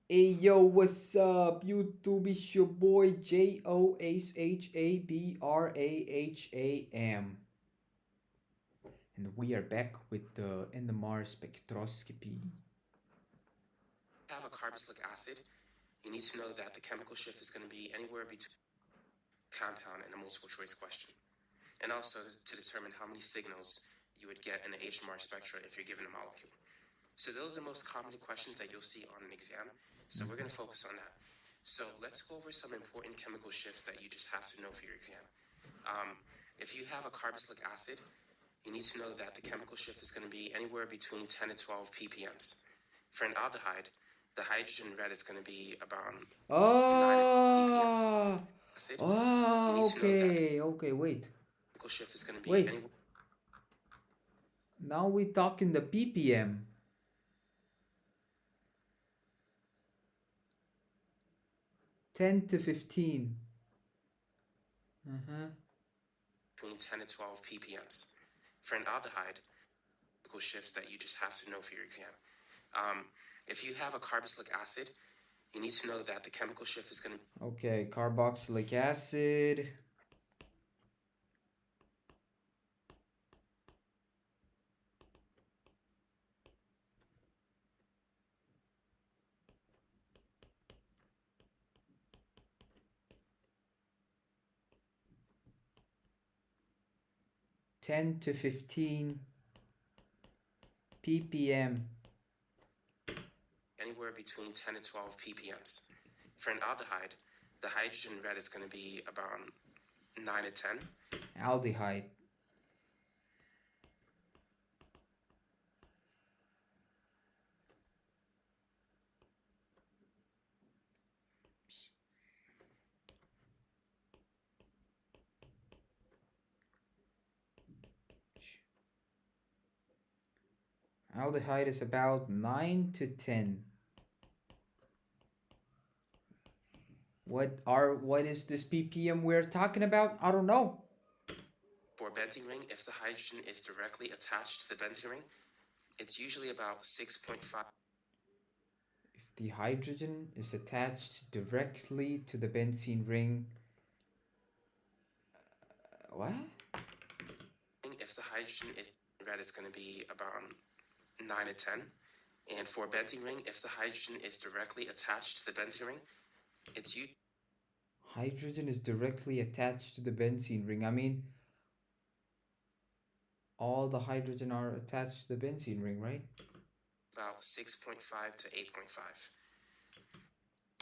Hey yo, what's up, YouTube? It's your boy JOSHABRAHAM, and we are back with the NMR spectroscopy. Have a carboxylic acid, you need to know that the chemical shift is going to be anywhere between compound and a multiple choice question. And also to determine how many signals you would get in the HMR spectra if you're given a molecule. So those are the most common questions that you'll see on an exam. So we're going to focus on that. So let's go over some important chemical shifts that you just have to know for your exam. If you have a carboxylic acid, you need to know that the chemical shift is going to be anywhere between 10 to 12 ppms. For an aldehyde, the hydrogen red is going to be about 9 ppms. Acid, you need to know that Okay, wait. the chemical shift is going to be Wait, anywhere. now we talking the ppm. 10 to 15. Uh-huh. Between 10 to 12 ppms. For an aldehyde, chemical shifts that you just have to know for your exam. If you have a carboxylic acid, you need to know that the chemical shift is going to. Okay, carboxylic acid. Ten to 15 ppm. Anywhere between 10 to 12 ppms. For an aldehyde, the hydrogen red is going to be about 9 to 10. Aldehyde. Aldehyde is about 9 to 10. What is this ppm we're talking about? I don't know. For a benzene ring, if the hydrogen is directly attached to the benzene ring, it's usually about 6.5. If the hydrogen is attached directly to the benzene ring, what? If the hydrogen is red, it's going to be about 9 to 10. And for a benzene ring, if the hydrogen is directly attached to the benzene ring, it's usually Hydrogen is directly attached to the benzene ring. I mean, all the hydrogen are attached to the benzene ring, right? about 6.5 to 8.5.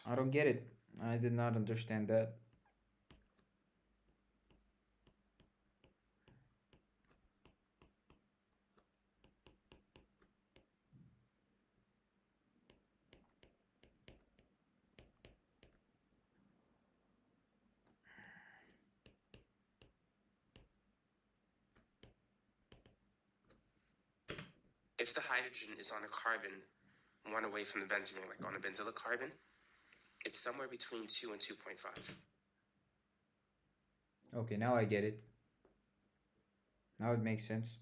I don't get it. I did not understand that. If the hydrogen is on a carbon, one away from the benzene ring, like on a benzylic carbon, it's somewhere between 2 and 2.5. Okay, now I get it. Now it makes sense.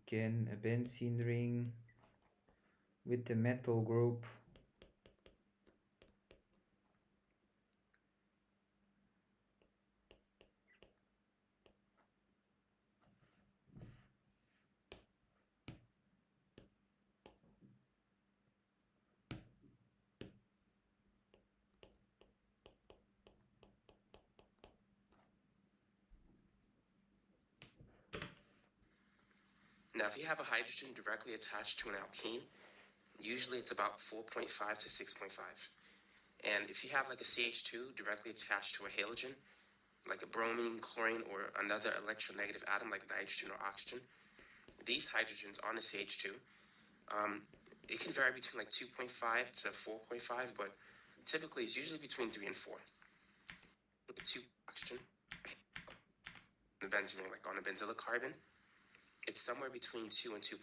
Again, a benzene ring with the metal group. Now, if you have a hydrogen directly attached to an alkene, usually it's about 4.5 to 6.5. And if you have like a CH2 directly attached to a halogen, like a bromine, chlorine, or another electronegative atom like nitrogen or oxygen, these hydrogens on a CH2, it can vary between like 2.5 to 4.5, but typically it's usually between 3 and 4. Two oxygen, the benzene ring, like on a benzylic carbon, it's somewhere between 2 and 2.5.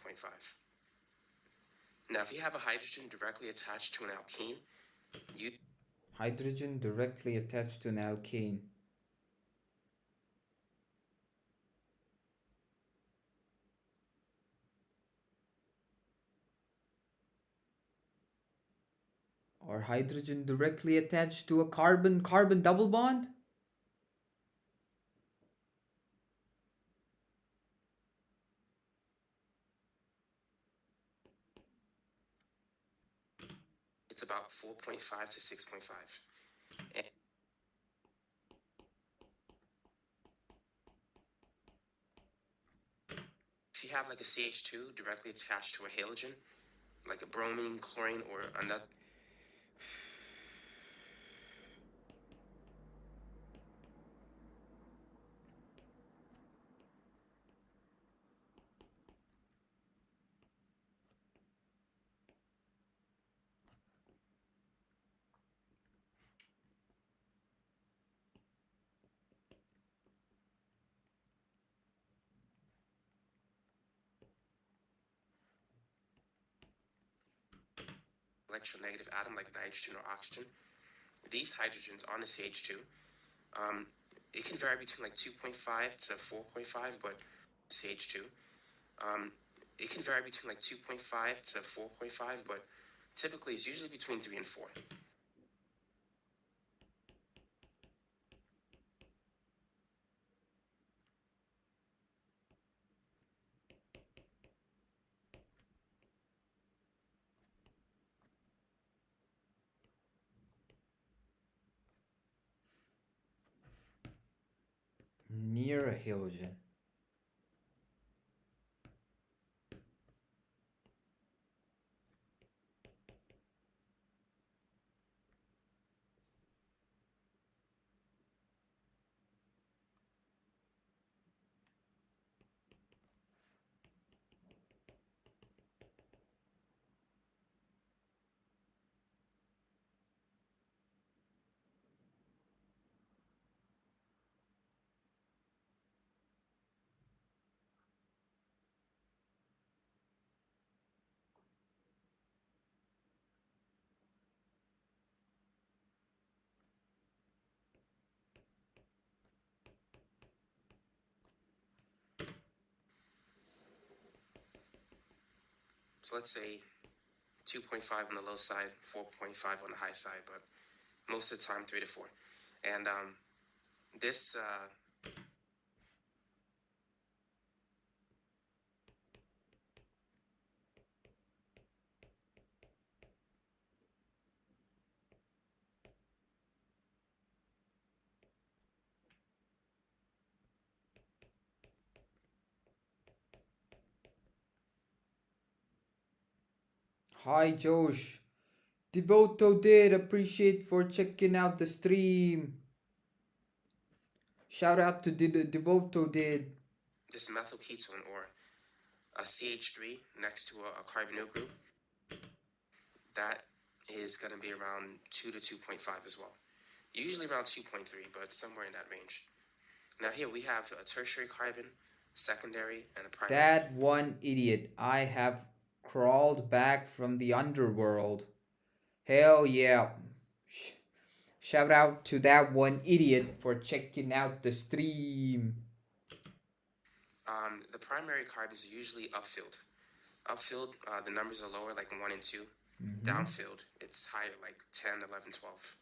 Now, if you have a hydrogen directly attached to an alkene, you Hydrogen directly attached to an alkane. Are hydrogen directly attached to a carbon-carbon double bond? It's about 4.5 to 6.5. And if you have like a CH2 directly attached to a halogen, like a bromine, chlorine, or another electronegative atom like nitrogen or oxygen, these hydrogens on a CH2, um, it can vary between like 2.5 to 4.5, but CH2, um, it can vary between like 2.5 to 4.5, but typically it's usually between 3 and 4. Near a halogen. So let's say 2.5 on the low side, 4.5 on the high side, but most of the time 3 to 4. And this Hi Josh. Devoto did appreciate for checking out the stream. Shout out to Devoto did. this methyl ketone or a CH3 next to a carbonyl group, that is going to be around 2 to 2.5 as well. Usually around 2.3, but somewhere in that range. Now here we have a tertiary carbon, secondary, and a primary. That one idiot. I have crawled back from the underworld. Hell yeah. Shout out to that one idiot for checking out the stream. The primary carbons are usually upfilled. Upfilled, the numbers are lower, like 1 and 2. Downfilled, it's higher, like 10, 11, 12.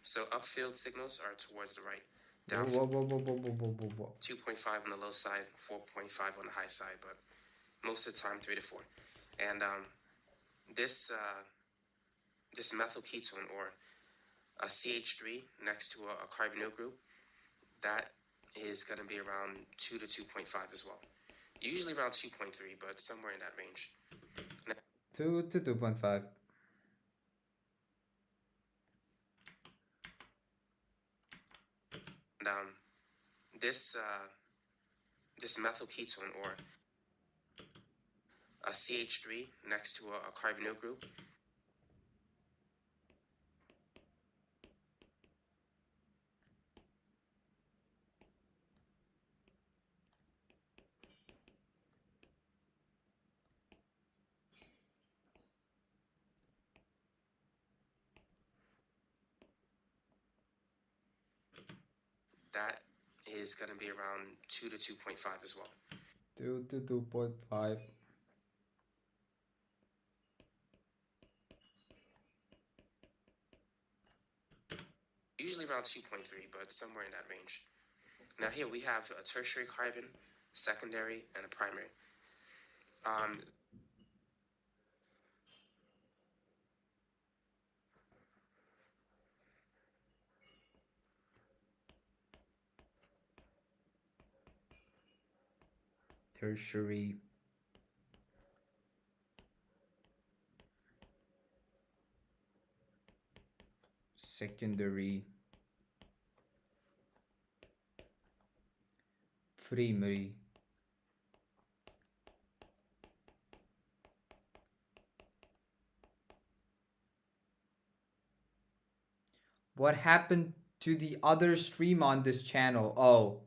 So upfilled signals are towards the right. Whoa, Downfilled, whoa. 2.5 on the low side, 4.5 on the high side, but most of the time 3 to 4. And this methyl ketone or a CH3 next to a carbonyl group, that is going to be around 2 to 2.5 as well. Usually around 2.3, but somewhere in that range. 2 to 2.5. And this methyl ketone or a CH3 next to a carbonyl group, that is going to be around 2 to 2.5 as well. 2 to 2.5. usually around 2.3, but somewhere in that range. Now here we have a tertiary carbon, secondary, and a primary. Tertiary. Secondary. Primary. What happened to the other stream on this channel? Oh,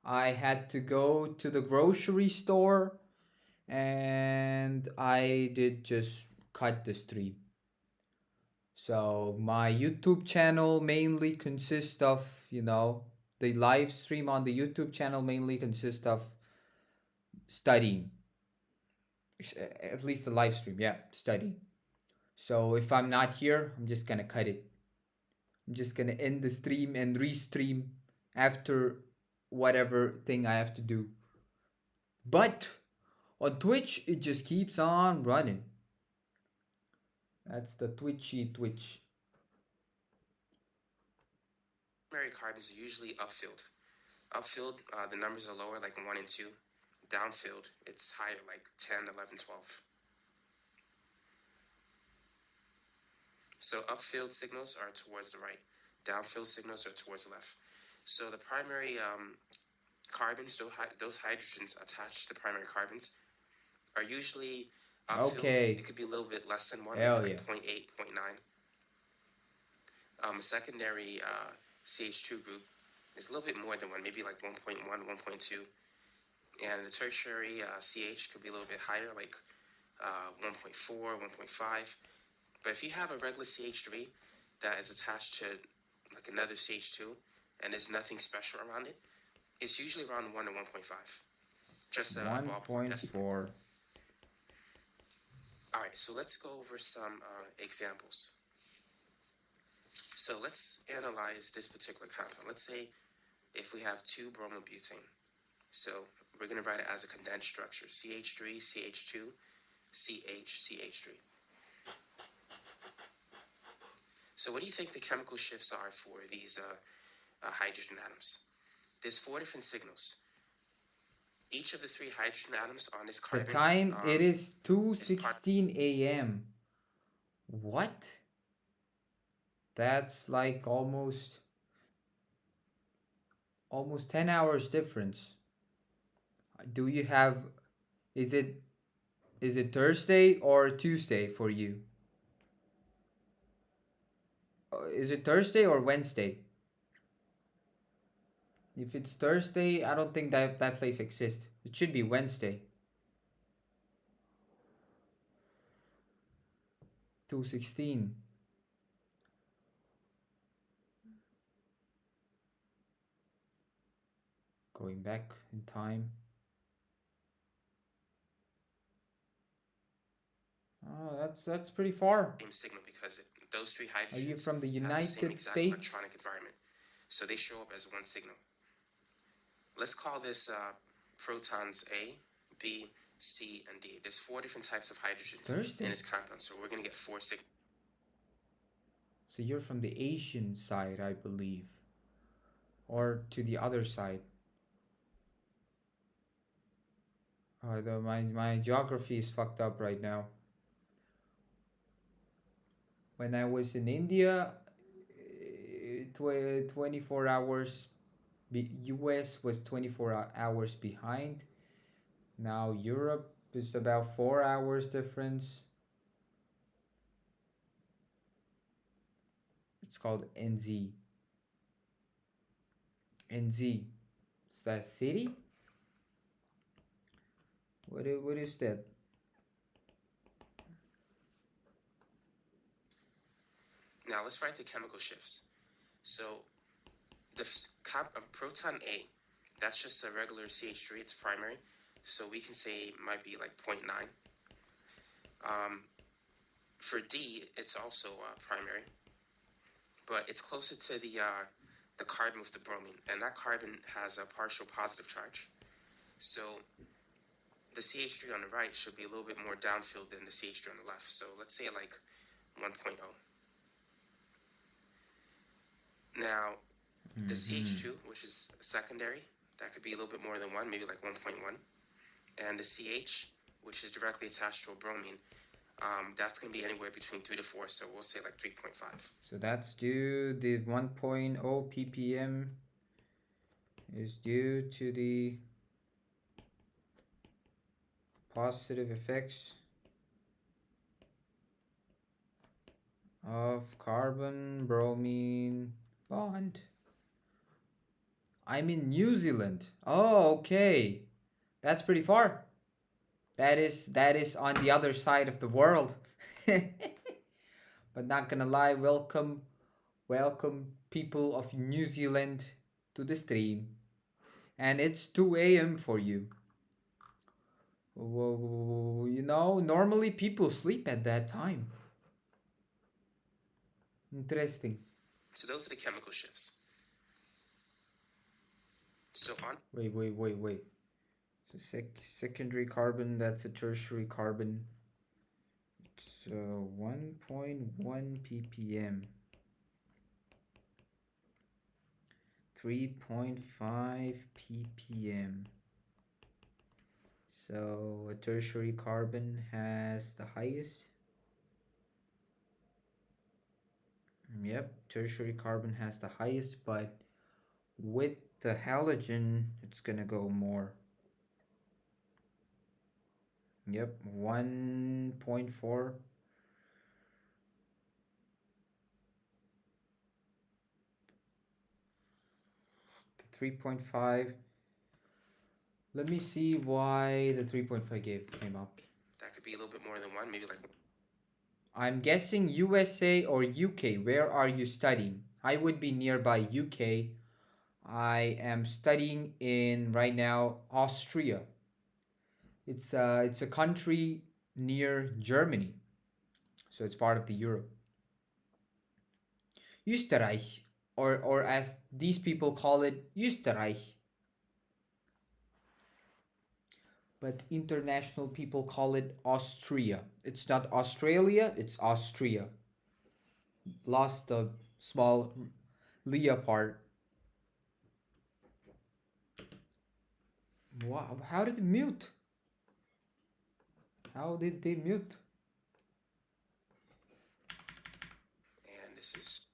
I had to go to the grocery store and I did just cut the stream. So my YouTube channel mainly consists of, the live stream on the YouTube channel mainly consists of studying. At least the live stream, yeah, studying. So if I'm not here, I'm just gonna cut it. I'm just gonna end the stream and restream after whatever thing I have to do. But on Twitch, it just keeps on running. That's the Twitchy Twitch. Primary carbons are usually upfilled. Upfilled, the numbers are lower, like 1 and 2. Downfilled, it's higher, like 10, 11, 12. So upfilled signals are towards the right. Downfilled signals are towards the left. So the primary carbons, those hydrogens attached to the primary carbons, are usually upfilled. Okay. It could be a little bit less than 1, Hell maybe yeah. like 0.8, 0.9. A secondary CH2 group is a little bit more than 1, maybe like 1.1, 1.2. And the tertiary CH could be a little bit higher, like 1.4, 1.5. But if you have a regular CH3 that is attached to like another CH2 and there's nothing special around it, it's usually around 1 to 1.5. Just a ballpark estimate. 1.4. Alright, so let's go over some examples. So let's analyze this particular compound. Let's say if we have 2-bromobutane. So we're going to write it as a condensed structure, CH3, CH2, CH, CH3. So what do you think the chemical shifts are for these hydrogen atoms? There's 4 different signals. Each of the 3 hydrogen atoms on this carbon... The time, it is 2:16 a.m. What? That's like almost 10 hours difference. Do you have... Is it Thursday or Tuesday for you? Is it Thursday or Wednesday? If it's Thursday, I don't think that place exists. It should be Wednesday. 2:16. Going back in time. Oh, that's pretty far. Same signal because those 3 hydrogens Are you from the have the United same exact States? electronic environment. So they show up as one signal. Let's call this protons A, B, C, and D. There's 4 different types of hydrogens in this compound, so we're going to get 4 signals. So you're from the Asian side, I believe. Or to the other side. My geography is fucked up right now. When I was in India, 24 hours, US was 24 hours behind. Now Europe is about 4 hours difference. It's called NZ. NZ. Is that a city? What is that? Now let's write the chemical shifts. So the proton A, that's just a regular CH3, it's primary. So we can say it might be like 0.9. For D, it's also primary. but it's closer to the carbon with the bromine, and that carbon has a partial positive charge. So the CH3 on the right should be a little bit more downfield than the CH3 on the left. So let's say like 1.0. Now, the CH2, which is secondary, that could be a little bit more than 1, maybe like 1.1. And the CH, which is directly attached to a bromine, that's going to be anywhere between 3 to 4, so we'll say like 3.5. So that's due, the 1.0 ppm is due to the positive effects of carbon bromine bond. I'm in New Zealand. Oh, okay. That's pretty far. That is on the other side of the world. But not gonna lie, welcome people of New Zealand to the stream. And it's 2 a.m. for you. You know, normally people sleep at that time. Interesting. So those are the chemical shifts. So on. Wait. It's a secondary carbon, that's a tertiary carbon. So 1.1 ppm. 3.5 ppm. So a tertiary carbon has the highest. Yep, tertiary carbon has the highest, but with the halogen, it's gonna go more. Yep, 1.4. The 3.5. Let me see why the 3.5 came up. That could be a little bit more than 1, maybe like. I'm guessing USA or UK. Where are you studying? I would be nearby UK. I am studying in right now Austria. It's a country near Germany, so it's part of the Europe. Österreich, or as these people call it, Österreich. But international people call it Austria. It's not Australia, it's Austria. Lost the small Leah part. Wow, how did it mute? How did they mute? And this is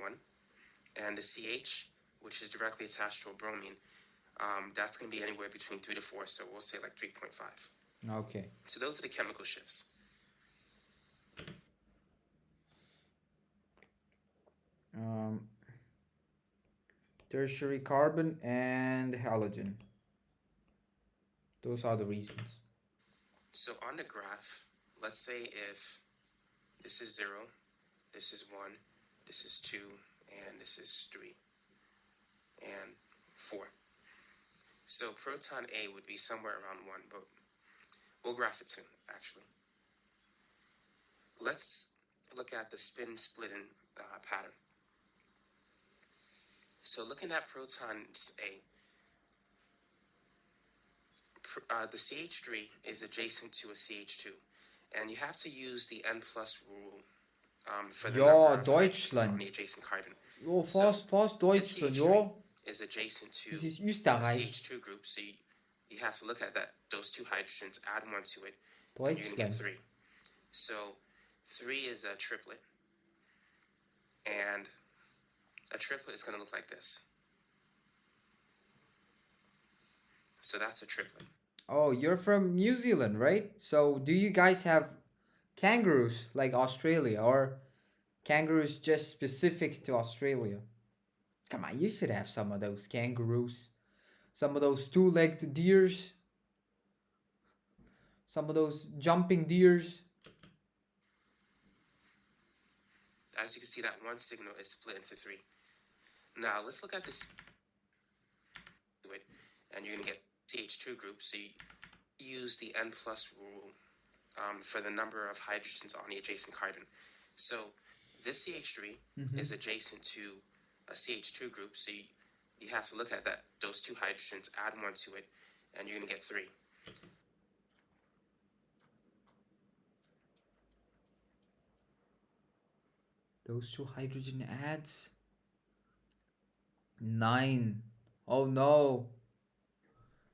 1. And the CH, which is directly attached to a bromine, that's going to be anywhere between 3 to 4, so we'll say like 3.5. Okay. So those are the chemical shifts. Tertiary carbon and halogen. Those are the reasons. So on the graph, let's say if this is 0, this is 1, this is 2, and this is 3, and 4. So proton A would be somewhere around 1, but we'll graph it soon, actually. Let's look at the spin splitting pattern. So looking at protons A, the CH3 is adjacent to a CH2, and you have to use the N plus rule for the number of hydrogens on the adjacent carbon. Jo, fast Deutschland, jo. Is adjacent to This is the Österreich. CH2 group, so you have to look at those 2 hydrogens, add 1 to it, Deutschland. and you're going to get 3. So 3 is a triplet, and a triplet is going to look like this. So that's a triplet. Oh, you're from New Zealand, right? So do you guys have kangaroos like Australia, or kangaroos just specific to Australia? Come on, you should have some of those kangaroos. Some of those 2-legged deers. Some of those jumping deers. As you can see, that one signal is split into 3. Now let's look at this, and you're going to get CH2 group, so you use the N plus rule for the number of hydrogens on the adjacent carbon. So this CH3 Mm-hmm. is adjacent to a CH2 group, so you have to look at that, those two hydrogens, add one to it, and you're going to get 3. Those two hydrogen adds 9. Oh no.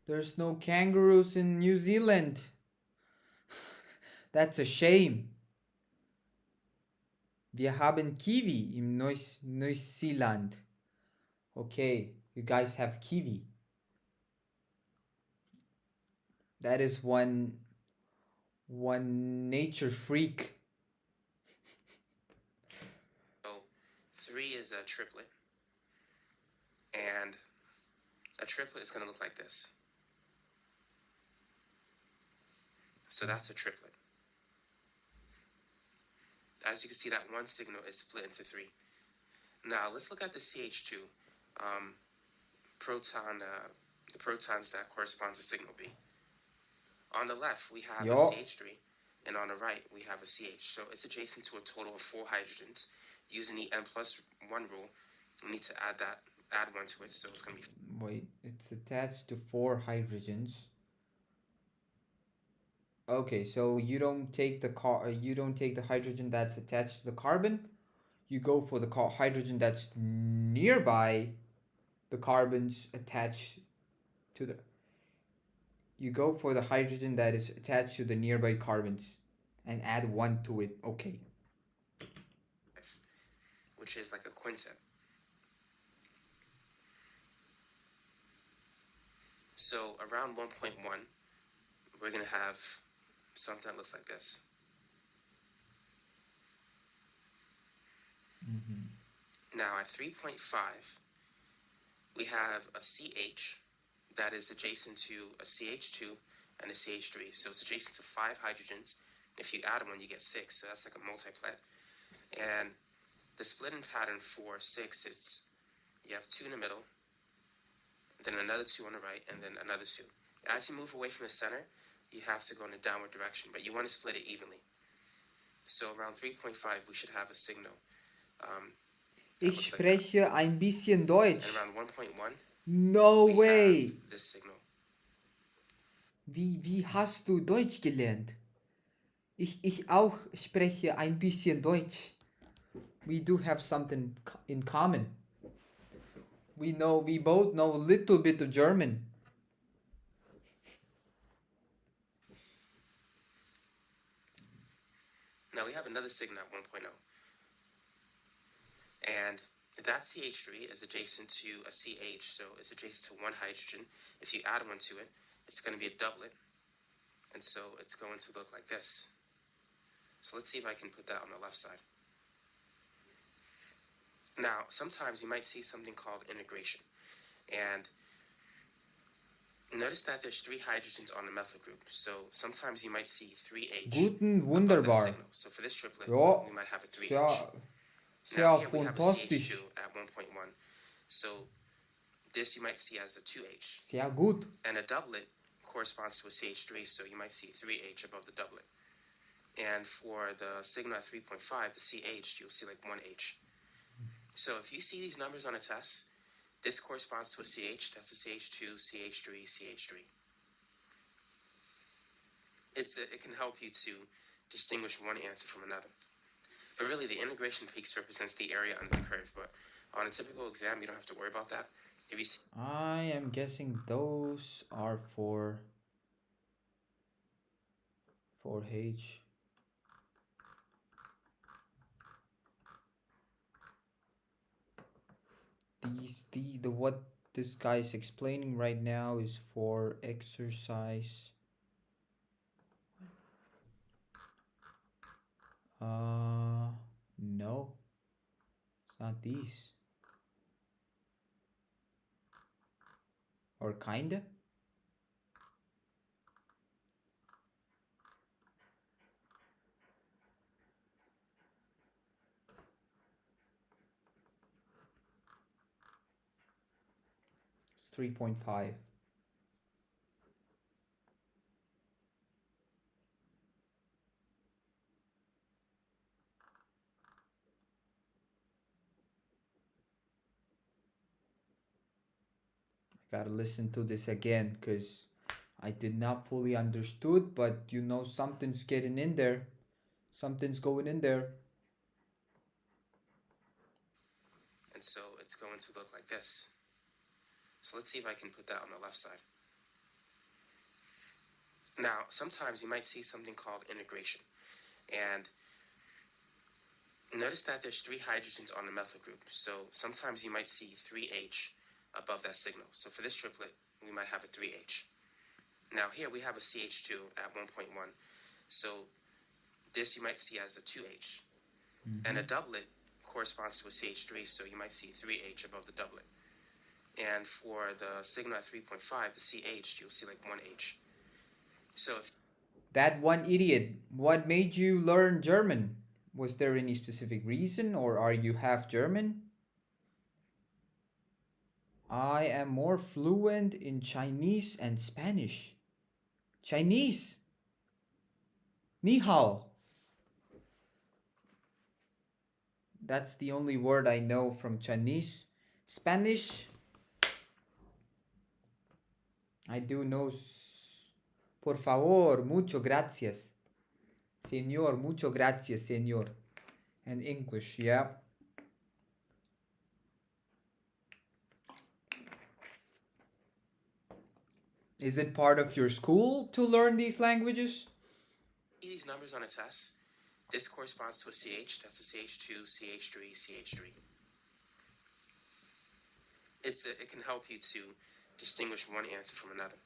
There's no kangaroos in New Zealand. That's a shame. Wir haben Kiwi in Neuseeland. Okay, you guys have kiwi. That is one nature freak. So 3 is a triplet, and a triplet is going to look like this. So that's a triplet. As you can see, that one signal is split into 3. Now let's look at the CH2 proton, the protons that correspond to signal B. On the left, we have a CH3, and on the right, we have a CH. So it's adjacent to a total of 4 hydrogens. Using the n+1 rule, we need to add 1 to it, so it's going to be... Wait, it's attached to 4 hydrogens. Okay, so you don't take the hydrogen that's attached to the carbon. You go for the hydrogen that's nearby the carbons attached to the... You go for the hydrogen that is attached to the nearby carbons and add 1 to it. Okay. Which is like a quintet. So around 1.1, we're going to have something that looks like this. Mm-hmm. Now at 3.5, we have a CH that is adjacent to a CH2 and a CH3. So it's adjacent to 5 hydrogens. If you add 1, you get 6. So that's like a multiplet. And the splitting pattern for 6 is you have 2 in the middle, then another 2 on the right, and then another 2. As you move away from the center, you have to go in a downward direction, but you want to split it evenly. So around 3.5, we should have a signal. Ich spreche ein bisschen Deutsch. And around 1.1, no way. This signal. Wie hast du Deutsch gelernt? Ich auch spreche ein bisschen Deutsch. We do have something in common. We both know a little bit of German. Now we have another signal at 1.0. And that CH3 is adjacent to a CH, so it's adjacent to 1 hydrogen. If you add 1 to it, it's going to be a doublet. And so it's going to look like this. So let's see if I can put that on the left side. Now, sometimes you might see something called integration. And notice that there's 3 hydrogens on the methyl group. So sometimes you might see 3H. Wunderbar. So for this triplet, we might have a 3H. Now here we have a CH2 at 1.1. So this you might see as a 2H. Sehr gut. And a doublet corresponds to a CH3, so you might see 3H above the doublet. And for the signal at 3.5, the CH, you'll see like 1H. So if you see these numbers on a test, this corresponds to a CH, that's a CH2, CH3, CH3. It can help you to distinguish one answer from another. But really, the integration peaks represents the area under the curve. But on a typical exam, you don't have to worry about that. If you I am guessing those are for H. The what this guy is explaining right now is for exercise. No, it's not these. Or kinda. It's 3.5. Gotta listen to this again because I did not fully understood, but you know something's getting in there. Something's going in there. And so it's going to look like this. So let's see if I can put that on the left side. Now, sometimes you might see something called integration. And notice that there's 3 hydrogens on the methyl group. So sometimes you might see 3H above that signal. So for this triplet, we might have a 3H. Now here we have a CH2 at 1.1. So this you might see as a 2H. And a doublet corresponds to a CH3, so you might see 3H above the doublet. And for the signal at 3.5, the CH, you'll see like 1H. So if That one idiot, what made you learn German? Was there any specific reason, or are you half German? I am more fluent in Chinese and Spanish. Chinese? Ni hao. That's the only word I know from Chinese. Spanish, I do know. Por favor, mucho gracias. Señor, mucho gracias, señor. And English, yeah. Is it part of your school to learn these languages? these numbers on a test, this corresponds to a CH, that's a CH2, CH3, CH3. It can help you to distinguish one answer from another.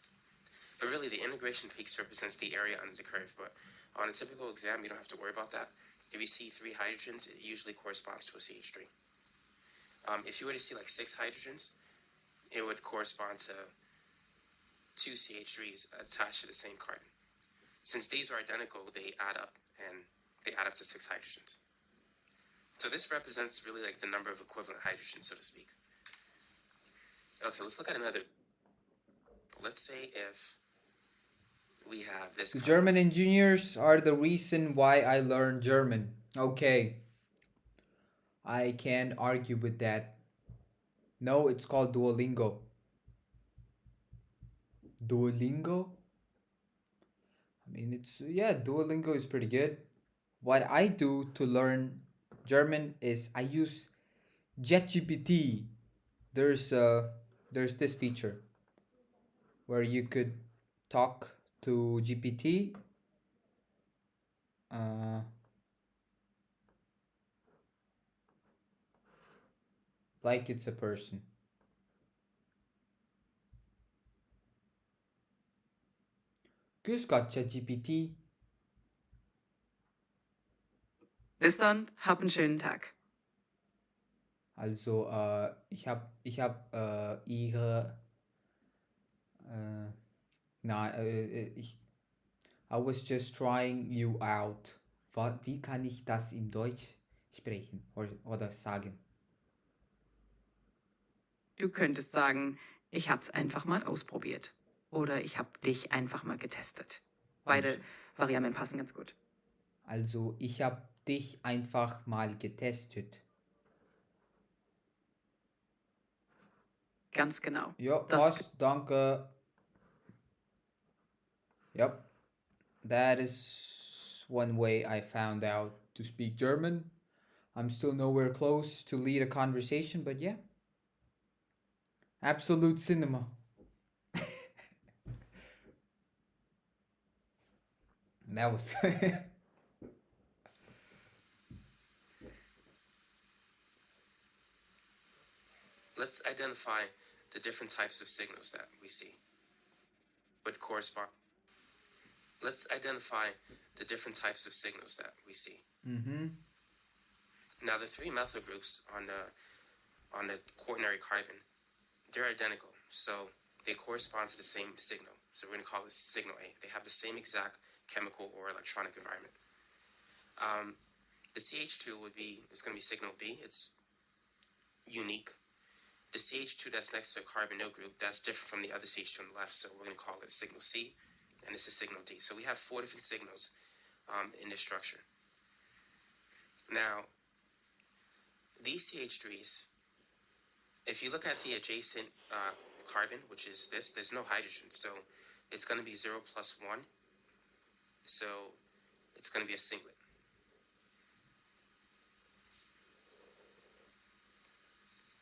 But really, the integration peaks represents the area under the curve. But on a typical exam, you don't have to worry about that. If you see 3 hydrogens, it usually corresponds to a CH3. If you were to see like 6 hydrogens, it would correspond to 2 CH3s attached to the same carbon. Since these are identical, they add up, and they add up to 6 hydrogens. So this represents really like the number of equivalent hydrogens, so to speak. Okay, let's look at another. Let's say if we have this. The German engineers are the reason why I learned German. Okay. I can't argue with that. No, it's called Duolingo. Duolingo? I mean, Duolingo is pretty good. What I do to learn German is I use JetGPT. There's this feature where you could talk to GPT. Like it's a person. Grüß Gott, ChatGPT. Bis dann, hab einen schönen Tag. Also, ich hab ihre, I was just trying you out. Wie kann ich das in Deutsch sprechen oder sagen? Du könntest sagen, ich hab's einfach mal ausprobiert. Oder ich hab dich einfach mal getestet. Beide Varianten passen ganz gut. Also, ich hab dich einfach mal getestet. Ganz genau. Ja, passt, danke. Yep. That is one way I found out to speak German. I'm still nowhere close to lead a conversation, but yeah. Absolute cinema. That was. Let's identify the different types of signals that we see. Would correspond. Let's identify the different types of signals that we see. Now, the 3 methyl groups on the quaternary carbon, they're identical, so they correspond to the same signal. So we're going to call this signal A. They have the same exact chemical or electronic environment. The CH2 is going to be signal B. It's unique. The CH2 that's next to a carbonyl group, that's different from the other CH2 on the left, so we're going to call it signal C, and this is signal D. So we have 4 different signals in this structure. Now, these CH3s, if you look at the adjacent carbon, which is this. There's no hydrogen, so it's going to be 0 plus 1. So it's going to be a singlet.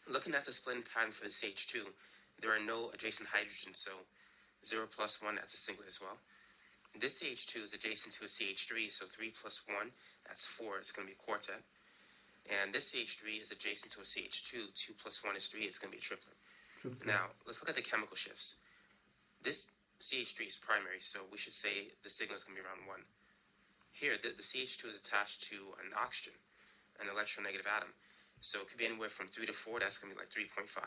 Looking at the splitting pattern for the CH2, there are no adjacent hydrogens, so 0 plus 1, that's a singlet as well. This CH2 is adjacent to a CH3, so 3 plus 1, that's 4, it's going to be a quartet. And this CH3 is adjacent to a CH2, 2 plus 1 is 3, it's going to be a triplet. Now, let's look at the chemical shifts. This CH3 is primary, so we should say the signal is going to be around 1. Here, the CH2 is attached to an oxygen, an electronegative atom. So it could be anywhere from 3 to 4, that's going to be like 3.5.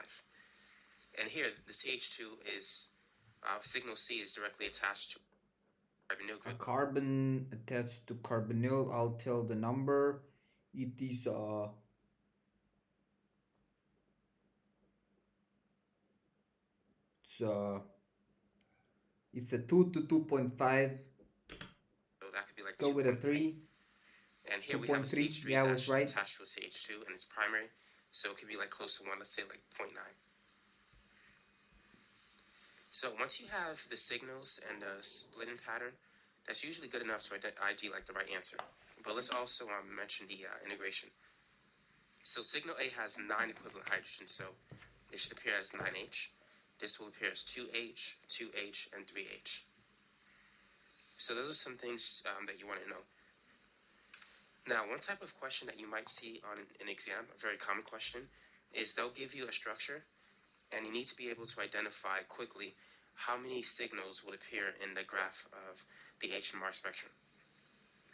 And here, the CH2 is, signal C is directly attached to carbonyl A group. carbon attached to carbonyl, I'll tell the number. It is it's a 2 to 2.5. So that could be like Go with a 3. And here we have a 2.3, CH3 yeah, I was right. attached to a CH2, and it's primary, so it could be like close to 1, let's say like 0.9. So once you have the signals and the splitting pattern, that's usually good enough to ID like the right answer. But let's also mention the integration. So signal A has 9 equivalent hydrogens, so it should appear as 9H. This will appear as 2H, 2H, and 3H. So those are some things that you want to know. Now, one type of question that you might see on an exam, a very common question, is they'll give you a structure, and you need to be able to identify quickly how many signals will appear in the graph of the NMR spectrum.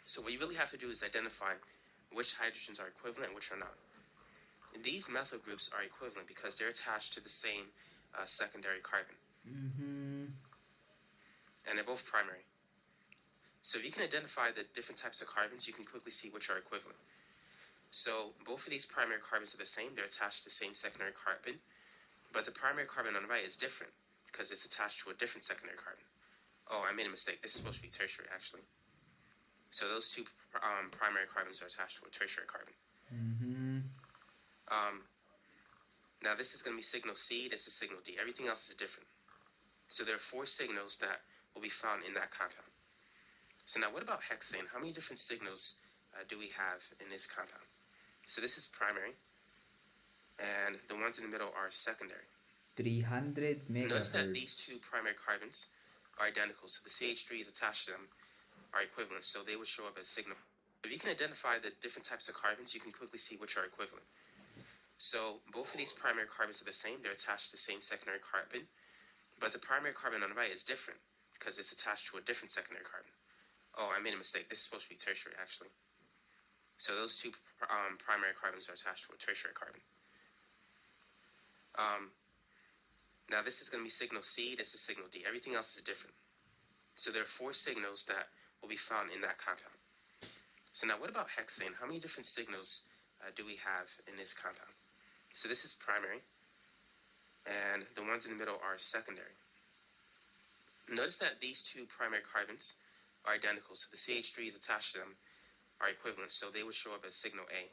So what you really have to do is identify which hydrogens are equivalent and which are not. And these methyl groups are equivalent because they're attached to the same secondary carbon. And they're both primary. So if you can identify the different types of carbons, you can quickly see which are equivalent. So both of these primary carbons are the same. They're attached to the same secondary carbon. But the primary carbon on the right is different because it's attached to a different secondary carbon. Oh, I made a mistake. This is supposed to be tertiary, actually. So those two primary carbons are attached to a tertiary carbon. Now this is going to be signal C, this is signal D. Everything else is different. So there are 4 signals that will be found in that compound. So now what about hexane? How many different signals do we have in this compound? So this is primary, and the ones in the middle are secondary. 300 megahertz. Notice that these 2 primary carbons are identical, so the CH3 is attached to them are equivalent, so they would show up as signal. If you can identify the different types of carbons, you can quickly see which are equivalent. So both of these primary carbons are the same, they're attached to the same secondary carbon, but the primary carbon on the right is different because it's attached to a different secondary carbon. Oh, I made a mistake, this is supposed to be tertiary actually. So those 2 primary carbons are attached to a tertiary carbon. Now this is going to be signal C, this is signal D. Everything else is different. So there are 4 signals that will be found in that compound. So now what about hexane? How many different signals do we have in this compound? So this is primary, and the ones in the middle are secondary. Notice that these 2 primary carbons are identical, so the CH3 is attached to them are equivalent, so they would show up as signal A.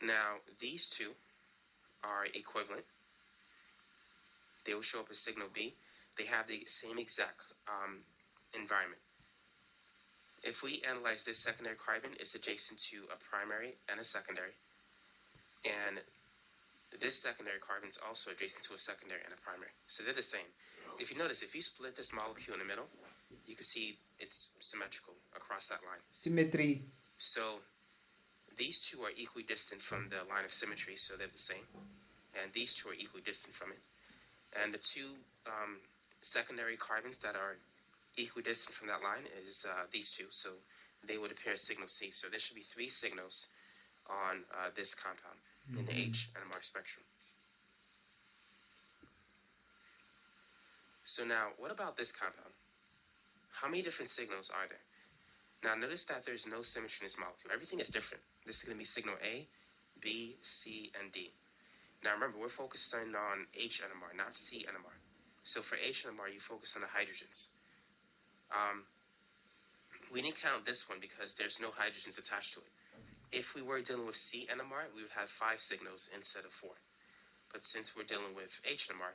Now these 2 are equivalent. They will show up as signal B. They have the same exact environment. If we analyze this secondary carbon, it's adjacent to a primary and a secondary. And this secondary carbon is also adjacent to a secondary and a primary. So they're the same. If you notice, if you split this molecule in the middle, you can see it's symmetrical across that line. Symmetry. So these 2 are equidistant from the line of symmetry, so they're the same. And these 2 are equidistant from it. And the 2 secondary carbons that are equidistant from that line is these 2, so they would appear as signal C. So there should be 3 signals on this compound in the NMR spectrum. So now, what about this compound? How many different signals are there? Now notice that there's no symmetry in this molecule. Everything is different. This is going to be signal A, B, C, and D. Now remember, we're focusing on H NMR, not C NMR. So for H NMR, you focus on the hydrogens. We didn't count this one because there's no hydrogens attached to it. If we were dealing with C NMR, we would have 5 signals instead of 4. But since we're dealing with NMR,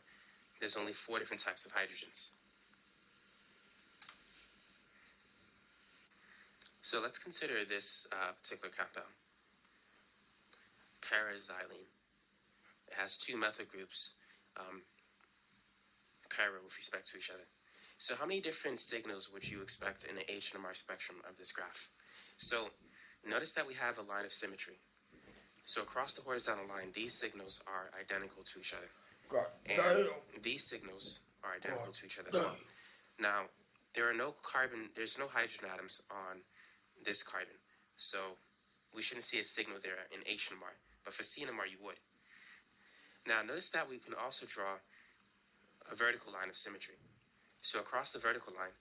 there's only 4 different types of hydrogens. So let's consider this particular compound, paraxylene. It has 2 methyl groups, para with respect to each other. So how many different signals would you expect in the NMR spectrum of this graph? So notice that we have a line of symmetry. So across the horizontal line, these signals are identical to each other. And these signals are identical to each other as well. Now, there's no hydrogen atoms on this carbon. So we shouldn't see a signal there in NMR, but for CNMR you would. Now notice that we can also draw a vertical line of symmetry. So across the vertical line,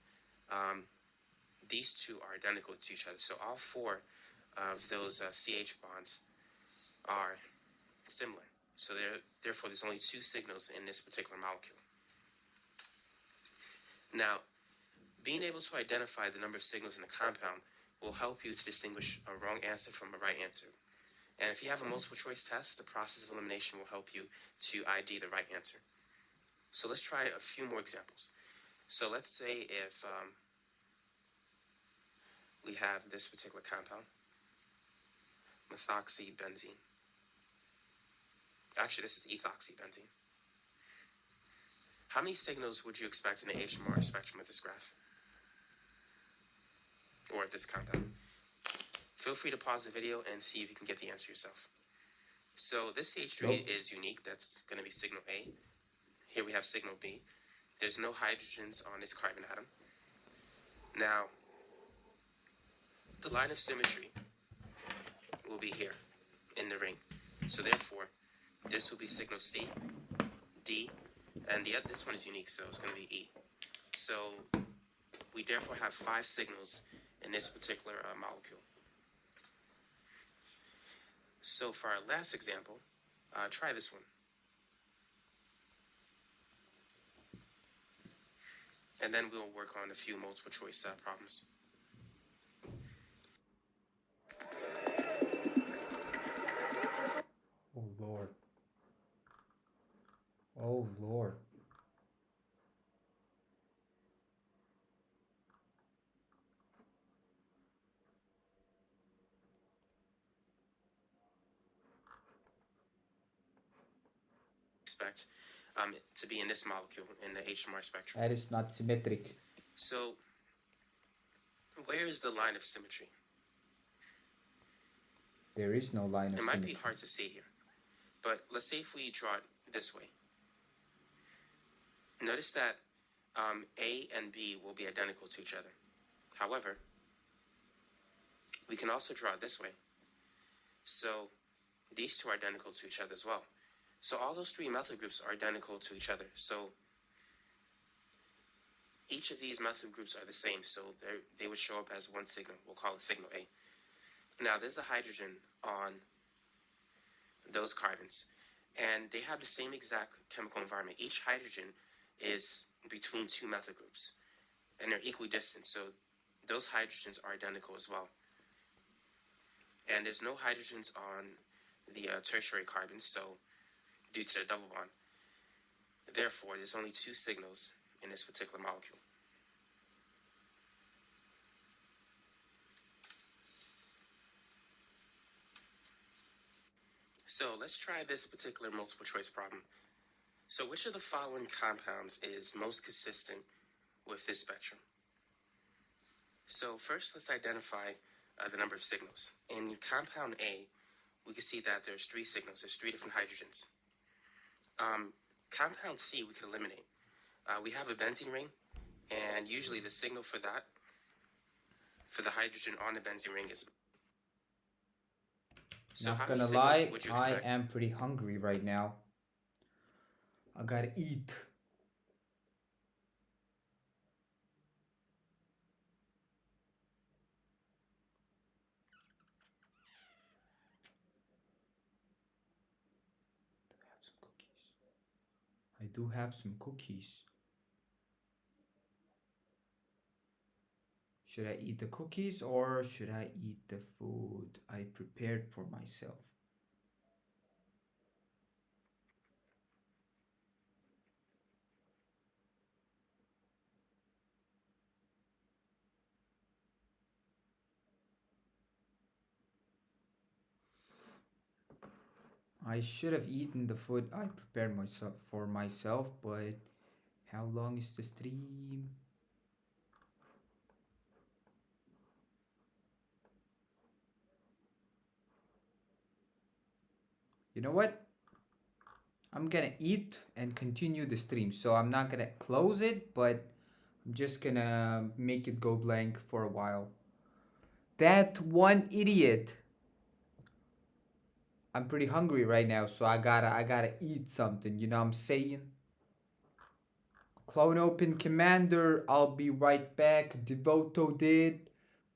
these two are identical to each other. So all 4 of those CH bonds are similar. So therefore there's only 2 signals in this particular molecule. Now, being able to identify the number of signals in a compound will help you to distinguish a wrong answer from a right answer. And if you have a multiple choice test, the process of elimination will help you to ID the right answer. So let's try a few more examples. So let's say if we have this particular compound, methoxybenzene. Actually, this is ethoxybenzene. How many signals would you expect in the NMR spectrum of this graph? Or this compound? Feel free to pause the video and see if you can get the answer yourself. So this CH3 is unique. That's going to be signal A. Here we have signal B. There's no hydrogens on this carbon atom. Now, the line of symmetry will be here in the ring. So therefore, this will be signal C, D, and this one is unique, so it's going to be E. So we therefore have 5 signals in this particular molecule. So for our last example, try this one. And then we'll work on a few multiple choice problems. Oh Lord. Oh Lord. Expect to be in this molecule in the NMR spectrum. That is not symmetric. So where is the line of symmetry? There is no line of symmetry. It might be hard to see here, but let's say if we draw it this way. Notice that A and B will be identical to each other. However, we can also draw it this way. So these two are identical to each other as well. So all those 3 methyl groups are identical to each other. So each of these methyl groups are the same. So they would show up as one signal. We'll call it signal A. Now there's a hydrogen on those carbons, and they have the same exact chemical environment. Each hydrogen is between 2 methyl groups, and they're equidistant. So those hydrogens are identical as well. And there's no hydrogens on the tertiary carbons, so due to the double bond. Therefore, there's only 2 signals in this particular molecule. So let's try this particular multiple choice problem. So which of the following compounds is most consistent with this spectrum? So first, let's identify the number of signals. In compound A, we can see that there's 3 signals. There's 3 different hydrogens. Compound C, we can eliminate. We have a benzene ring, and usually the signal for that, for the hydrogen on the benzene ring is... So not gonna lie, I am pretty hungry right now. I gotta eat. I do have some cookies. Should I eat the cookies or should I eat the food I prepared for myself? I should have eaten the food I prepared myself for myself, but how long is the stream? You know what? I'm gonna eat and continue the stream. So I'm not gonna close it, but I'm just gonna make it go blank for a while. That one idiot. I'm pretty hungry right now, so I gotta eat something, you know what I'm saying? Clone open commander, I'll be right back. Devoto did.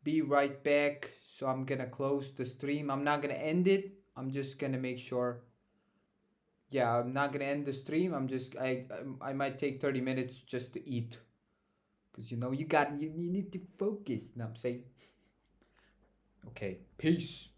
Be right back. So I'm gonna close the stream. I'm not gonna end it. I'm just gonna make sure. Yeah, I'm not gonna end the stream. I might take 30 minutes just to eat. Cause you know you need to focus. You know what I'm saying? Okay. Peace.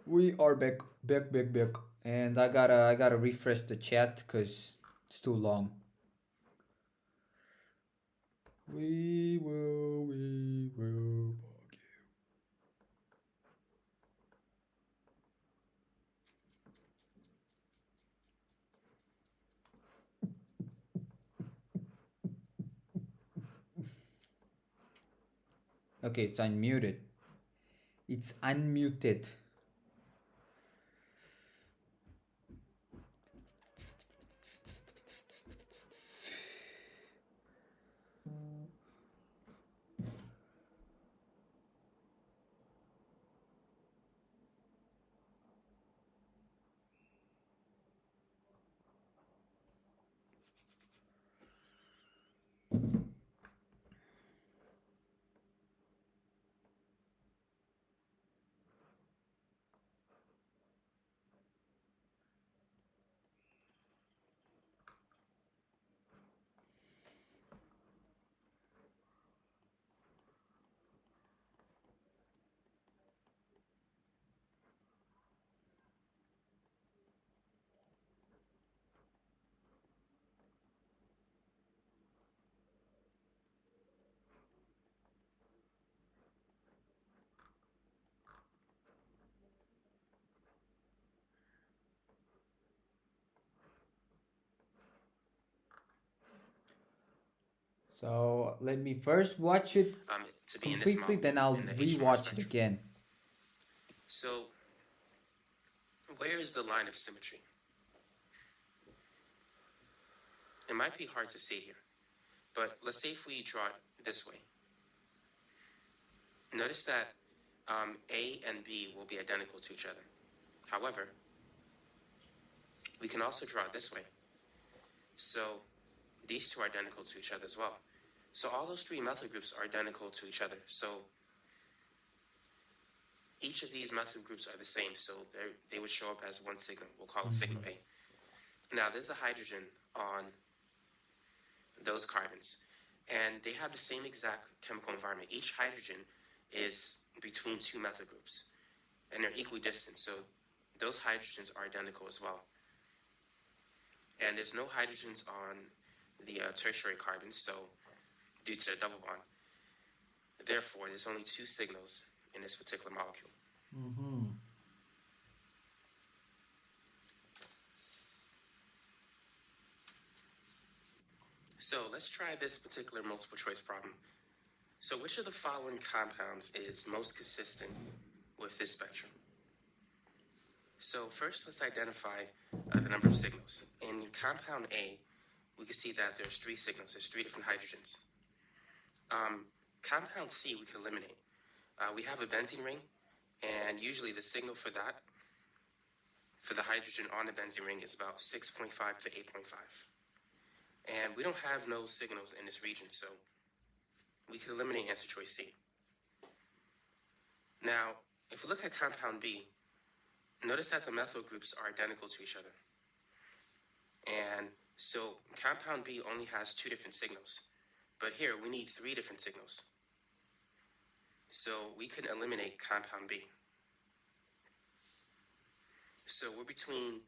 We are back, back, and I gotta refresh the chat because it's too long. We will bug you. Okay, it's unmuted. It's unmuted. So let me first watch it to be completely, in this then I'll in the rewatch spectrum. it again. So, where is the line of symmetry? It might be hard to see here, but let's say if we draw it this way. Notice that A and B will be identical to each other. However, we can also draw it this way. So these two are identical to each other as well. So all those three methyl groups are identical to each other. So each of these methyl groups are the same. So they would show up as one signal. We'll call it signal A. Now there's a hydrogen on those carbons, and they have the same exact chemical environment. Each hydrogen is between two methyl groups, and they're equidistant. So those hydrogens are identical as well. And there's no hydrogens on the tertiary carbons, so due to the double bond. Therefore, there's only two signals in this particular molecule. So let's try this particular multiple choice problem. So which of the following compounds is most consistent with this spectrum? So first, let's identify the number of signals. In compound A, we can see that there's three signals. There's three different hydrogens. Compound C, we can eliminate. We have a benzene ring, and usually the signal for that, for the hydrogen on the benzene ring, is about 6.5 to 8.5. And we don't have no signals in this region, so we can eliminate answer choice C. Now, if we look at compound B, notice that the methyl groups are identical to each other. And so compound B only has two different signals. But here, we need three different signals. So we can eliminate compound B. So we're between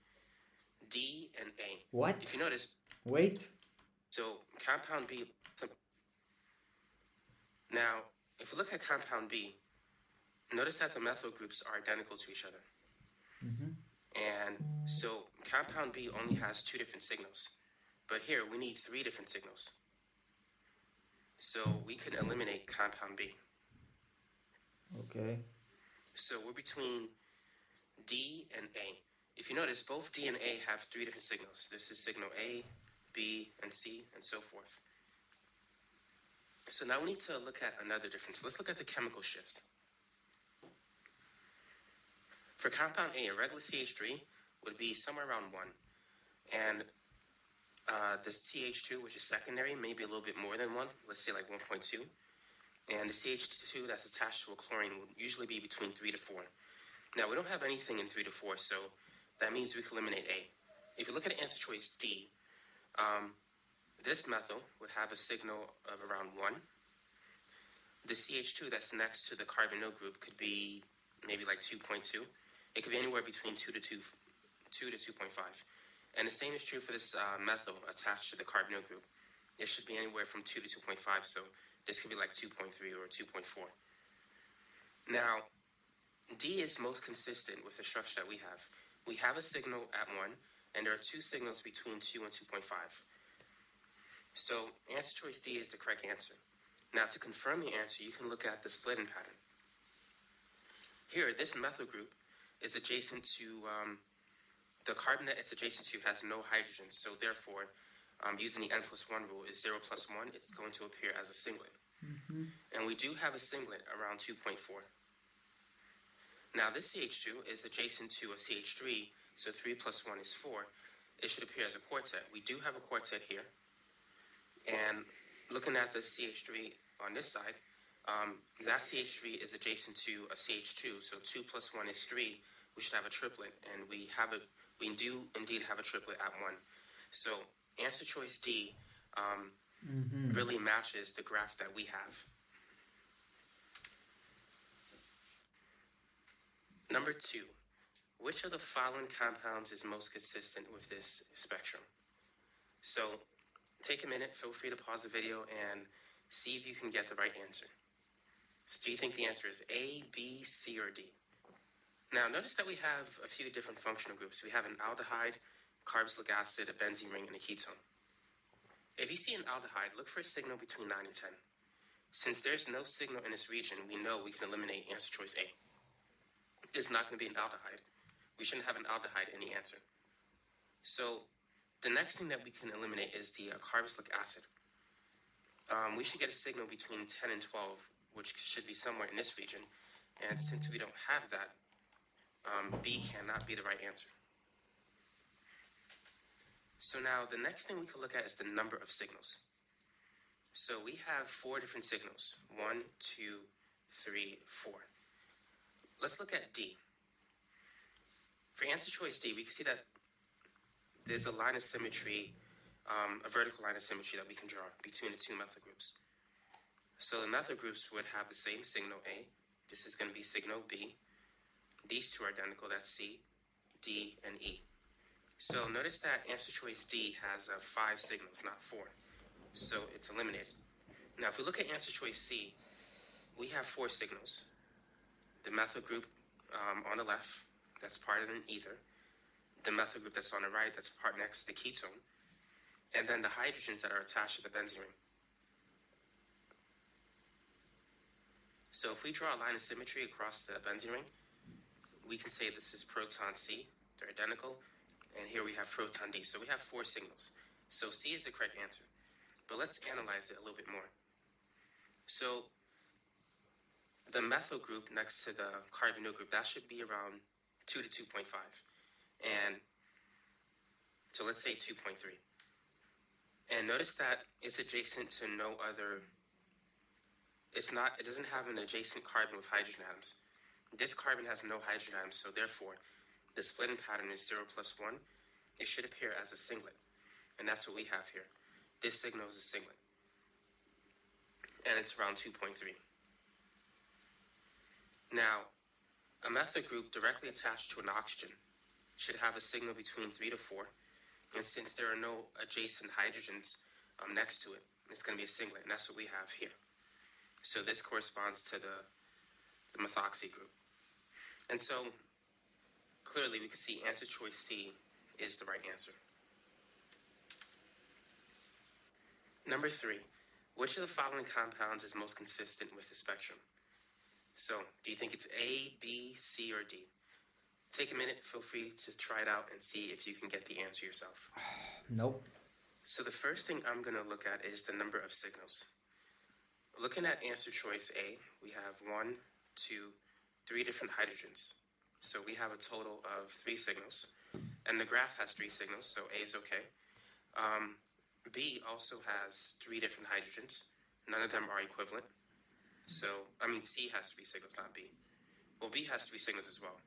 D and A. What? If you notice... Wait. So compound B... Now, if we look at compound B, notice that the methyl groups are identical to each other. And so compound B only has two different signals. But here, we need three different signals. So we can eliminate compound B. Okay. So we're between D and A. If you notice, both D and A have three different signals. This is signal A, B, and C, and so forth. So now we need to look at another difference. Let's look at the chemical shifts. For compound A, a regular CH3 would be somewhere around 1. And this CH2, which is secondary, maybe a little bit more than 1. Let's say like 1.2. And the CH2 that's attached to a chlorine would usually be between 3 to 4. Now, we don't have anything in 3 to 4, so that means we can eliminate A. If you look at answer choice D, this methyl would have a signal of around 1. The CH2 that's next to the carbonyl group could be maybe like 2.2. It could be anywhere between 2 to 2.5. And the same is true for this methyl attached to the carbonyl group. It should be anywhere from 2 to 2.5, so this could be like 2.3 or 2.4. Now, D is most consistent with the structure that we have. We have a signal at 1, and there are 2 signals between 2 and 2.5. So answer choice D is the correct answer. Now, to confirm the answer, you can look at the splitting pattern. Here, this methyl group is adjacent to the carbon that it's adjacent to has no hydrogen, so therefore, using the n+1 rule, is 0 plus 1, it's going to appear as a singlet. And we do have a singlet around 2.4. Now, this CH2 is adjacent to a CH3, so 3 plus 1 is 4. It should appear as a quartet. We do have a quartet here. And looking at the CH3 on this side, that CH3 is adjacent to a CH2, so 2 plus 1 is 3. We should have a triplet, and we do indeed have a triplet at 1. So answer choice D really matches the graph that we have. Number 2, which of the following compounds is most consistent with this spectrum? So take a minute, feel free to pause the video and see if you can get the right answer. So do you think the answer is A, B, C, or D? Now notice that we have a few different functional groups. We have an aldehyde, carboxylic acid, a benzene ring, and a ketone. If you see an aldehyde, look for a signal between 9 and 10. Since there's no signal in this region, we know we can eliminate answer choice A. It's not going to be an aldehyde. We shouldn't have an aldehyde in the answer. So the next thing that we can eliminate is the carboxylic acid. We should get a signal between 10 and 12, which should be somewhere in this region. And since we don't have that, B cannot be the right answer. So now the next thing we can look at is the number of signals. So we have 4 different signals. 1, 2, 3, 4. Let's look at D. For answer choice D, we can see that there's a line of symmetry, a vertical line of symmetry that we can draw between the 2 methyl groups. So the methyl groups would have the same signal A. This is going to be signal B. These 2 are identical, that's C, D, and E. So notice that answer choice D has 5 signals, not 4. So it's eliminated. Now if we look at answer choice C, we have 4 signals. The methyl group on the left, that's part of an ether. The methyl group that's on the right, that's part next to the ketone. And then the hydrogens that are attached to the benzene ring. So if we draw a line of symmetry across the benzene ring, we can say this is proton C, they're identical, and here we have proton D. So we have 4 signals. So C is the correct answer. But let's analyze it a little bit more. So the methyl group next to the carbonyl group, that should be around 2 to 2.5. And so let's say 2.3. And notice that it's adjacent to no other, it doesn't have an adjacent carbon with hydrogen atoms. This carbon has no hydrogen atoms, so therefore the splitting pattern is 0 plus 1. It should appear as a singlet. And that's what we have here. This signal is a singlet. And it's around 2.3. Now, a methyl group directly attached to an oxygen should have a signal between 3 to 4. And since there are no adjacent hydrogens next to it, it's going to be a singlet. And that's what we have here. So this corresponds to the methoxy group. And so clearly we can see answer choice C is the right answer. Number 3, which of the following compounds is most consistent with the spectrum? So do you think it's A, B, C, or D? Take a minute, feel free to try it out and see if you can get the answer yourself. Nope. So the first thing I'm going to look at is the number of signals. Looking at answer choice A, we have 1, 2, 3 different hydrogens. So we have a total of 3 signals. And the graph has 3 signals, so A is okay. B also has 3 different hydrogens. None of them are equivalent. So, C has 3 signals, not B. Well, B has 3 signals as well.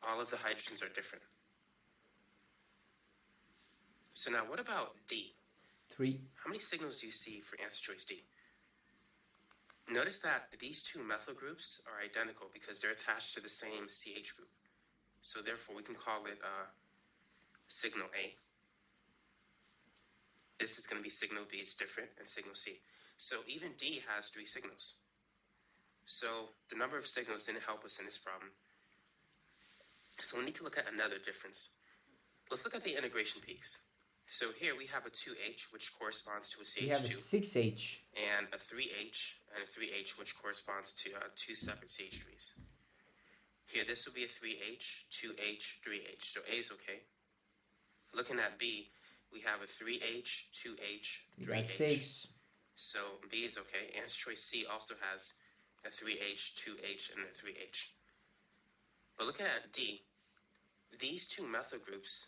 All of the hydrogens are different. So now, what about D? 3. How many signals do you see for answer choice D? Notice that these 2 methyl groups are identical because they're attached to the same CH group. So therefore, we can call it signal A. This is going to be signal B, it's different, and signal C. So even D has 3 signals. So the number of signals didn't help us in this problem. So we need to look at another difference. Let's look at the integration peaks. So here we have a 2H, which corresponds to a CH2. We have a 6H. And a 3H and a 3H, which corresponds to 2 separate CH3s. Here, this will be a 3H, 2H, 3H. So A is okay. Looking at B, we have a 3H, 2H, 3H. 6. So B is okay. Answer choice C also has a 3H, 2H, and a 3H. But looking at D, these 2 methyl groups,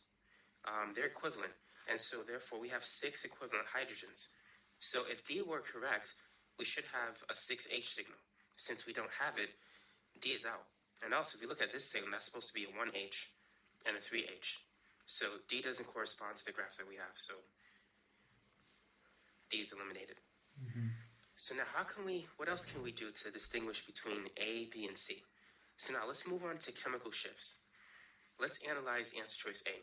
they're equivalent. And so therefore we have 6 equivalent hydrogens. So if D were correct, we should have a 6H signal. Since we don't have it, D is out. And also, if you look at this signal, that's supposed to be a 1H and a 3H. So D doesn't correspond to the graph that we have. So D is eliminated. So now what else can we do to distinguish between A, B, and C? So now let's move on to chemical shifts. Let's analyze answer choice A.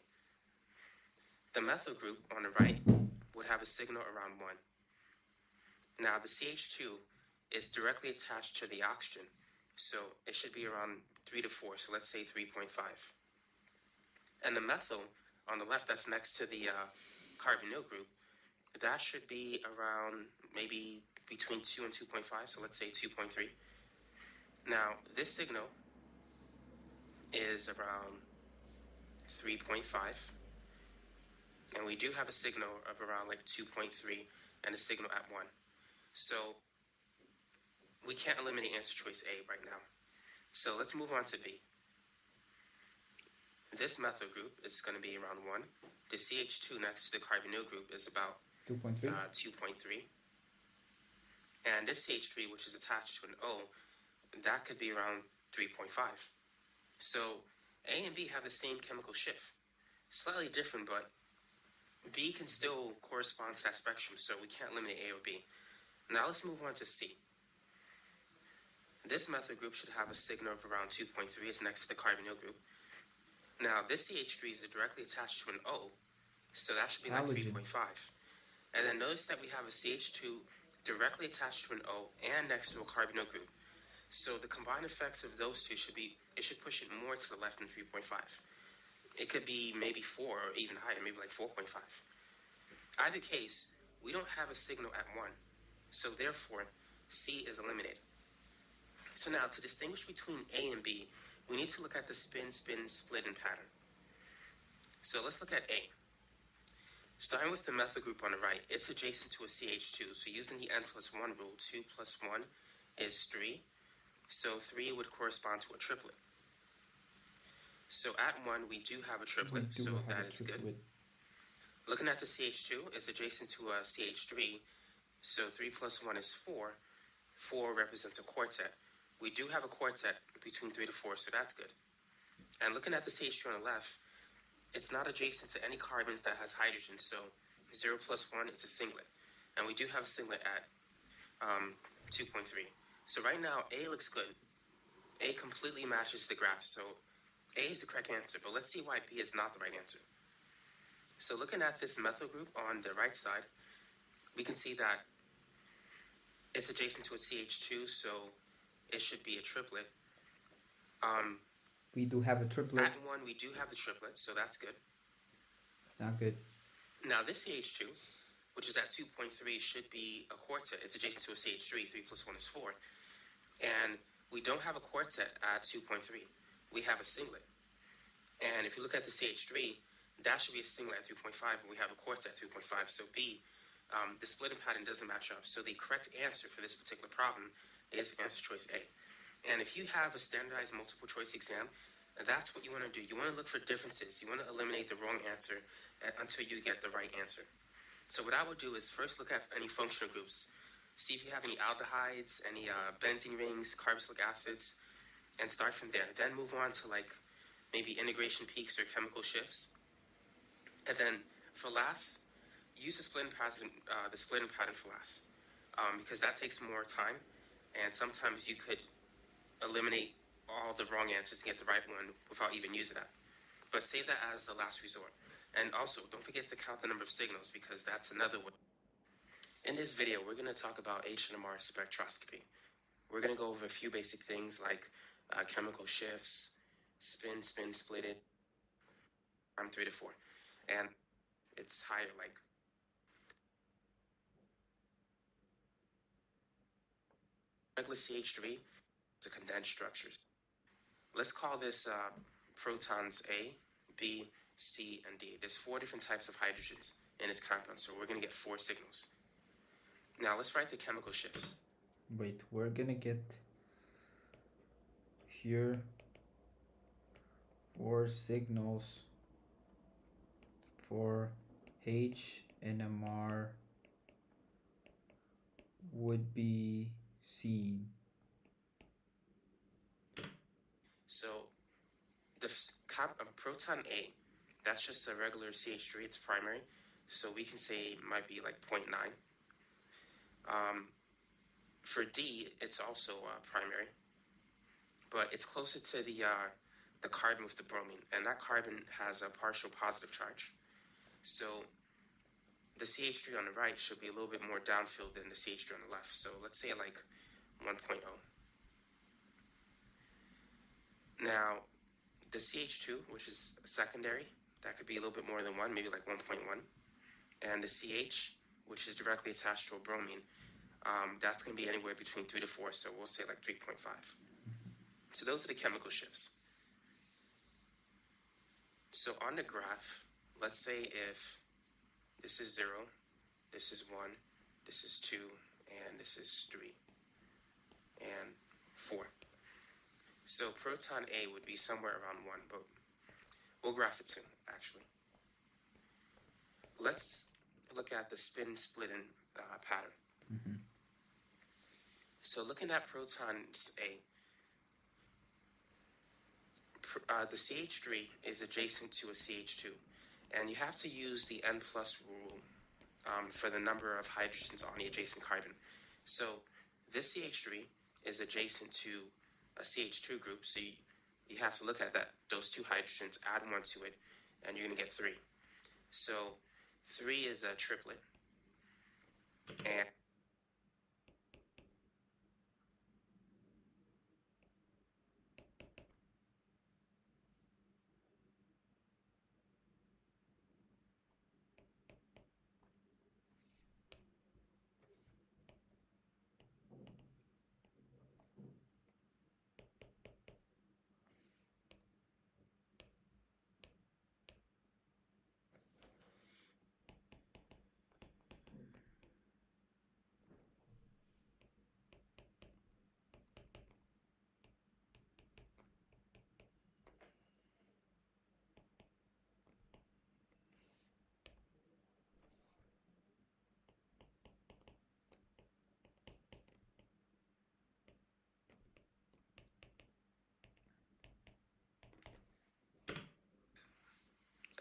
The methyl group on the right would have a signal around 1. Now the CH2 is directly attached to the oxygen, so it should be around 3 to 4, so let's say 3.5. And the methyl on the left that's next to the carbonyl group, that should be around maybe between 2 and 2.5, so let's say 2.3. Now this signal is around 3.5. And we do have a signal of around like 2.3 and a signal at 1. So we can't eliminate answer choice A right now. So let's move on to B. This methyl group is going to be around 1. The CH2 next to the carbonyl group is about 2.3. And this CH3, which is attached to an O, that could be around 3.5. So A and B have the same chemical shift. Slightly different, but B can still correspond to that spectrum, so we can't eliminate A or B. Now let's move on to C. This methyl group should have a signal of around 2.3. It's next to the carbonyl group. Now this CH3 is directly attached to an O, so that should be like 3.5. And then notice that we have a CH2 directly attached to an O and next to a carbonyl group. So the combined effects of those two should push it more to the left than 3.5. It could be maybe 4 or even higher, maybe like 4.5. Either case, we don't have a signal at 1. So therefore, C is eliminated. So now, to distinguish between A and B, we need to look at the spin-spin-splitting pattern. So let's look at A. Starting with the methyl group on the right, it's adjacent to a CH2. So using the n+1 rule, 2 plus 1 is 3. So 3 would correspond to a triplet. So at 1, we do have a triplet, so that is good. Looking at the CH2, it's adjacent to a CH3, so 3 plus 1 is 4. 4 represents a quartet. We do have a quartet between 3 to 4, so that's good. And looking at the CH2 on the left, it's not adjacent to any carbons that has hydrogen, so 0 plus 1 is a singlet. And we do have a singlet at 2.3. So right now, A looks good. A completely matches the graph, so A is the correct answer, but let's see why B is not the right answer. So looking at this methyl group on the right side, we can see that it's adjacent to a CH2, so it should be a triplet. We do have a triplet. At 1, we do have the triplet, so that's good. Not good. Now this CH2, which is at 2.3, should be a quartet. It's adjacent to a CH3, 3 plus 1 is 4. And we don't have a quartet at 2.3. We have a singlet. And if you look at the CH3, that should be a singlet at 3.5, but we have a quartet at 2.5. So B, the splitting pattern doesn't match up. So the correct answer for this particular problem is answer choice A. And if you have a standardized multiple choice exam, that's what you want to do. You want to look for differences. You want to eliminate the wrong answer until you get the right answer. So what I would do is first look at any functional groups. See if you have any aldehydes, any benzene rings, carboxylic acids, and start from there. Then move on to like maybe integration peaks or chemical shifts. And then for last, use the splitting pattern for last, because that takes more time, and sometimes you could eliminate all the wrong answers and get the right one without even using that. But save that as the last resort. And also, don't forget to count the number of signals, because that's another way. In this video, we're going to talk about NMR spectroscopy. We're going to go over a few basic things like chemical shifts, spin, splitting, 3 to 4. And it's higher, like regular CH3, the condensed structures. Let's call this protons A, B, C, and D. There's 4 different types of hydrogens in its compound, so we're going to get 4 signals. Now let's write the chemical shifts. Wait, we're gonna get here 4 signals for H NMR would be seen. So the proton A, that's just a regular CH3, it's primary, so we can say it might be like 0.9. For D, it's also primary, but it's closer to the carbon with the bromine, and that carbon has a partial positive charge. So the CH3 on the right should be a little bit more downfilled than the CH3 on the left. So let's say like 1.0. Now, the CH2, which is secondary, that could be a little bit more than 1, maybe like 1.1. And the CH, which is directly attached to a bromine, that's going to be anywhere between 3 to 4, so we'll say like 3.5. So those are the chemical shifts. So on the graph, let's say if this is 0, this is 1, this is 2, and this is 3, and 4. So proton A would be somewhere around 1, but we'll graph it soon, actually. Let's look at the spin splitting pattern. Mm-hmm. So looking at protons A, the CH3 is adjacent to a CH2, and you have to use the N plus rule for the number of hydrogens on the adjacent carbon. So this CH3 is adjacent to a CH2 group, so you have to look at those 2 hydrogens, add 1 to it, and you're going to get 3. So 3 is a triplet, and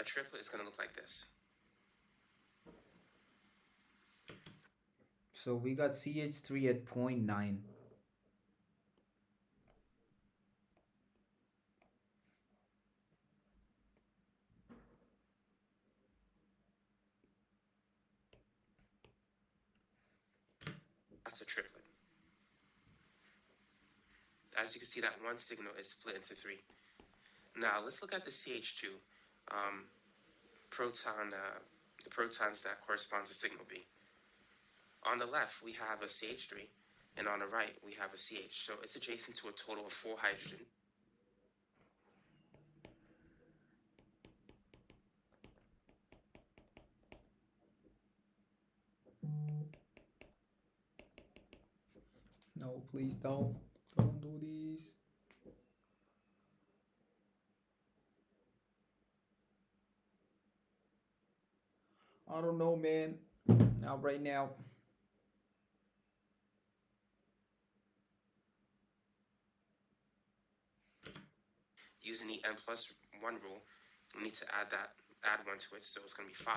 a triplet is going to look like this. So we got CH3 at 0.9. That's a triplet. As you can see, that one signal is split into 3. Now let's look at the CH2 proton, the protons that correspond to signal B. On the left, we have a CH3, and on the right, we have a CH. So it's adjacent to a total of 4 hydrogen. No, please don't. Don't do this. I don't know, man. Not right now. Using the N plus 1 rule, we need to add 1 to it, so it's going to be 5.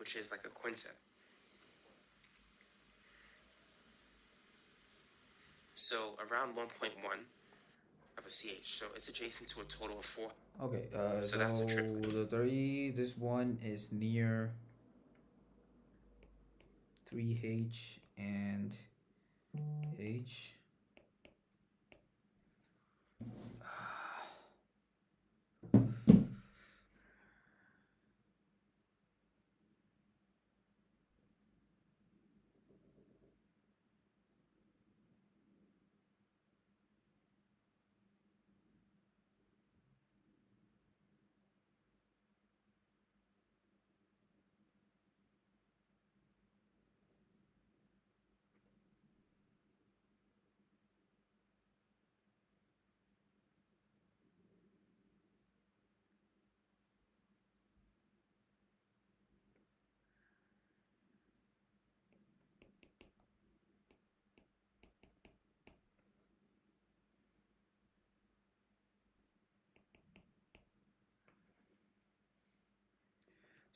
which is like a quintet. So around 1.1 of a CH. So it's adjacent to a total of 4. Okay, so that's a triplet. the 3, this one is near 3H and H.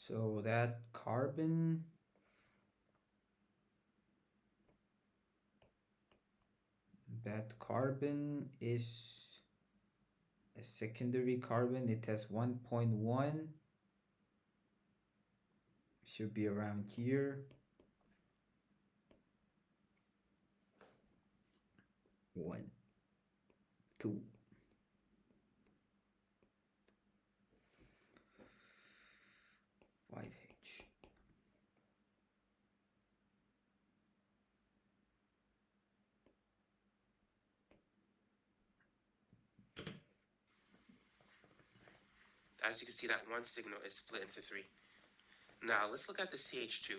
So that carbon is a secondary carbon. It has 1.1, should be around here. 1, 2, 5H. As you can see, that one signal is split into 3. Now let's look at the CH2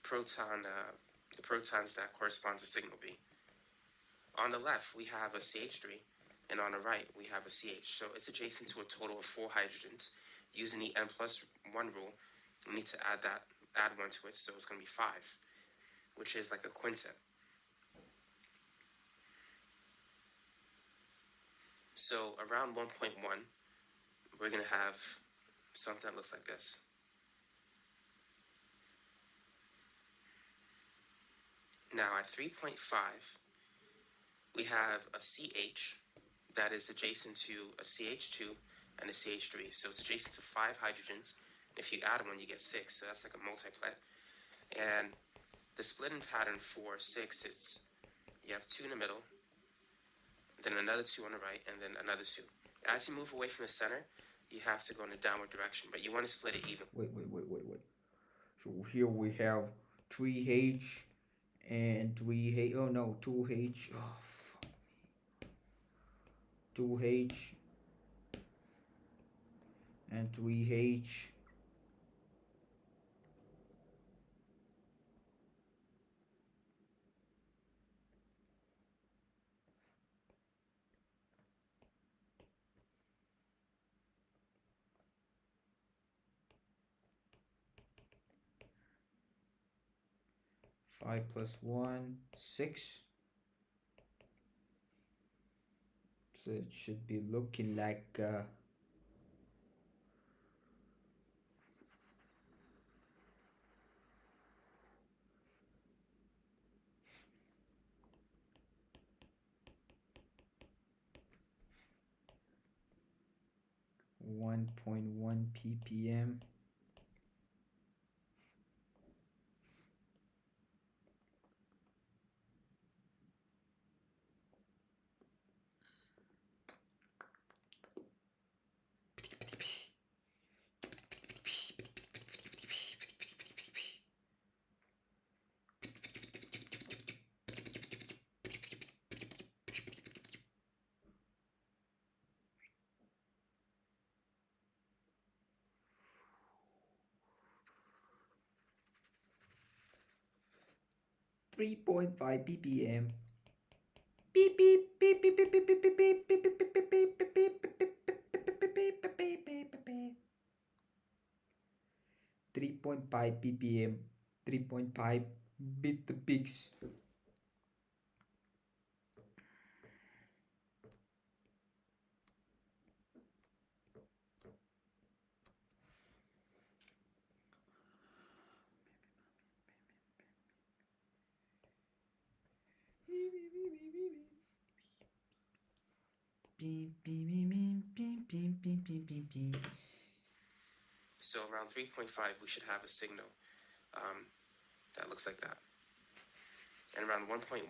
proton, the protons that correspond to signal B. On the left, we have a CH3, and on the right, we have a CH. So it's adjacent to a total of 4 hydrogens. Using the n+1 rule, we need to add 1 to it, so it's going to be 5, which is like a quintet. So around 1.1, we're going to have something that looks like this. Now at 3.5, we have a CH that is adjacent to a CH2 and a CH3. So it's adjacent to 5 hydrogens. If you add 1, you get 6, so that's like a multiplet. And the splitting pattern for 6 is you have 2 in the middle, then another 2 on the right, and then another 2. As you move away from the center, you have to go in a downward direction, but you want to split it even. Wait. So here we have 3H and 3H. Oh no, 2H. Oh, fuck me. 2H and 3H. Five plus 1, 6. So it should be looking like 1.1 ppm. .5 ppm. Beep beep beep beep beep beep beep beep beep beep beep beep beep beep beep beep beep. 3.5 ppm. 3.5 bit the pigs. So around 3.5, we should have a signal that looks like that. And around 1.1,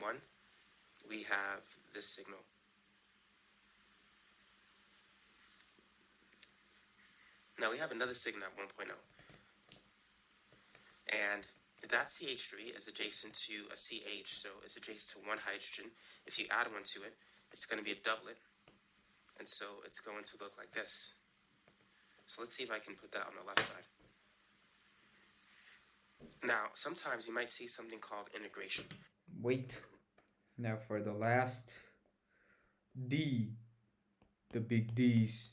we have this signal. Now we have another signal at 1.0. And that CH3 is adjacent to a CH, so it's adjacent to one hydrogen. If you add one to it, it's going to be a doublet. And so it's going to look like this. So let's see if I can put that on the left side. Now, sometimes you might see something called integration. Wait. Now for the last D. The big D's.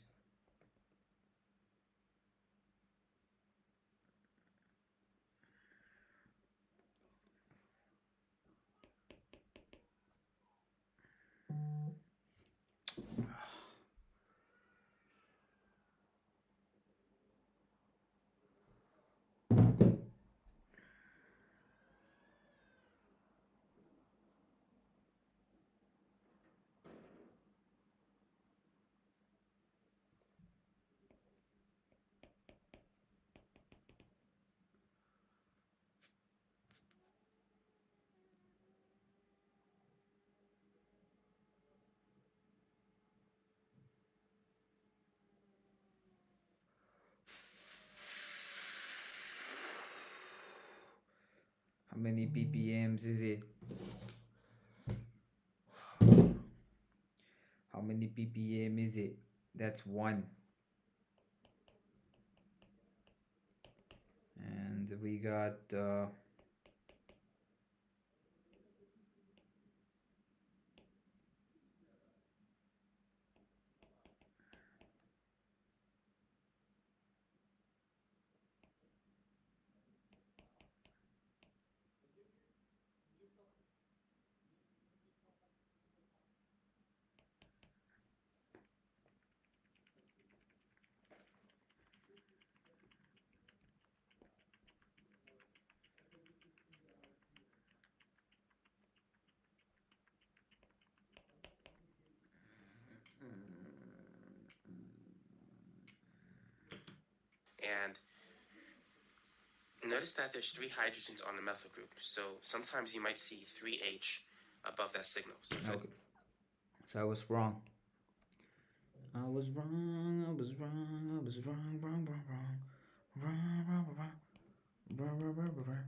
How many BPMs is it? How many BPM is it? That's 1. And we got And notice that there's 3 hydrogens on the methyl group. So sometimes you might see 3H above that signal. So, okay. So I was wrong. I was wrong. I was wrong. I was wrong. Wrong. Wrong. Wrong. Wrong. Wrong. Wrong. Wrong. Wrong. Wrong. Wrong.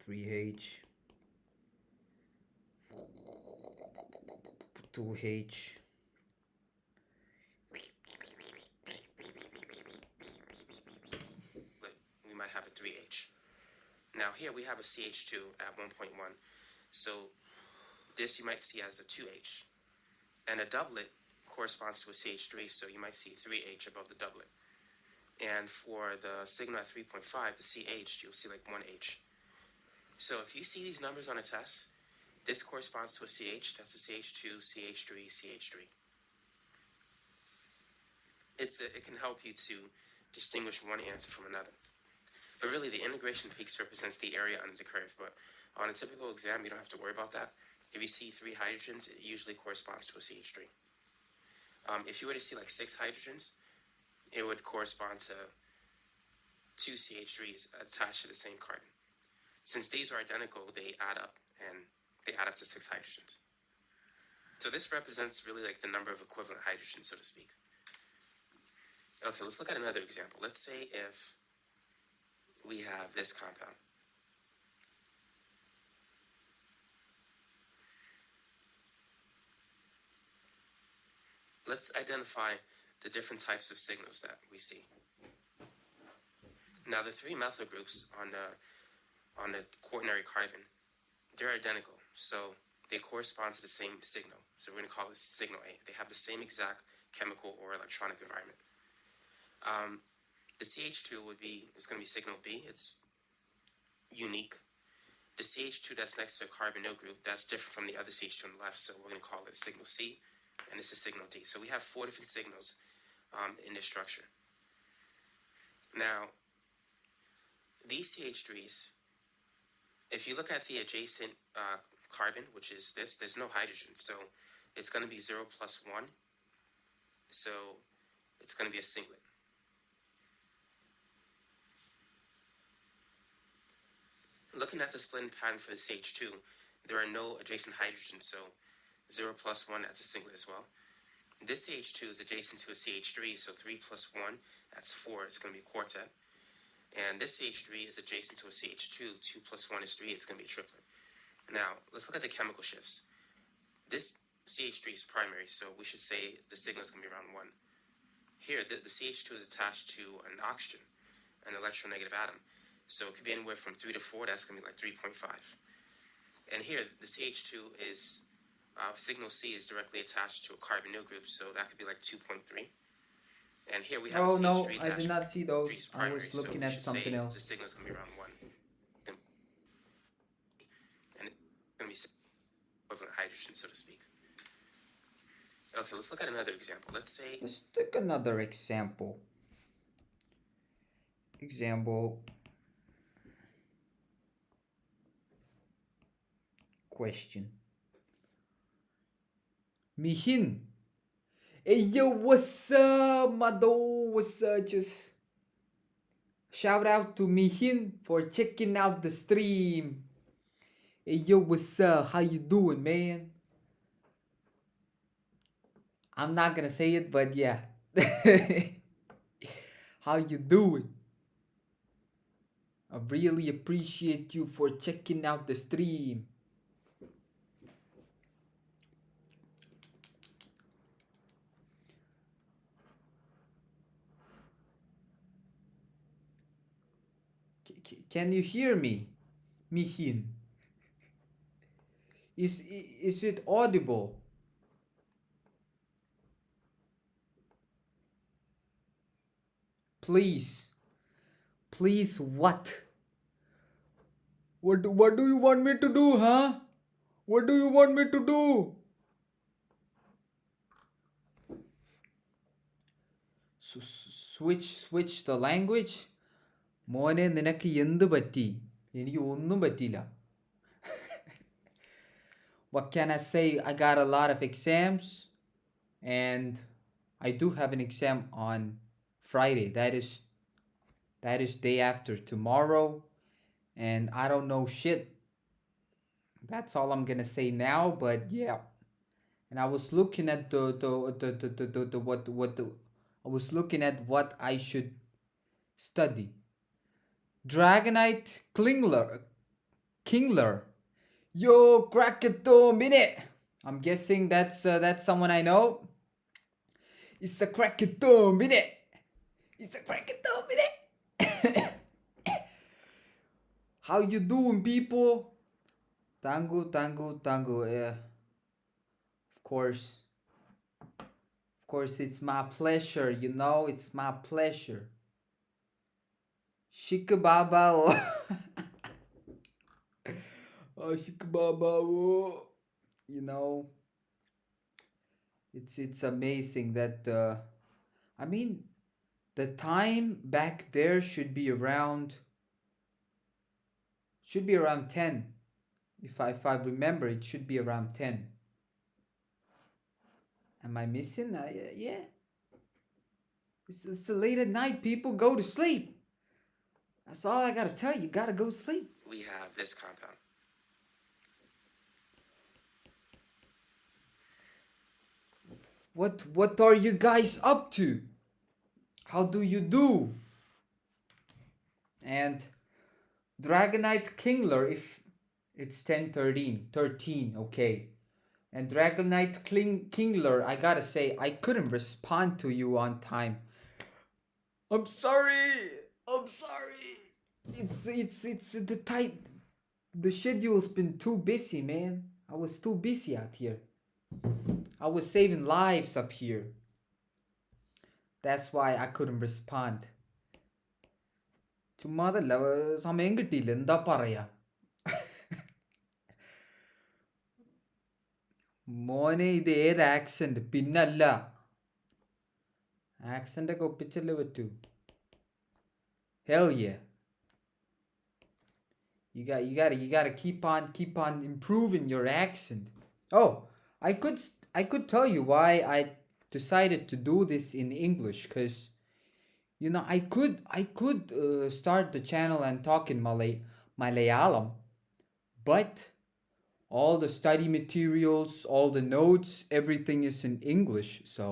Three H, 2H. we might have a 3H. Now here we have a CH2 at 1.1. So this you might see as a 2H. And a doublet corresponds to a CH3, so you might see 3H above the doublet. And for the signal at 3.5, the CH, you'll see like 1H. So if you see these numbers on a test, this corresponds to a CH, that's a CH2, CH3, CH3. It can help you to distinguish one answer from another. But really, the integration peaks represents the area under the curve. But on a typical exam, you don't have to worry about that. If you see 3 hydrogens, it usually corresponds to a CH3. If you were to see like 6 hydrogens, it would correspond to 2 CH3s attached to the same carbon. Since these are identical, they add up, and they add up to 6 hydrogens. So this represents really like the number of equivalent hydrogens, so to speak. Okay, let's look at another example. Let's say if we have this compound. Let's identify the different types of signals that we see. Now, the 3 methyl groups on the quaternary carbon, they're identical, so they correspond to the same signal. So we're going to call this signal A. They have the same exact chemical or electronic environment. The CH2 is going to be signal B. It's unique. The CH2 that's next to a carbonyl group, that's different from the other CH2 on the left, so we're going to call it signal C, and this is signal D. So we have 4 different signals in this structure. Now, these CH3s, if you look at the adjacent carbon, which is this, there's no hydrogen, so it's going to be 0 plus 1, so it's going to be a singlet. Looking at the splitting pattern for the CH2, there are no adjacent hydrogens, so 0 plus 1, that's a singlet as well. This CH2 is adjacent to a CH3, so 3 plus 1, that's 4, it's going to be a quartet. And this CH3 is adjacent to a CH2, 2 plus 1 is 3, it's going to be a triplet. Now, let's look at the chemical shifts. This CH3 is primary, so we should say the signal is going to be around 1. Here, the CH2 is attached to an oxygen, an electronegative atom. So it could be anywhere from 3 to 4, that's going to be like 3.5. And here, the CH2 is, signal C is directly attached to a carbonyl group, so that could be like 2.3. And here we have Oh CH3 no, I did not see those. I primary, was looking so at something else. The signal is going to be around 1. And it's going to be equivalent hydrogen, so to speak. Okay, let's look at another example. Let's take another example. Question. Mihin. Hey yo, what's up, Mado? What's up? Just shout out to Mihin for checking out the stream. Hey yo, what's up? How you doing, man? I'm not gonna say it, but yeah. How you doing? I really appreciate you for checking out the stream. Can you hear me, Mihin? Is it audible? Please, what? What do you want me to do, huh? What do you want me to do? Switch the language. മോനെ നിനക്ക് എന്ത് പറ്റി? എനിക്ക് ഒന്നും പറ്റിയില്ല. What can I say? I got a lot of exams, and I do have an exam on Friday. That is day after tomorrow, and I don't know shit. That's all I'm gonna say now. But yeah, and I was looking at I was looking at what I should study. Dragonite Kingler. Yo, Crakathumb in it. I'm guessing that's someone I know. It's a Crakathumb in it. It's a Crakathumb in it. How you doing, people? Tango. Of course, it's my pleasure. You know, it's my pleasure. Shikababa. Oh, Shikababa. You know, it's amazing that I mean, the time back there should be around 10. If I remember, it should be around 10. Am I missing? Yeah. It's late at night. People go to sleep. That's all I gotta tell you. You gotta go sleep. We have this compound. What are you guys up to? How do you do? And Dragonite Kingler, if it's 13, okay. And Dragonite Kingler, I gotta say, I couldn't respond to you on time. I'm sorry. It's the tight. The schedule's been too busy, man. I was too busy out here. I was saving lives up here. That's why I couldn't respond. ചുമ്മാതല്ല സമയം കിട്ടിയില്ല എന്താ പറയാ മോനെ ഇത് ഏത് accent പിന്നല്ല accent ഒക്കെ ഒപ്പിച്ചല്ലേ പറ്റൂ hell yeah you gotta keep on improving your accent. Oh, I could tell you why I decided to do this in English, because you know I could start the channel and talk in Malayalam, but all the study materials, all the notes, everything is in English, so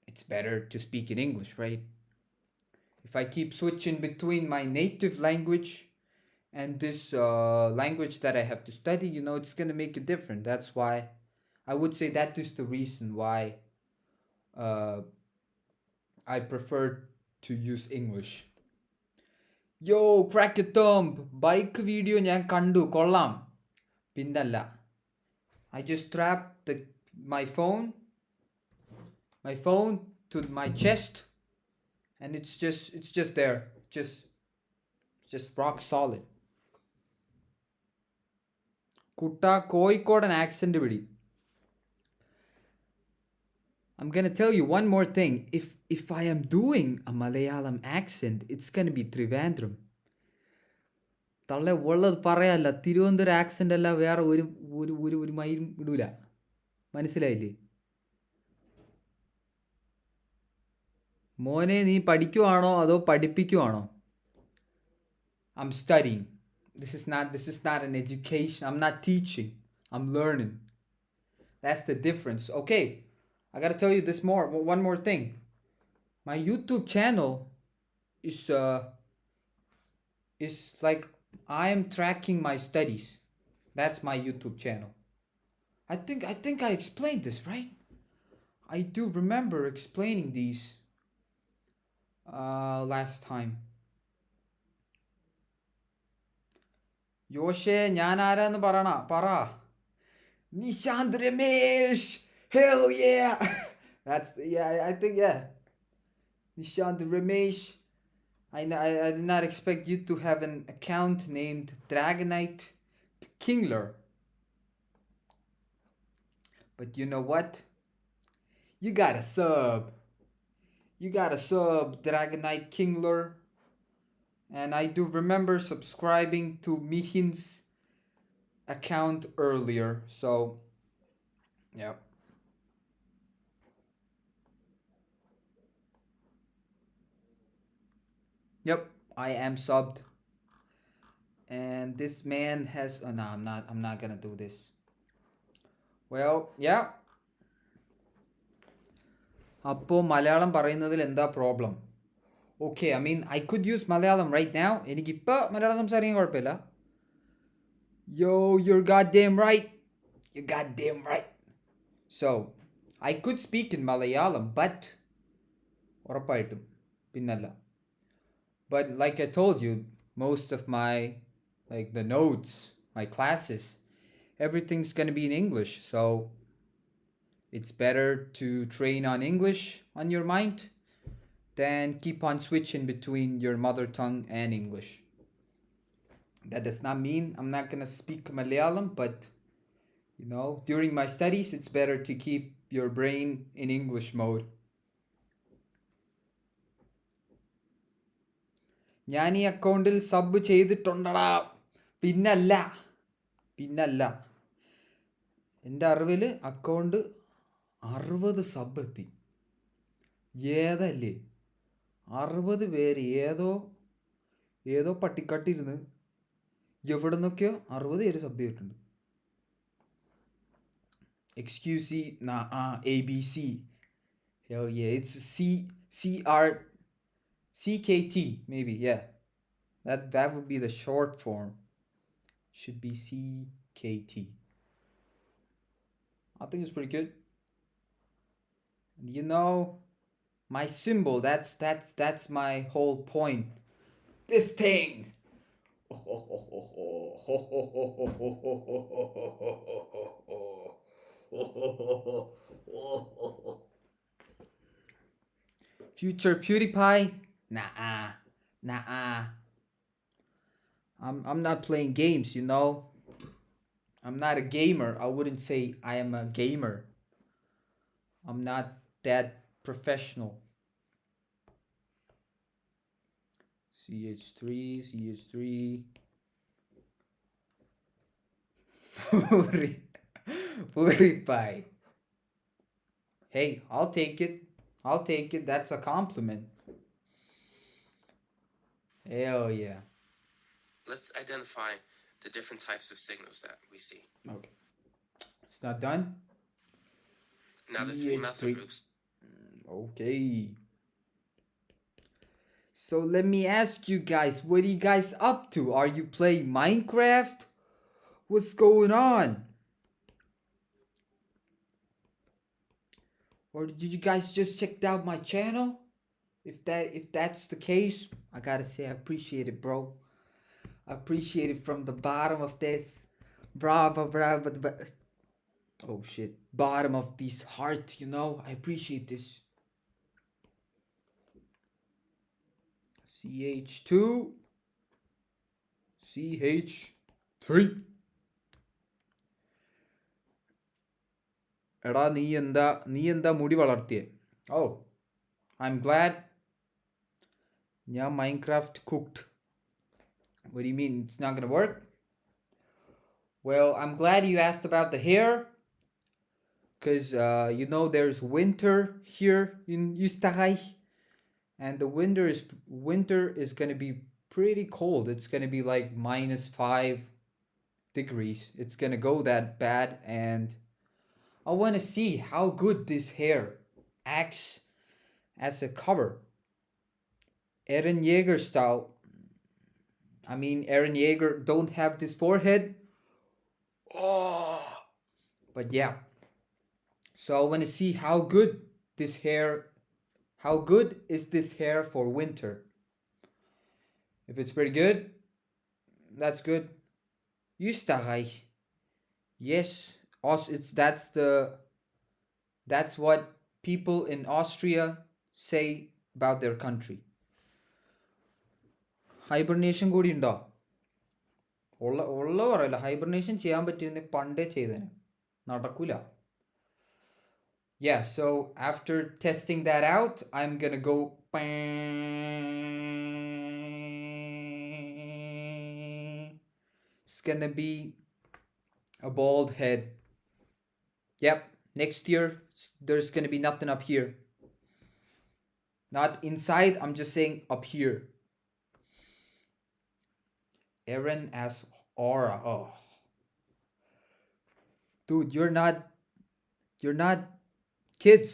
it's better to speak in English, right? If I keep switching between my native language and this language that I have to study, you know, it's gonna make it different. That's why I would say that is the reason why uh, I prefer to use English. Yo, Crakathumb, bike video ഞാൻ കണ്ടു കൊള്ളാം പിന്നല്ല I just strapped my phone to my chest and it's just there, just rock solid. കുട്ട കോഴിക്കോടൻ accent പിടി. I'm gonna tell you one more thing. If I am doing a Malayalam accent, it's gonna be Trivandrum. തള്ള ഉള്ളത് പറയാല്ല, Thiruvananthapuram accent അല്ല വേറെ ഒരു ഒരു ഒരു ഒരു മൈലും ഇടൂല. മനസ്സിലായില്ലേ? മോനെ നീ പഠിക്കുവാണോ അതോ പഠിപ്പിക്കുവാണോ? I'm studying. This is not an education. I'm not teaching. I'm learning. That's the difference. Okay, I gotta tell you one more thing. My YouTube channel is like I am tracking my studies. That's my YouTube channel. I think I explained this, right? I do remember explaining these last time. യോഷേ ഞാൻ ആരാന്ന് പറ. Nishant Ramesh. Hell yeah. I think yeah. Nishant Ramesh. I did not expect you to have an account named Dragonite Kingler. But you know what? You gotta sub. Dragonite Kingler. And I do remember subscribing to Mihin's account earlier. So, yeah. Yep, I am subbed. And this man has no, I'm not gonna do this. Well, yeah. അപ്പോ മലയാളം പറയുന്നതിൽ എന്താ problem? Okay, I mean, I could use Malayalam right now. എനിക്കിപ്പോൾ മലയാളം സംസാരിക്കാൻ കുഴപ്പമില്ല. Yo, you're goddamn right. So, I could speak in Malayalam, but ഉറപ്പായിട്ടും പിന്നല്ല. But like I told you, most of my, like the notes, my classes, everything's gonna be in English. So it's better to train on English on your mind than keep on switching between your mother tongue and English. That does not mean I'm not gonna speak Malayalam, but you know, during my studies, it's better to keep your brain in English mode. ഞാൻ ഈ അക്കൗണ്ടിൽ sub ചെയ്തിട്ടുണ്ടടാ. പിന്നല്ല എൻ്റെ അറിവിൽ account 60 sub എത്തി. ഏതല്ലേ 60 പേര് ഏതോ ഏതോ പട്ടിക്കാട്ടിരുന്ന് എവിടെ നിന്നൊക്കെയോ 60 പേര് സബ് ചെയ്തിട്ടുണ്ട്. Excuse ABC. Hell yeah, it's CKT maybe. Yeah, that would be the short form. Should be CKT. I think it's pretty good. You know, my symbol. That's my whole point. This thing. Future PewDiePie? Nah. I'm not playing games, you know. I'm not a gamer. I wouldn't say I am a gamer. I'm not that professional. CH3. PewDiePie. Hey, I'll take it. That's a compliment. Hell yeah. Let's identify the different types of signals that we see. Okay. It's not done. Now the three method groups. Okay. So let me ask you guys, what are you guys up to? Are you playing Minecraft? What's going on? Or did you guys just check out my channel? If that's the case, I gotta say I appreciate it, bro. I appreciate it from the bottom of this, oh shit, bottom of this heart, you know. I appreciate this. CH2, CH3. എടാ നീ എന്താ മുടി വളർത്തിയേ? Oh, I'm glad. Yeah, Minecraft cooked. What do you mean it's not gonna work? Well, I'm glad you asked about the hair, because you know there's winter here in Österreich, and the winter is gonna be pretty cold. It's gonna be like -5 degrees. It's gonna go that bad, and I want to see how good this hair acts as a cover. Eren Yeager style. I mean, Eren Yeager don't have this forehead. Oh, but yeah. So I want to see how good is this hair for winter. If it's pretty good, that's good. Österreich. Yes, that's what people in Austria say about their country. Hibernation കൂടി ഉണ്ടോ? ഉള്ള പറയില്ല. Hibernation ചെയ്യാൻ പറ്റിയെന്ന് പണ്ടേ ചെയ്തേനെ. നടക്കൂല. Yeah, so after testing that out, I'm gonna go. It's gonna be a bald head. Yep, next year there's gonna be nothing up here. Not inside, I'm just saying up here. Eren as Aura. Oh, dude, you're not kids.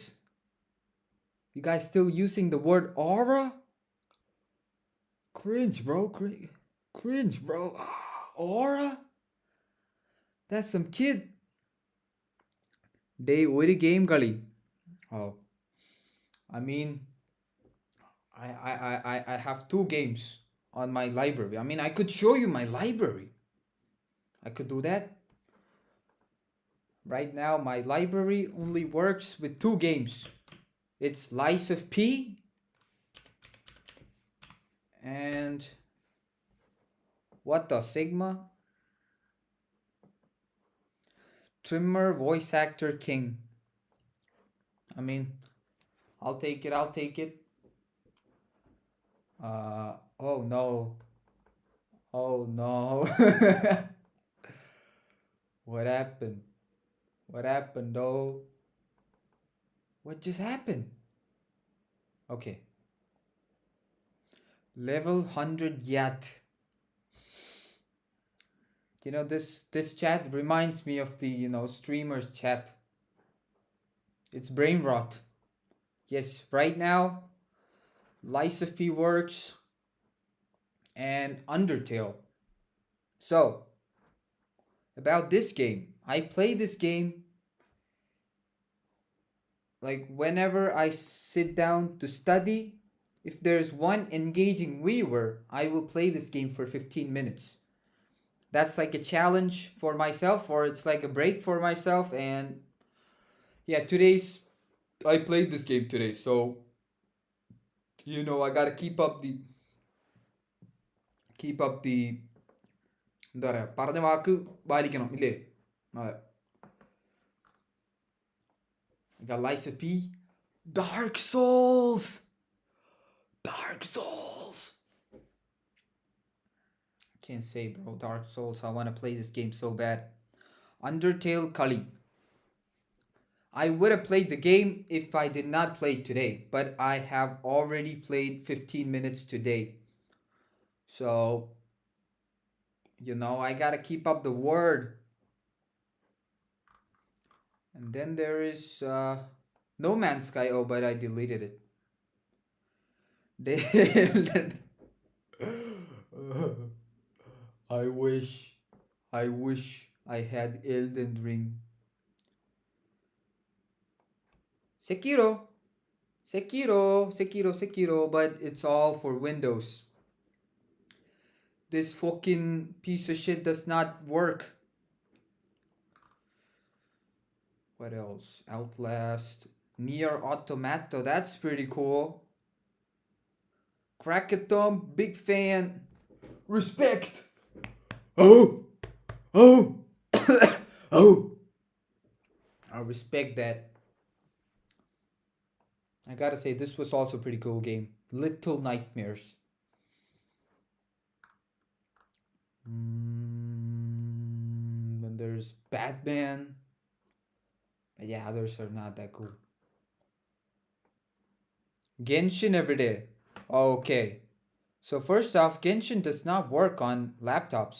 You guys still using the word aura? Cringe, bro. Cringe, bro. Aura? That's some kid. Day ഒരു game കളി. Oh, I mean, I have 2 games on my library. I mean, I could show you my library. I could do that. Right now, my library only works with 2 games. It's Lies of P and what the Sigma? Trimmer Voice Actor King. I mean, I'll take it. Oh no. What happened? though? What just happened? Okay. Level 100 yet. You know, this chat reminds me of the, streamers chat. It's brain rot. Yes, right now, Lies of P works and Undertale. So, about this game. I play this game like whenever I sit down to study. If there's one engaging viewer, I will play this game for 15 minutes. That's like a challenge for myself, or it's like a break for myself. And yeah, I played this game today, so I gotta keep up the എന്താ പറയാ പറഞ്ഞ വാക്ക് പാലിക്കണം ഇല്ലേ അതെ I got Lies of P. Dark Souls. Can't say, bro. Dark Souls. I want to play this game so bad. Undertale Kali. I would have played the game if I did not play today, but I have already played 15 minutes today. So, I gotta keep up the word. And then there is No Man's Sky. Oh, but I deleted it. I wish I had Elden Ring. Sekiro, but it's all for Windows. This fucking piece of shit does not work. What else? Outlast, Nier Automata, that's pretty cool. Crakathumb, big fan. Respect. Oh. Oh. I respect that. I gotta say, this was also a pretty cool game. Little Nightmares. Then there's Batman. But yeah, others are not that cool. Genshin every day. Okay. So first off, Genshin does not work on laptops,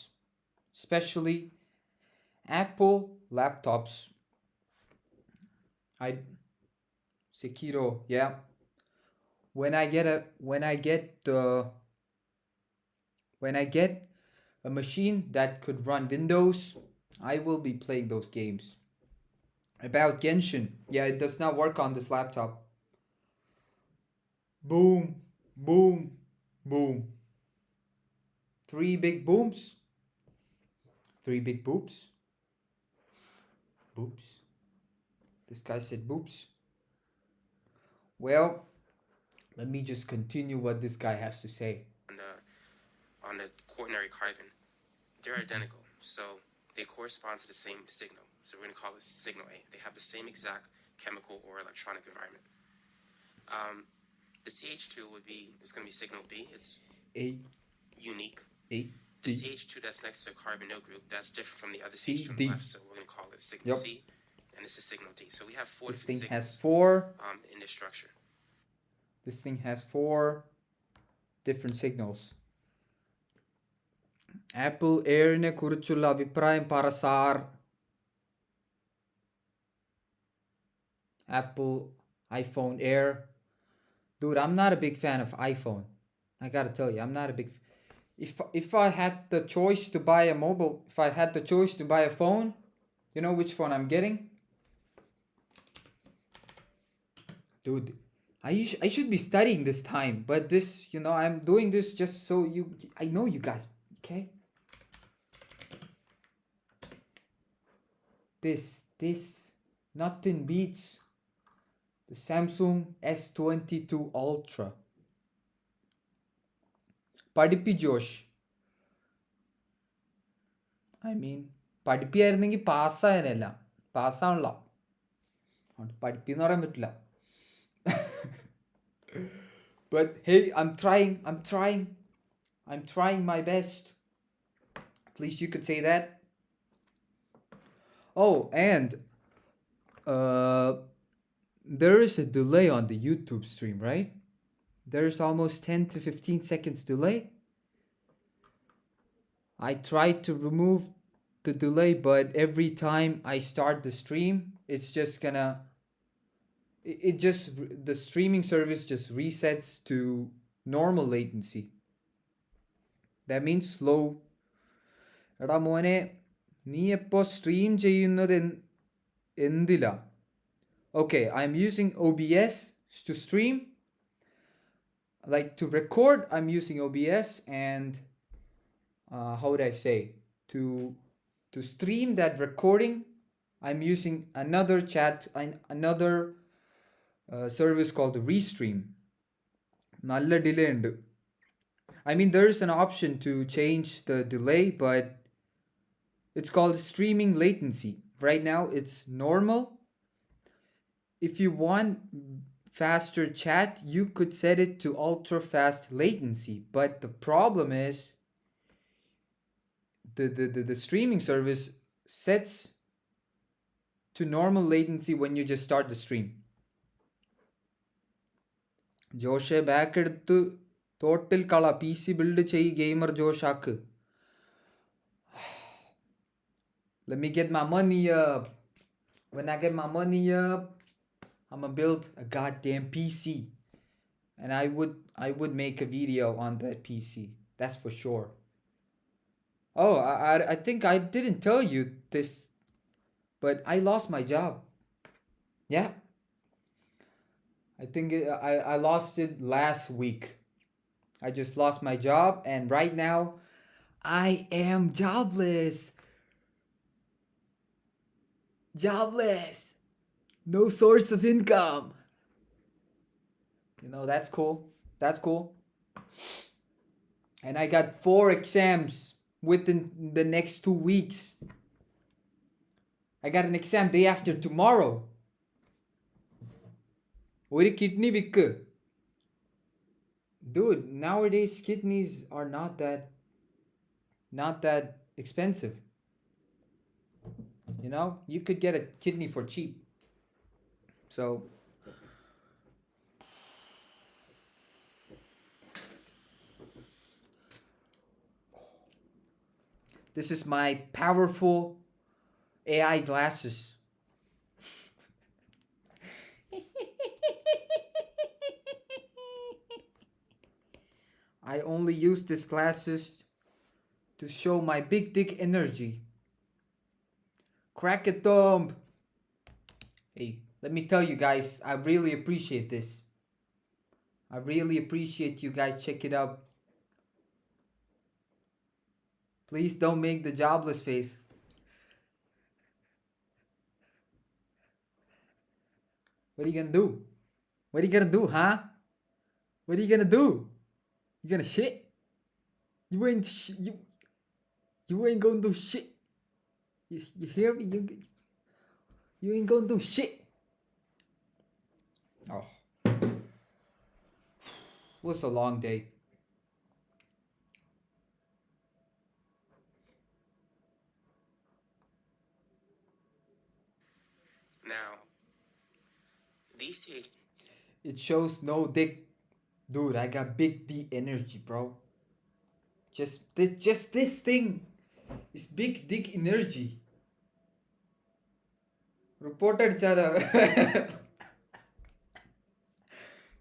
especially Apple laptops. Sekiro, yeah. When I get a machine that could run Windows, I will be playing those games. About Genshin, yeah, it does not work on this laptop. Boom, boom, boom. 3 big booms. 3 big boops. Boops. This guy said boops. Well, let me just continue what this guy has to say. On the quaternary carbon, they're identical, so they correspond to the same signal. So we're going to call this signal A. They have the same exact chemical or electronic environment. The CH2 is going to be signal B. It's unique. The CH2 that's next to a carbonyl group, that's different from the other CH2 on the left, so we're going to call it signal C, and this is signal D. So we have 4 this different thing signals has 4 in this structure. This thing has 4 different signals. Apple Airne കുറിച്ചുള്ള അഭിപ്രായം പറ sir. Apple iPhone Air. Dude, I'm not a big fan of iPhone. I gotta tell you, I'm not a big if I had the choice to buy a phone, you know which phone I'm getting? Dude, I should be studying this time, but this, I'm doing this just so I know you guys, okay? This nothing beats the Samsung S22 Ultra. പഠിപ്പി Josh. പഠിപ്പിയായിരുന്നെങ്കിൽ പാസ്സായനല്ല, പാസ്സാവണല്ലോ, പഠിപ്പിന്ന് പറയാൻ പറ്റില്ല. But hey, I'm trying my best. At least you could say that. Oh, and there is a delay on the YouTube stream, right? there's almost 10 to 15 seconds delay. I tried to remove the delay, but every time I start the stream, it's just gonna it just the streaming service just resets to normal latency. That means slow. എടാ മോനെ നീ എപ്പോ stream ചെയ്യുന്നത് എന്തിലാ? Okay, I'm using OBS to stream. Like to record, I'm using OBS, and how would I say, to stream that recording, I'm using another another service called Restream. Nalla delay undu. I mean, there's an option to change the delay, but it's called streaming latency. Right now, it's normal. If you want faster chat, you could set it to ultra fast latency. But the problem is the streaming service sets to normal latency when you just start the stream. ജോഷെ back എടുത്ത് തോട്ടിൽ കള PC build ചെയ് gamer ജോഷാക്ക്. Let me get my money up. When I get my money up, I'ma build a goddamn PC. And I would make a video on that PC. That's for sure. Oh, I think I didn't tell you this, but I lost my job. Yeah. I think I lost it last week. I just lost my job, and right now I am jobless. Jobless. No source of income. You know, that's cool. That's cool. And I got 4 exams within the next 2 weeks. I got an exam day after tomorrow. ഒരു kidney wick. Dude, nowadays kidneys are not that expensive. You know, you could get a kidney for cheap. So this is my powerful AI glasses. I only use these glasses to show my big dick energy. Crakathumb. Hey, let me tell you guys, I really appreciate this. I really appreciate you guys. Check it out. Please don't make the jobless face. What are you gonna do? What are you gonna do, huh? What are you gonna do? You gonna shit? You ain't gonna do shit. You hear me? You ain't gonna do shit. Oh, it was a long day. Now, these age. It shows no dick. Dude, I got big D energy, bro. Just this thing is big dick energy. Reported chada.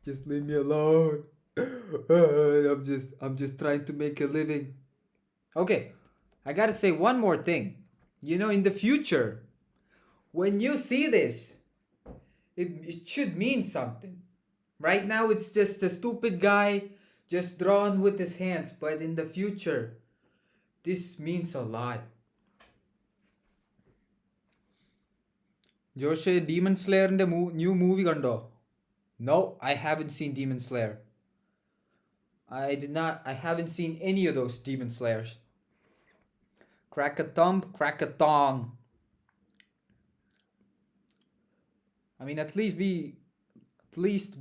Just leave me alone. I'm just trying to make a living. Okay, I gotta say one more thing. You know, in the future, when you see this, it should mean something. Right now, it's just a stupid guy just drawn with his hands. But in the future, this means a lot. Joshe, Demon Slayer in the new movie kando? No, I haven't seen Demon Slayer. I haven't seen any of those Demon Slayers. Crakathumb, Crakathong. I mean, at least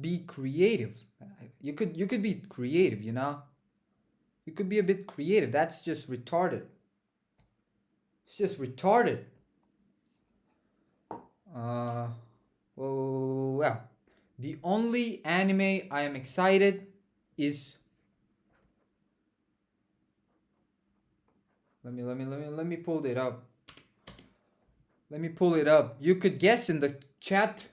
be creative. You could be creative, you know? You could be a bit creative. That's just retarded. It's just retarded. Well, the only anime I am excited is. Let me pull it up. Let me pull it up. You could guess in the chat.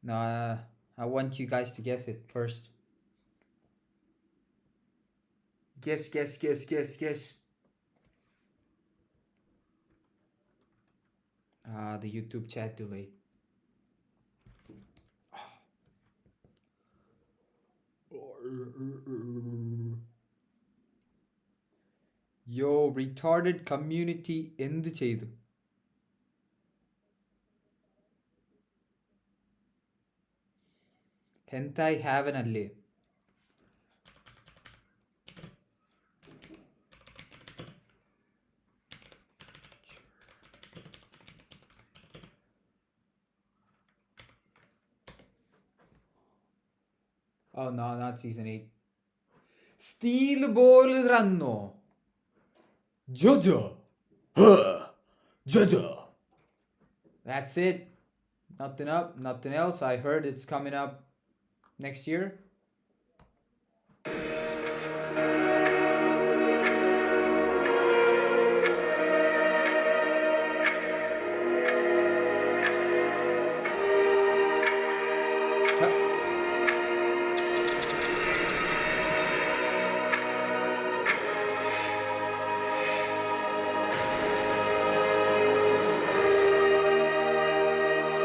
No, I want you guys to guess it first. Guess. The YouTube chat delay. Yo, retarded community എന്ത് ചെയ്തു? Hentai Haven അല്ലേ? Oh no, not season 8. Steel Ball Ranno. Jojo. Huh. Jojo. That's it. Nothing else. I heard it's coming up next year.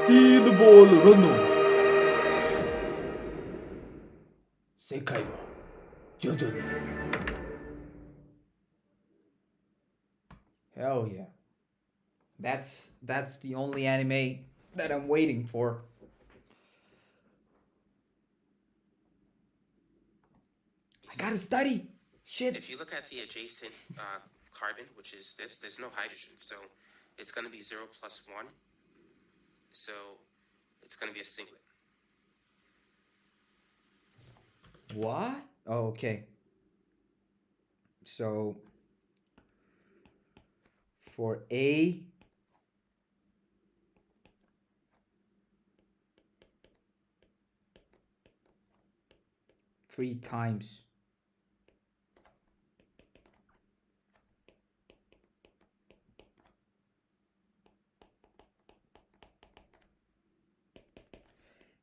Steal the ball, Ranno. 世界は徐々に Hell yeah. That's the only anime that I'm waiting for. I gotta study. Shit. If you look at the adjacent carbon, which is this, there's no hydrogen, so it's going to be 0 plus 1. So it's going to be a singlet. What? Oh, okay. So for A, three times.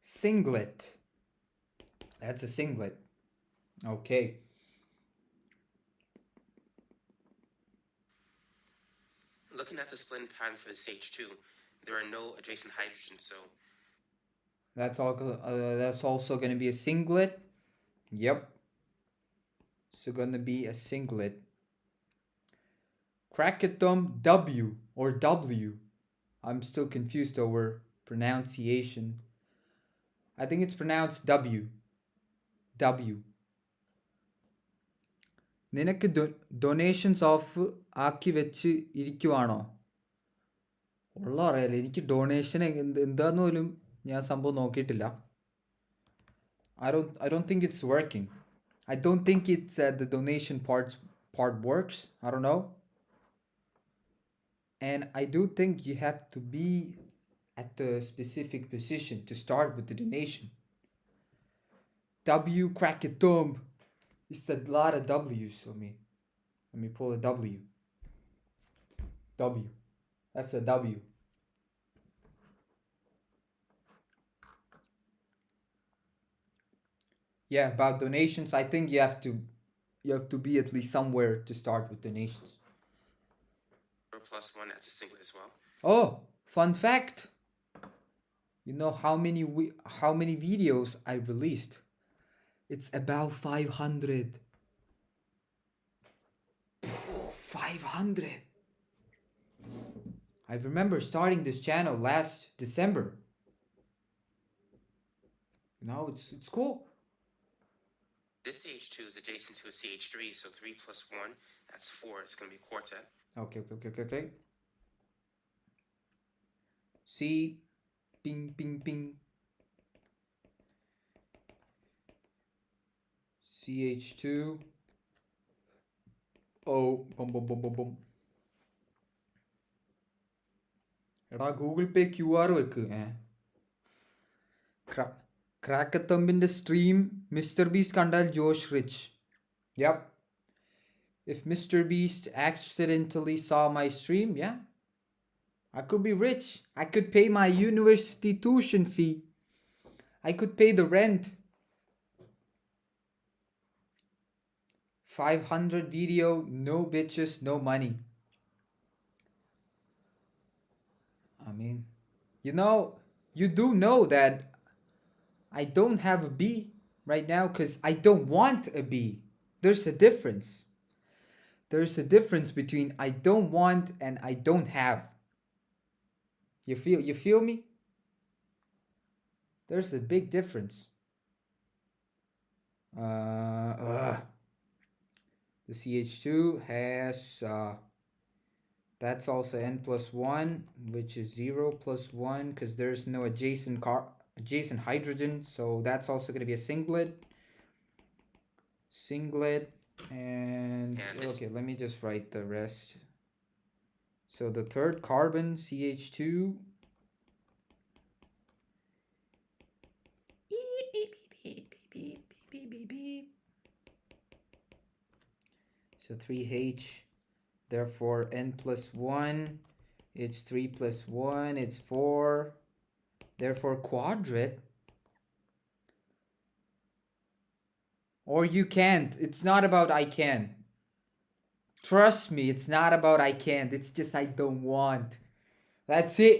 Singlet. That's a singlet. Okay. Looking at the splitting pattern for this H2, there are no adjacent hydrogens, so that's also gonna be a singlet. Yep. So gonna be a singlet. Crakathumb W or W. I'm still confused over pronunciation. I think it's pronounced W. W. നിനക്ക് donations of ആക്കി വെച്ച് ഇരിക്കുവാണോ? ഉള്ള അറിയാലോ, എനിക്ക് donation എന്താന്ന് പോലും ഞാൻ സംഭവം നോക്കിയിട്ടില്ല. I don't think it's working. I don't think it's the donation part works. I don't know. And I do think you have to be at the specific position to start with the donation. W Crakathumb. It's a lot of W's for me. Let me pull a W. W. That's a W. Yeah, about donations, I think you have to be at least somewhere to start with donations. 0 plus 1, that's a singlet as well. Oh, fun fact. You know how many videos I released? It's about 500. 500. I remember starting this channel last December. Now it's cool. This CH2 is adjacent to a CH3, so 3 plus 1, that's 4. It's going to be a quartet. Okay. See, ping. CH2. Oh boom boom boom boom boom. എടാ Google pay QR വെക്ക്. ക്രാക്കത്തമ്പിന്റെ stream mister beast കണ്ടാൽ Josh rich. Yep. If Mr. Beast accidentally saw my stream, yeah, I could be rich. I could pay my university tuition fee. I could pay the rent. 500 video, no bitches, no money. I mean, you do know that I don't have a B right now because I don't want a B. There's a difference. There's a difference between I don't want and I don't have. You feel me? There's a big difference. The CH2 has that's also n plus 1, which is 0 plus 1 because there's no adjacent hydrogen, so that's also going to be a singlet. And okay, let me just write the rest. So the third carbon, CH2, so 3H, therefore n plus 1, it's 3 plus 1, it's 4, therefore quadrat. Or you can't. It's not about I can. Trust me, it's not about I can't. It's just I don't want. That's it.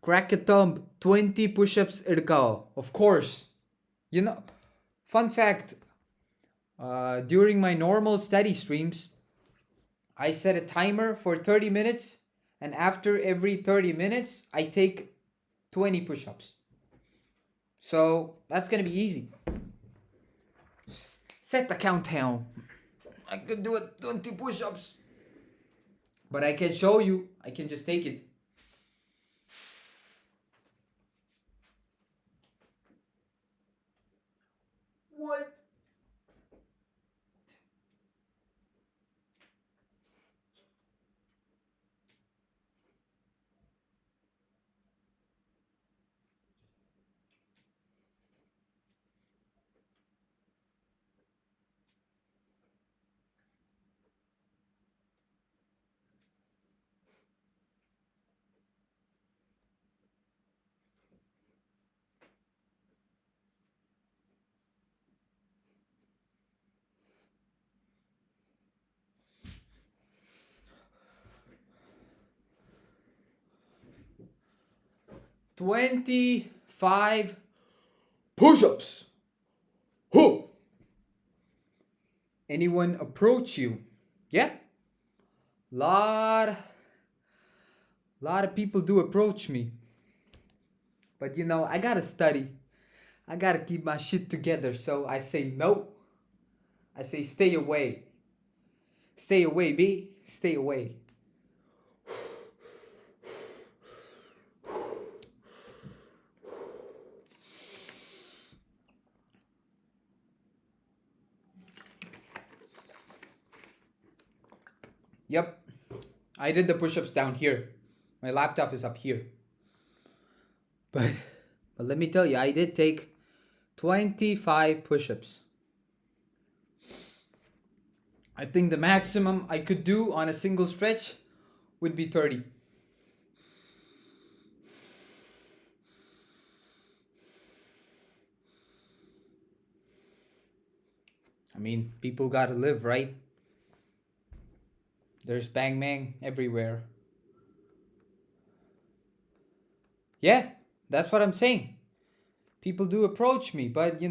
Crakathumb, 20 push-ups edukao. Of course. Fun fact. During my normal study streams, I set a timer for 30 minutes. And after every 30 minutes, I take 20 push-ups. So that's going to be easy. Set the countdown. I could do it 20 push-ups. But I can show you. I can just take it. What? $25 push-ups. Who? Anyone approach you? Yeah? Lot of people do approach me. But I gotta study. I gotta keep my shit together. So I say no. I say stay away. Stay away, B. Stay away. Yep. I did the push-ups down here. My laptop is up here. But let me tell you, I did take 25 push-ups. I think the maximum I could do on a single stretch would be 30. I mean, people gotta live, right? There's bang bang everywhere. Yeah, that's what I'm saying. People do approach me, but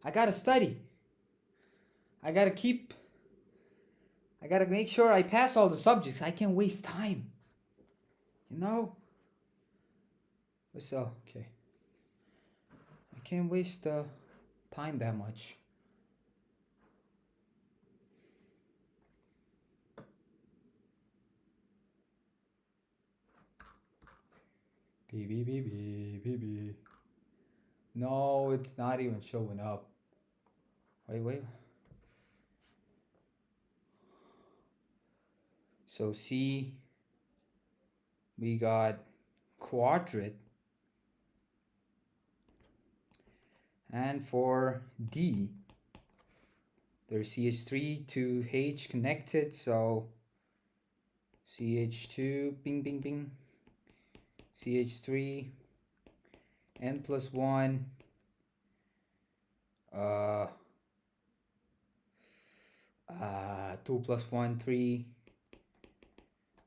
I gotta study. I gotta make sure I pass all the subjects. I can't waste time. So, okay. I can't waste time that much. Baby. No, it's not even showing up. Wait. So C, we got quadrate. And for D, there's CH3 to H connected, so CH2, bing, bing, bing, CH3, N plus 1, 2 plus 1, 3.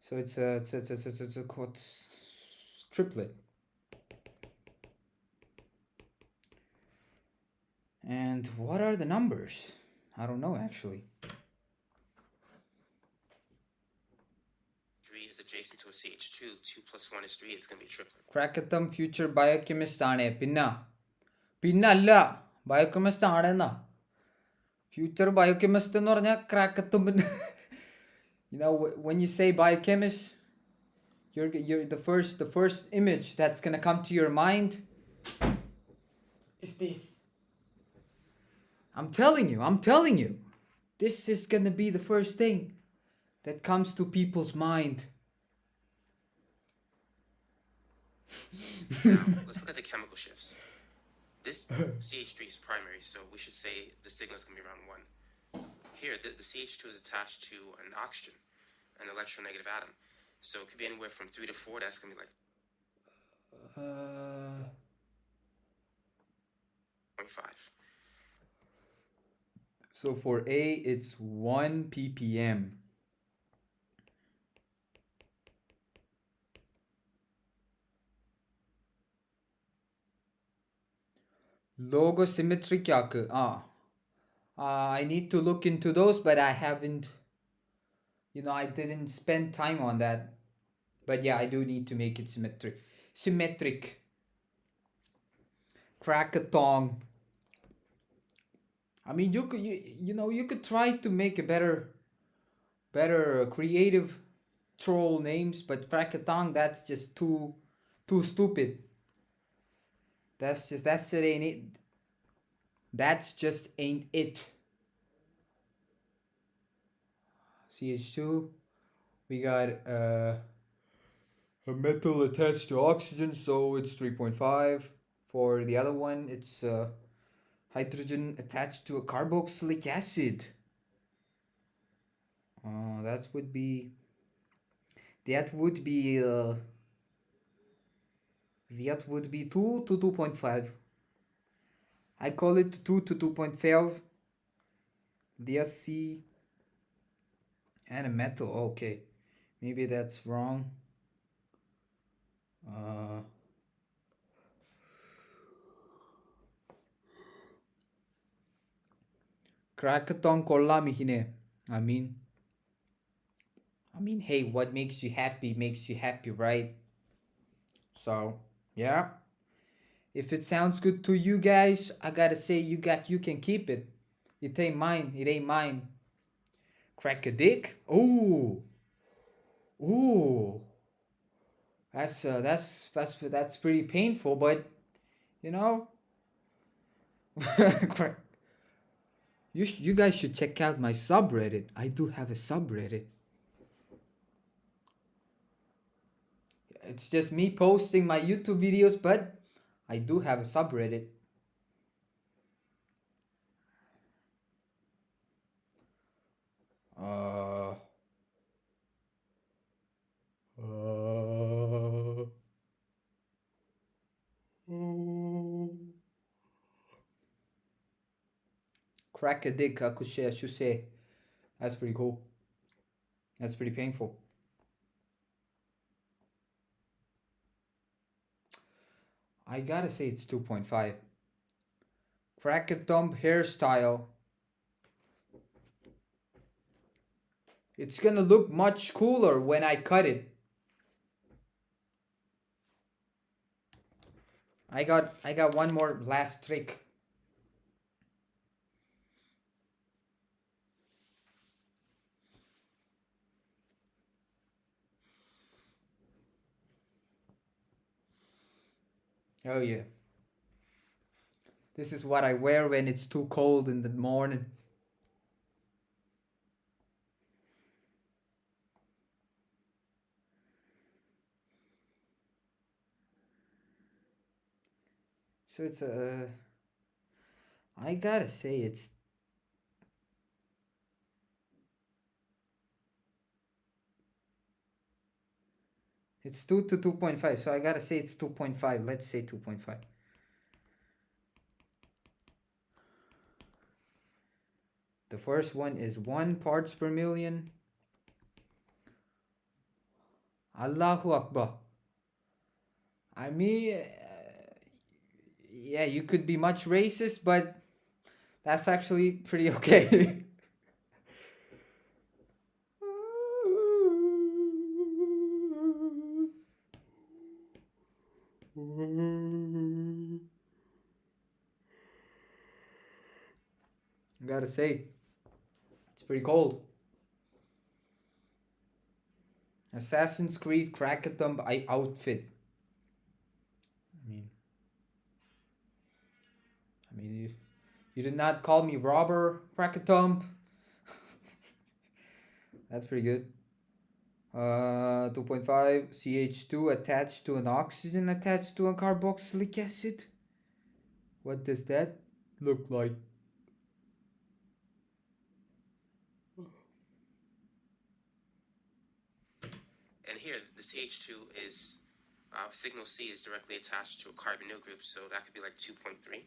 So it's a triplet. And what are the numbers? I don't know actually. 3 is adjacent to a CH2. 2 plus 1 is 3. It's going to be a triplet. Crakathumb future biochemist ആണ് പിന്നല്ല biochemist ആണെന്നാ future biochemist എന്ന് പറഞ്ഞാൽ Crakathumb. You know, when you say biochemist, you're the first image that's gonna come to your mind is this. I'm telling you, this is gonna be the first thing that comes to people's mind. Now, let's look at the chemical shifts. This CH3 is primary, so we should say the signal is going to be around 1. Here, the CH2 is attached to an oxygen, an electronegative atom. So it could be anywhere from 3 to 4. That's going to be like 0.5. So for A, it's 1 ppm. Logosymmetric yakı. I need to look into those, but I haven't, I didn't spend time on that. But yeah, I do need to make it symmetric. Crakathumb. I mean, you could try to make a better creative troll names, but Crakathumb, that's just too stupid. That's just ain't it. CH2, we got a metal attached to oxygen, so it's 3.5. For the other one, it's hydrogen attached to a carboxylic acid. That would be 2 to 2.5. I call it 2 to 2.5. There's C and a metal. Okay, maybe that's wrong. Crakathumb kollam ihine. I mean, hey, what makes you happy, right? So, yeah. If it sounds good to you guys, I gotta say you can keep it. It ain't mine. Crack a dick? Ooh. That's pretty painful, but you guys should check out my subreddit. I do have a subreddit. It's just me posting my YouTube videos, but I do have a subreddit. Crack a dick, I should say. That's pretty cool. That's pretty painful. I gotta say it's 2.5. Crakathumb hairstyle. It's gonna look much cooler when I cut it. I got one more last trick. Oh yeah. This is what I wear when it's too cold in the morning. So it's a. I gotta say it's. It's 2 to 2.5, so I gotta say it's 2.5. Let's say 2.5. The first one is 1 parts per million. Allahu Akbar. I mean, yeah, you could be much racist, but that's actually pretty okay. I gotta say, it's pretty cold. Assassin's Creed Crakathumb outfit. I mean, you did not call me robber, Crakathumb. That's pretty good. 2.5 CH2 attached to an oxygen attached to a carboxylic acid. What does that look like? And here, the CH2 is, signal C is directly attached to a carbonyl group, so that could be like 2.3.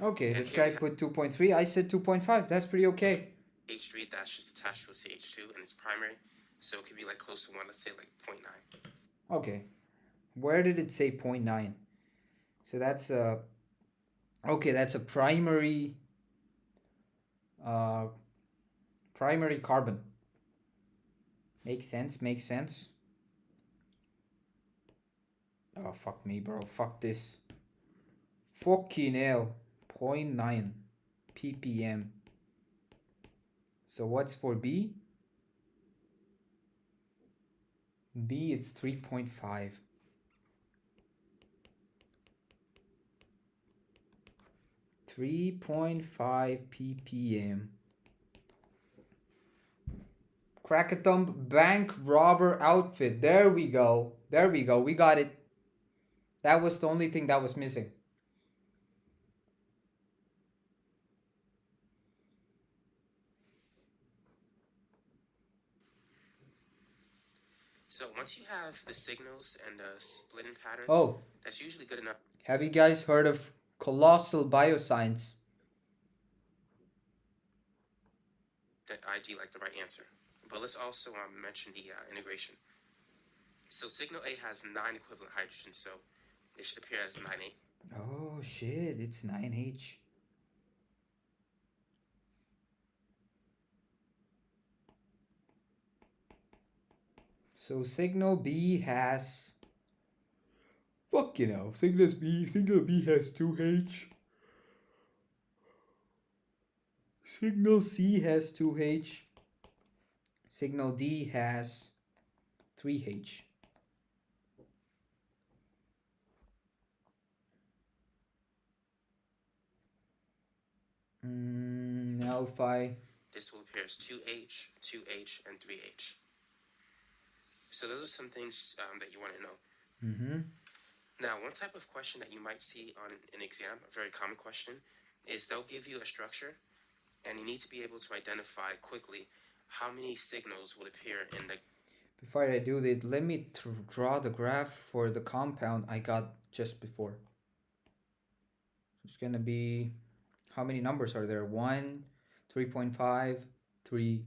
Okay, this guy put 2.3. I said 2.5. That's pretty okay. H3, that's just attached to a CH2, and it's primary, so it could be like close to 1, let's say like 0.9. Okay. Where did it say 0.9? So that's a... Okay, that's a primary... primary carbon. Makes sense, makes sense. Oh, fuck me, bro. Fuck this. Fucking hell. 0.9 ppm. So what's for B? B, it's 3.5. 3.5 ppm. Crakathumb bank robber outfit. There we go. There we go. We got it. That was the only thing that was missing. So once you have the signals and the splitting pattern, that's usually good enough. Have you guys heard of colossal bioscience? That ID like the right answer. But let's also mention the integration. So signal A has 9 equivalent hydrogens, so it should appear as 9H. Oh shit, it's 9H. So signal B has... Fuck you know, signal B has 2H. Signal C has 2H. Signal D has 3H. Now if I... This will appear as 2H, 2H, and 3H. So those are some things that you want to know. Now, one type of question that you might see on an exam, a very common question, is they'll give you a structure, and you need to be able to identify quickly how many signals will appear in the... Before I do this, let me draw the graph for the compound I got just before. It's gonna be... How many numbers are there? 1, 3.5, 3.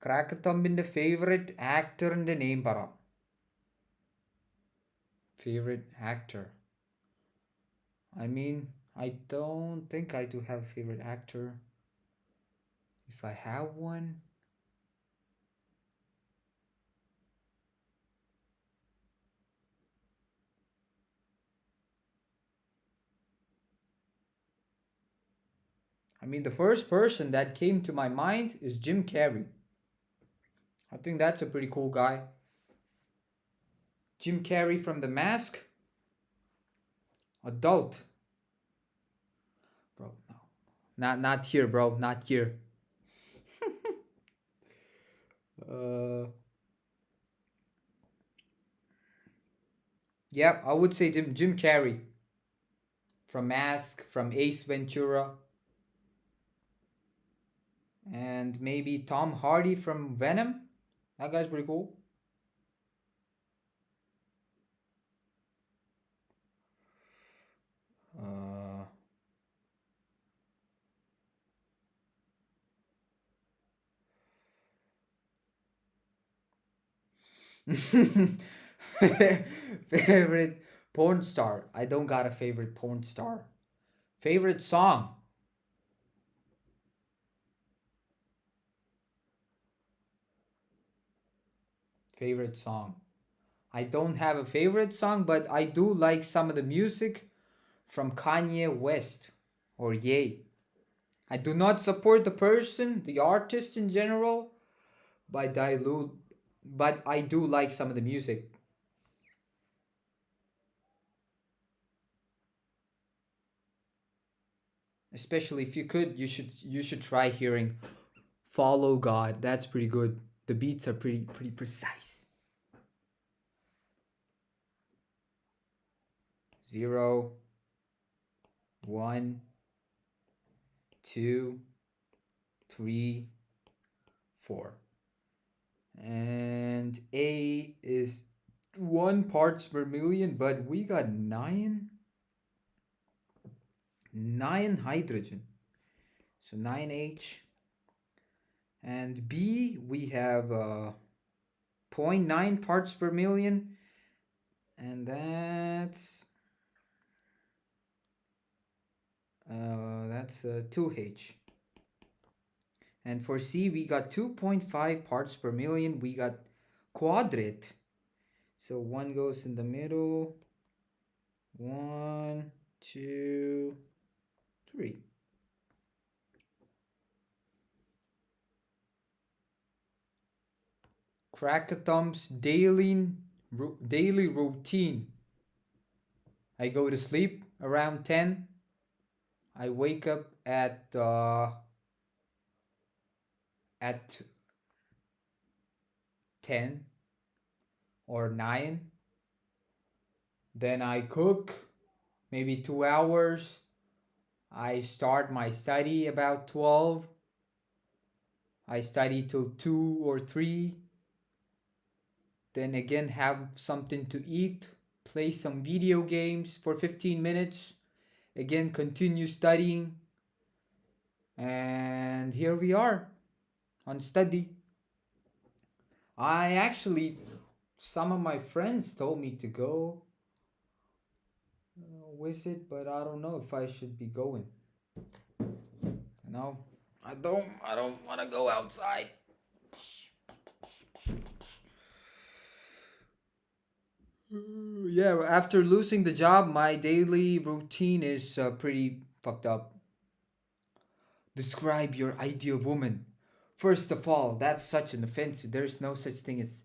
Crakathumb in the favorite actor in the name para. Favorite actor. I mean, I don't think I do have a favorite actor. If I have one... I mean, the first person that came to my mind is Jim Carrey. I think that's a pretty cool guy. Jim Carrey from The Mask. Adult. Bro, no. Not here, bro. Not here. Yep, I would say Jim Carrey from Mask, from Ace Ventura, and maybe Tom Hardy from Venom. That guy's pretty cool. Uh, favorite porn star. I don't got a favorite porn star. Favorite song. Favorite song. I don't have a favorite song, but I do like some of the music from Kanye West or Ye. I do not support the person, the artist in general, but I do like some of the music. Especially if you should try hearing Follow God. That's pretty good. The beats are pretty precise. 0, 1, 2, 3, 4. And A is 1 parts per million, but we got 9 hydrogen. So 9H. And B, we have 0.9 parts per million, and that's 2H. And for C, we got 2.5 parts per million. We got quadrate. So 1 goes in the middle. 1, 2, 3. Crackathumb's daily routine. I go to sleep around 10. I wake up at 10 or 9. Then I cook maybe 2 hours. I start my study about 12. I study till 2 or 3. Then again have something to eat, play some video games for 15 minutes. Again continue studying. And here we are on study. I actually, some of my friends told me to go visit, but I don't know if I should be going. No, I don't want to go outside. Yeah, after losing the job, my daily routine is pretty fucked up. Describe your ideal woman. First of all, that's such an offense. There's no such thing as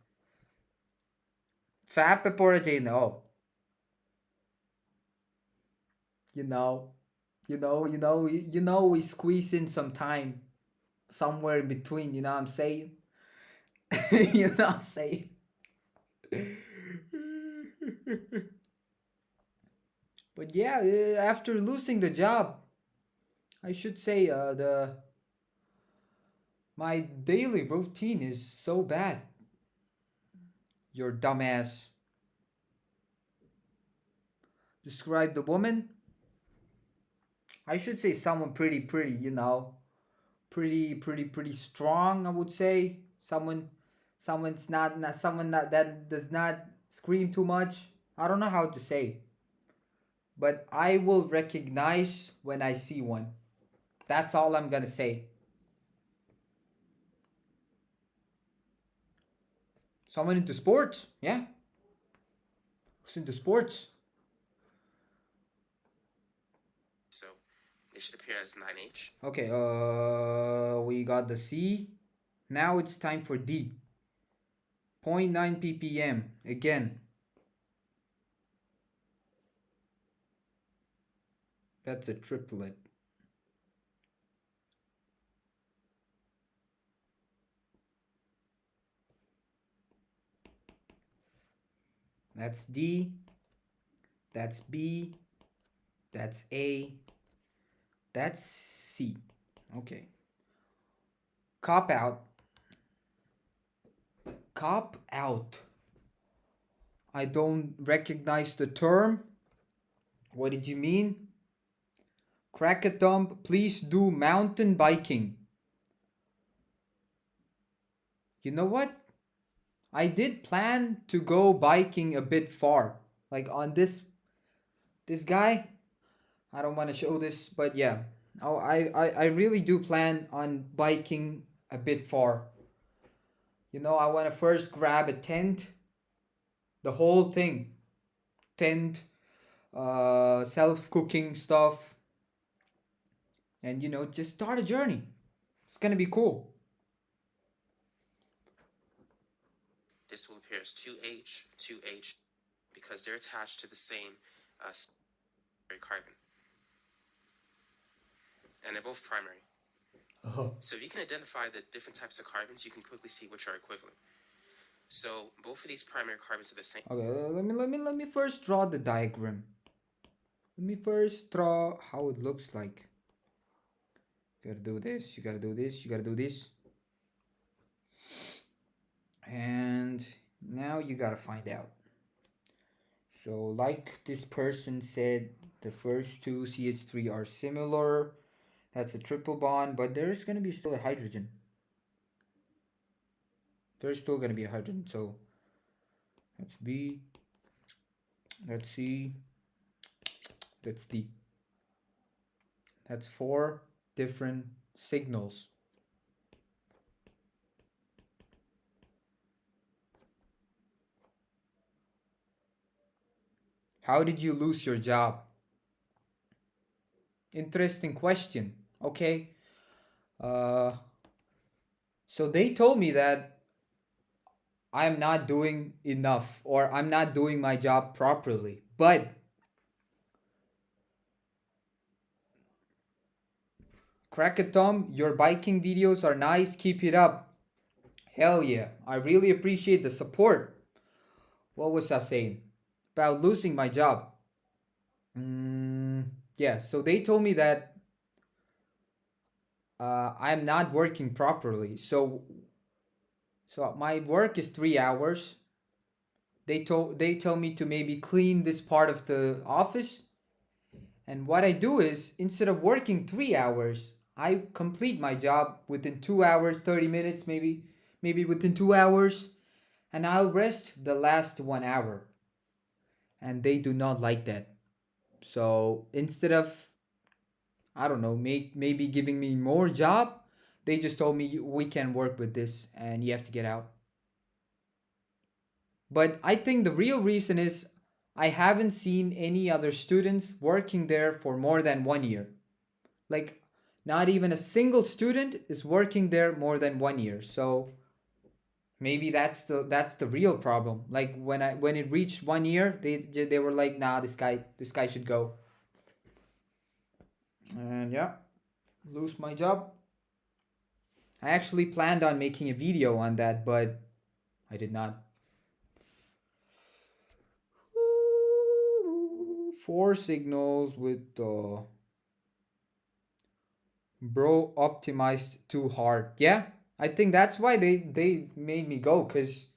fat pepora. No, you know, we squeeze in some time somewhere in between. You know what I'm saying? You know what I'm saying? But yeah, after losing the job, I should say the my daily routine is so bad. Your dumbass. Describe the woman. I should say someone pretty, pretty strong. I would say someone's not someone that does not scream too much. I don't know how to say, but I will recognize when I see one. That's all I'm gonna say. Someone into sports, yeah. Who's into sports? So it should appear as 9H. Okay, we got the C. Now it's time for D. 0.9 ppm again. That's a triplet. That's D. That's B. That's A. That's C. Okay. Cop out. Cop out. I don't recognize the term. What did you mean? Crakathumb, please do mountain biking. You know what? I did plan to go biking a bit far. Like on this guy. I don't want to show this, but yeah. Oh, I really do plan on biking a bit far. You know, I want to first grab a tent, the whole thing. Tent, self-cooking stuff, and you know, just start a journey. It's gonna be cool. This will appear as 2H, 2H, because they're attached to the same carbon. And they're both primary. So if you can identify the different types of carbons, you can quickly see which are equivalent. So both of these primary carbons are the same. Okay, let me first draw the diagram. Let me first draw how it looks like. You gotta do this, you gotta do this, you gotta do this. And now you gotta find out. So like this person said, the first two CH3 are similar. That's a triple bond, but there's gonna be still a hydrogen. There's still gonna be a hydrogen, so that's B, that's C, that's D. That's 4 different signals. How did you lose your job? Interesting question. Okay. So they told me that I'm not doing enough or I'm not doing my job properly. But Crakathumb, your biking videos are nice. Keep it up. Hell yeah. I really appreciate the support. What was I saying? About losing my job. Yeah, so they told me that I'm not working properly. So my work is 3 hours. They tell me to maybe clean this part of the office. And what I do is instead of working 3 hours, I complete my job within 2 hours, 30 minutes, maybe within 2 hours, and I'll rest the last 1 hour. And they do not like that. So instead of, I don't know, maybe giving me more job, they just told me we can work with this and you have to get out. But I think the real reason is I haven't seen any other students working there for more than 1 year. Like, not even a single student is working there more than 1 year. So maybe that's the real problem. Like when it reached 1 year, they were like, nah, this guy should go. And yeah, lose my job. I actually planned on making a video on that, but I did not. 4 signals with bro optimized too hard. Yeah, I think that's why they made me go, because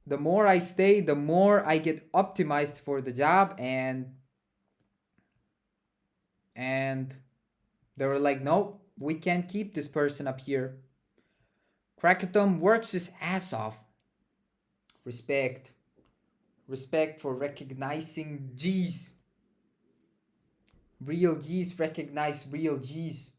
the more I stay, the more I get optimized for the job, and they were like, no, we can't keep this person up here. Crakathumb works his ass off. Respect. Respect for recognizing G's. Real G's recognize real G's.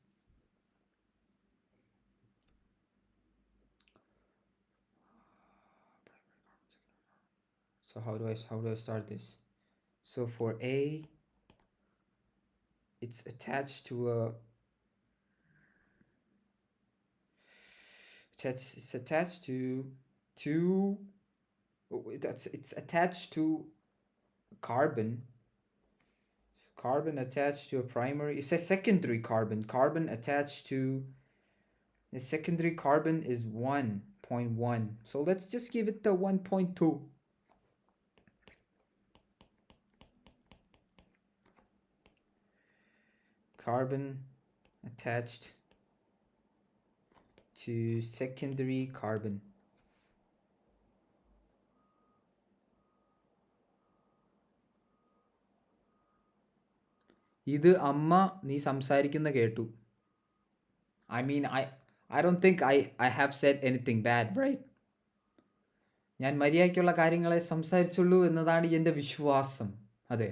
So how do I start this? So for A, it's attached to a it's attached to two. It's attached to carbon. Carbon attached to a primary. It's a secondary carbon. Carbon attached to the secondary carbon is 1.1. So let's just give it the 1.2. carbon attached to secondary carbon. ഇത് അമ്മ നീ സംസാരിക്കുന്ന കേട്ടു. I mean, I don't think I have said anything bad, right? ഞാൻ മര്യാദയ്ക്കുള്ള കാര്യങ്ങളെ സംസാരിച്ചുള്ളൂ എന്നതാണ് എൻ്റെ വിശ്വാസം. അതെ.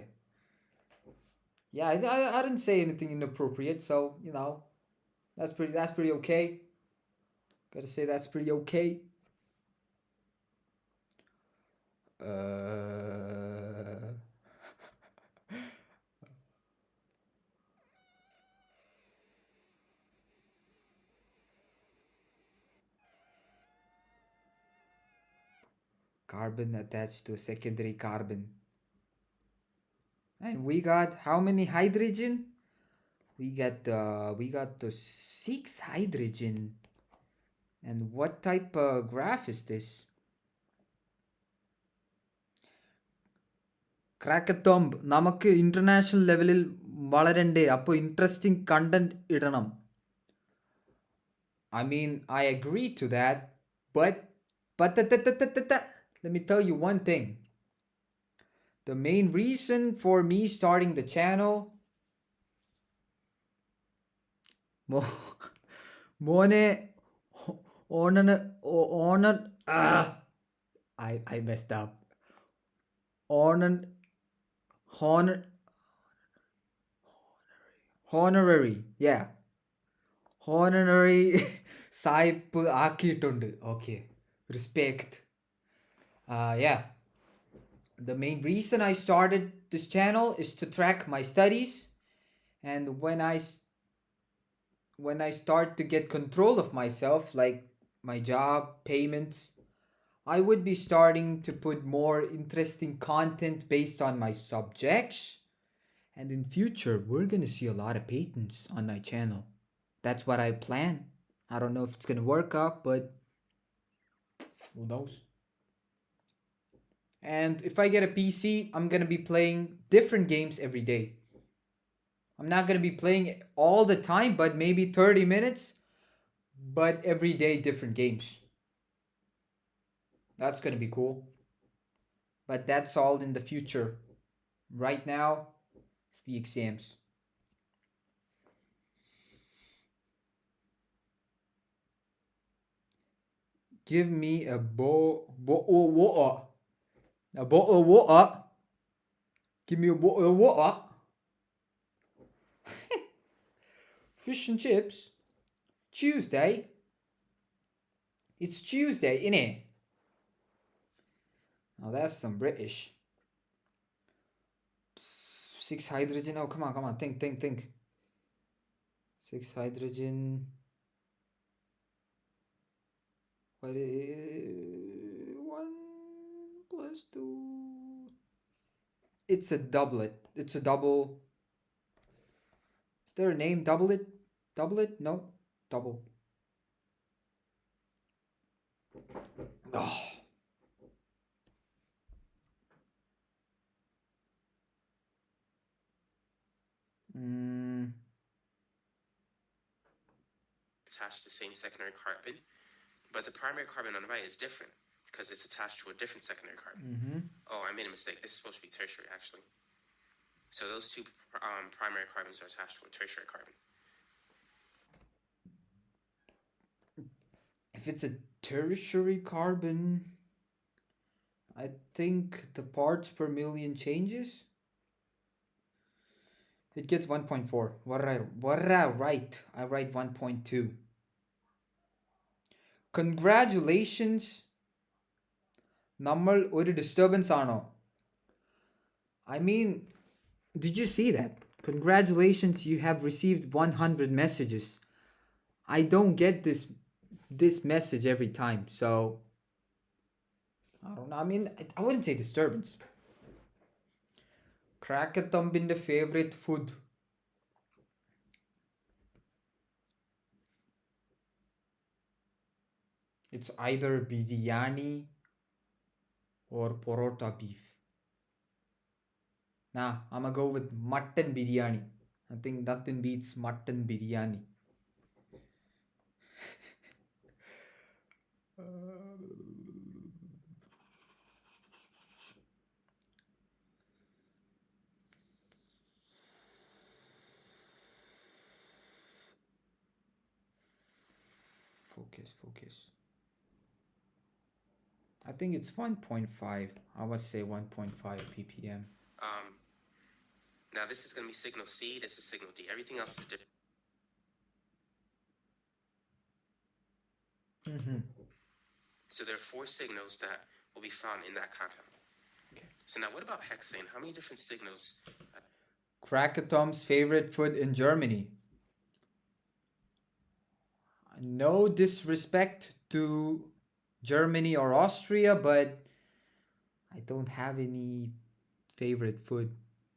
Yeah, I didn't say anything inappropriate, so you know, that's pretty okay. Gotta say that's pretty okay. Carbon attached to secondary carbon. And we got how many hydrogen? We got the 6 hydrogen. And what type of graph is this? Crakathumb. നമുക്ക് international ലെവലിൽ വളരണ്ടേ, അപ്പോൾ interesting content ഇടണം. I mean, I agree to that, but let me tell you one thing. The main reason for me starting the channel, Mone honor I messed up. Honorary, yeah. Honorary സായിപ്പ് ആക്കിയിട്ടുണ്ട്. Okay, respect. Yeah. The main reason I started this channel is to track my studies, and when I start to get control of myself, like my job, payments, I would be starting to put more interesting content based on my subjects. And in future, we're gonna see a lot of patents on my channel. That's what I plan. I don't know if it's gonna work out, but who knows? And if I get a PC, I'm gonna be playing different games every day. I'm not gonna be playing all the time, but maybe 30 minutes, but every day different games. That's gonna be cool. But that's all in the future. Right now, it's the exams. Give me a bottle of water. A bottle of water. Give me a bottle of water. Fish and chips. Tuesday. It's Tuesday, innit? Now that's some British. 6 hydrogen. Oh, come on. Think. 6 hydrogen. What is 1 plus 2? It's a doublet. It's a double. Is there a name? Doublet? No. Double. Oh. Attached to the same secondary carbon, but the primary carbon on the right is different because it's attached to a different secondary carbon. Oh, I made a mistake. This is supposed to be tertiary, actually. So those two primary carbons are attached to a tertiary carbon. If it's a tertiary carbon, I think the parts per million changes. It gets 1.4. What did I write? I write 1.2. Congratulations. നമ്മൾ ഒരു disturbance ആണോ? I mean, did you see that? Congratulations, you have received 100 messages. I don't get this message every time, so I don't know. I mean, I wouldn't say disturbance. Crakathumb favorite food. It's either biryani or porota beef. Nah, I'm gonna go with mutton biryani. I think nothing beats mutton biryani. Focus. I think it's 1.5. I would say 1.5 ppm. Now this is going to be signal C, this is signal D. Everything else is different. So there are 4 signals that will be found in that compound. Okay. So now what about hexane? How many different signals? Crakathumb's favorite food in Germany. No disrespect to Germany or Austria, but I don't have any favorite food.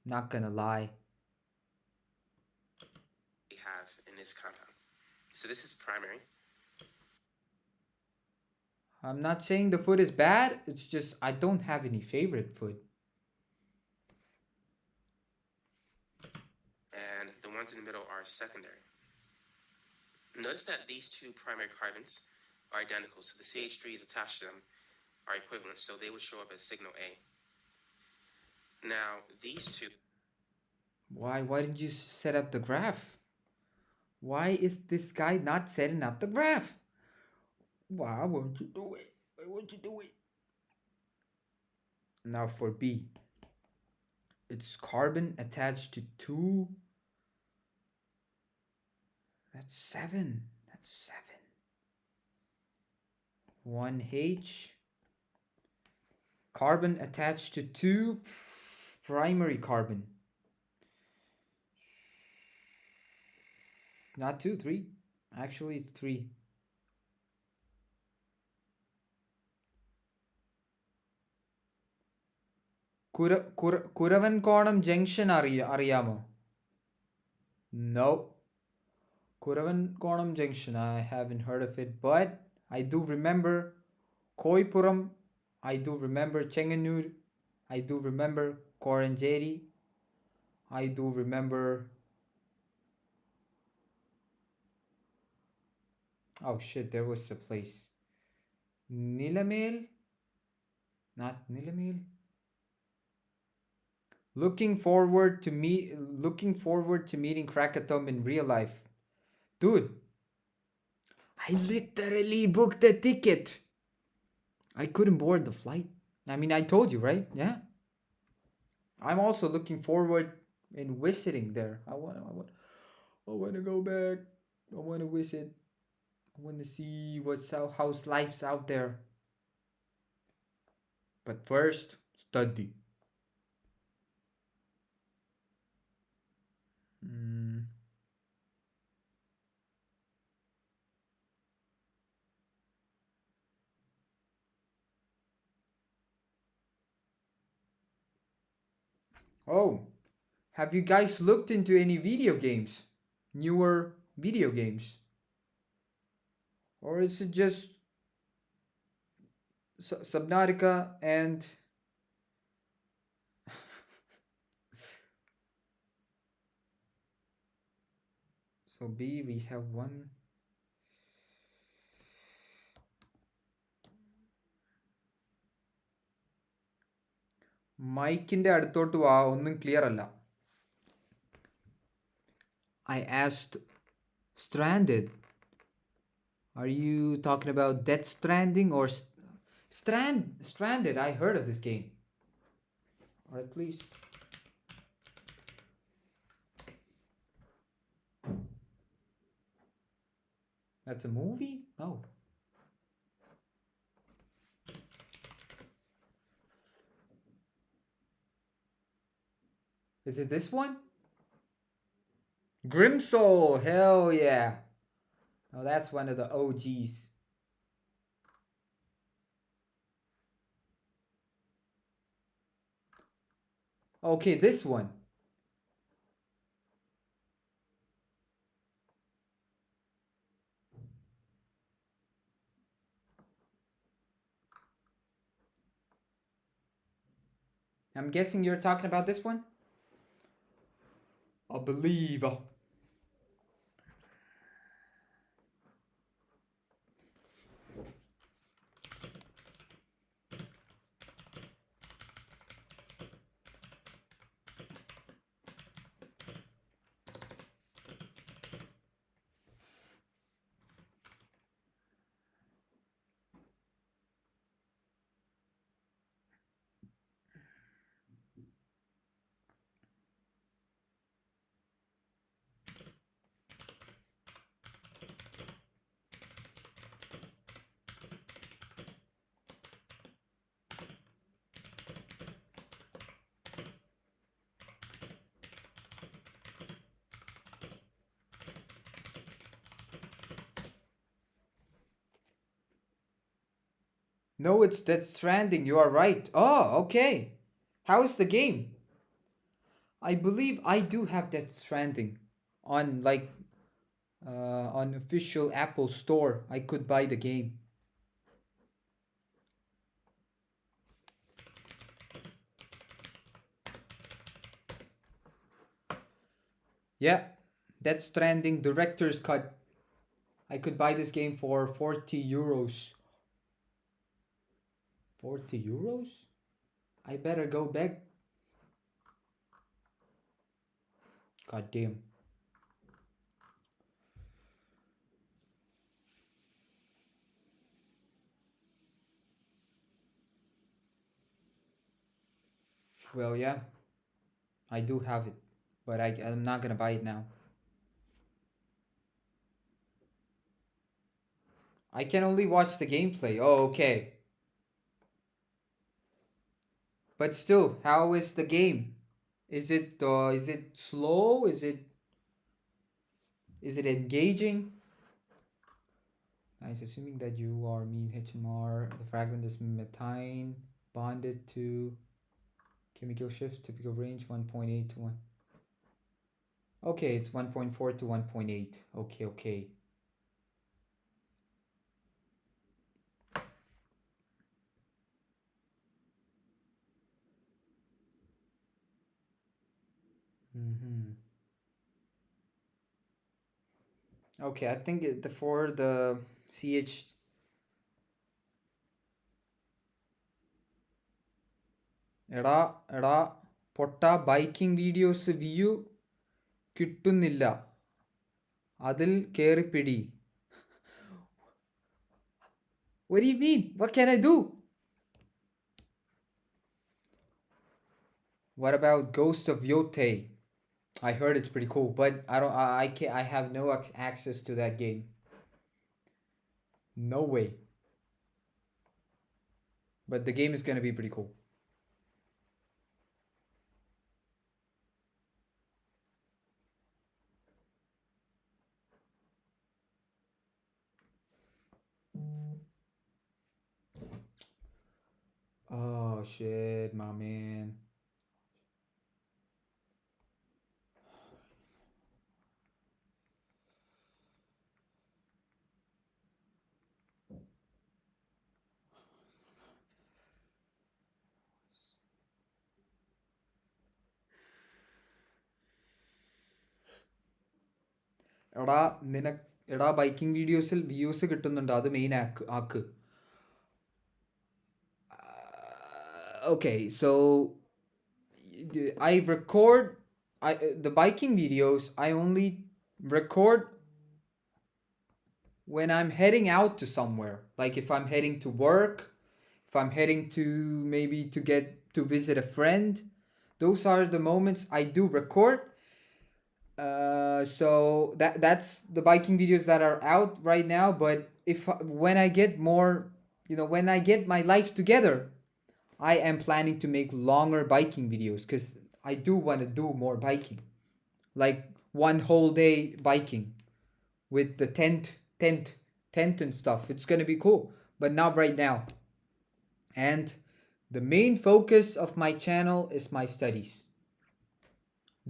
Not gonna lie. We have in this compound. So this is primary. I'm not saying the food is bad, it's just I don't have any favorite food. And the ones in the middle are secondary. Notice that these 2 primary carbons are identical, so the CH3s attached to them are equivalent, so they would show up as signal A. Now, these 2... Why didn't you set up the graph? Why is this guy not setting up the graph? Why won't you do it? Why won't you do it? Now for B. It's carbon attached to 2. That's 7. 1H. Carbon attached to 2 primary carbon. Not 2, 3. Actually, it's 3. Kuravankonam Junction അറിയാമോ? No. Kuravankonam Junction, I haven't heard of it, but I do remember Koipuram, I do remember Chenganur, I do remember Koranjeri, I do remember... Oh shit, there was a place. Nilamel? Not Nilamel? Looking forward to meeting Crakathumb in real life. Dude, I literally booked a ticket. I couldn't board the flight. I mean, I told you, right? Yeah. I'm also looking forward in visiting there. I want to go back. I want to visit. I want to see how's life's out there. But first, study. Oh, have you guys looked into any video games? Newer video games? Or is it just Subnautica and... So B, we have 1. മൈക്കിൻ്റെ അടുത്തോട്ട് വാ, ഒന്നും clear അല്ല. I asked Stranded. Are you talking about Death Stranding or Stranded? I heard of this game. Or at least... That's a movie? No. Is it this one? Grimsoul! Hell yeah! Oh, that's one of the OGs. Okay, this one. I'm guessing you're talking about this one? A believer. No, it's Death Stranding. You are right. Oh, okay. How is the game? I believe I do have Death Stranding on on official Apple Store. I could buy the game. Yeah, Death Stranding Director's Cut. I could buy this game for 40 euros. 40 euros? I better go back. God damn. Well, yeah, I do have it, but I'm not gonna buy it now. I can only watch the gameplay. Oh, okay. But still, how is the game? Is it slow? Is it engaging? Nice, assuming that you are mean HMR. The fragment is methane bonded to chemical shifts, typical range 1.8 to 1. Okay, it's 1.4 to 1.8. Okay. Mm-hmm. Okay, I think for the CH എടാ പൊട്ട biking videos view കിട്ടുന്നില്ല അതിൽ കേറിപ്പിടി. What do you mean? What can I do? What about Ghost of Yote? I heard it's pretty cool, but I don't. I can't. I have no access to that game. No way. But the game is gonna be pretty cool. Oh shit, my man. എടാ biking വീഡിയോസിൽ views കിട്ടുന്നുണ്ട്, അത് main ആക്ക്. Okay, so I record the biking videos. I only record when I'm heading out to somewhere, like if I'm heading to work, if I'm heading to maybe to get to visit a friend. Those are the moments I do record. So that's the biking videos that are out right now. But if when I get more, when I get my life together, I am planning to make longer biking videos because I do want to do more biking, like one whole day biking with the tent and stuff. It's gonna be cool, but not right now. And the main focus of my channel is my studies.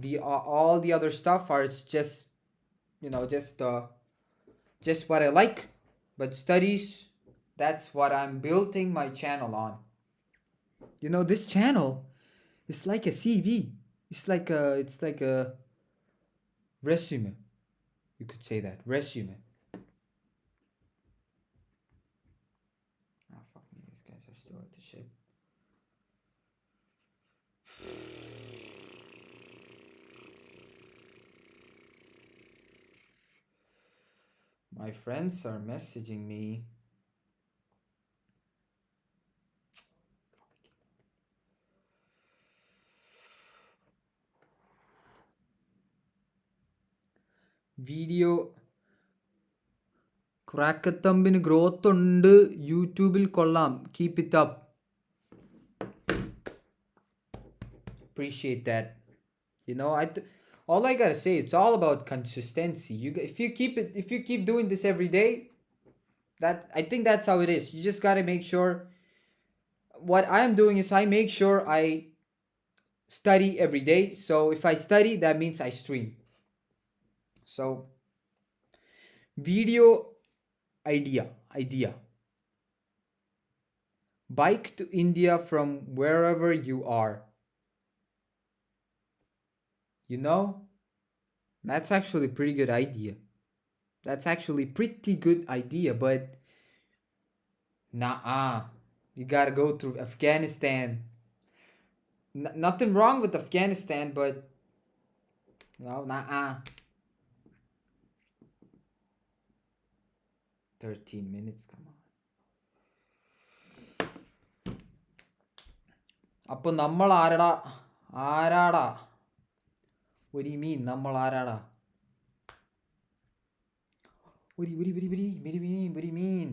The all the other stuff are just just what I like, but studies, that's what I'm building my channel on. This channel is like a CV. It's like a Resume. You could say that. Resume. Oh, fuck me. These guys are still at the ship. My friends are messaging me. Video ക്രാക്കത്തമ്പിന് growth ഉണ്ട്, യൂട്യൂബിൽ കൊള്ളാം, keep it up. Appreciate that. You know, all I gotta say, it's all about consistency. If you keep doing this every day, I think that's how it is. You just gotta make sure. What I'm doing is I make sure I study every day. So if I study, that means I stream. So video idea. Bike to India from wherever you are. You know, that's actually a pretty good idea. But nah, you gotta go through Afghanistan. Nothing wrong with Afghanistan, but no, nah. 13 minutes, come on. അപ്പോൾ നമ്മൾ ആരാടാ? What do you mean, നമ്മൾ ആരാടാ? What do you mean?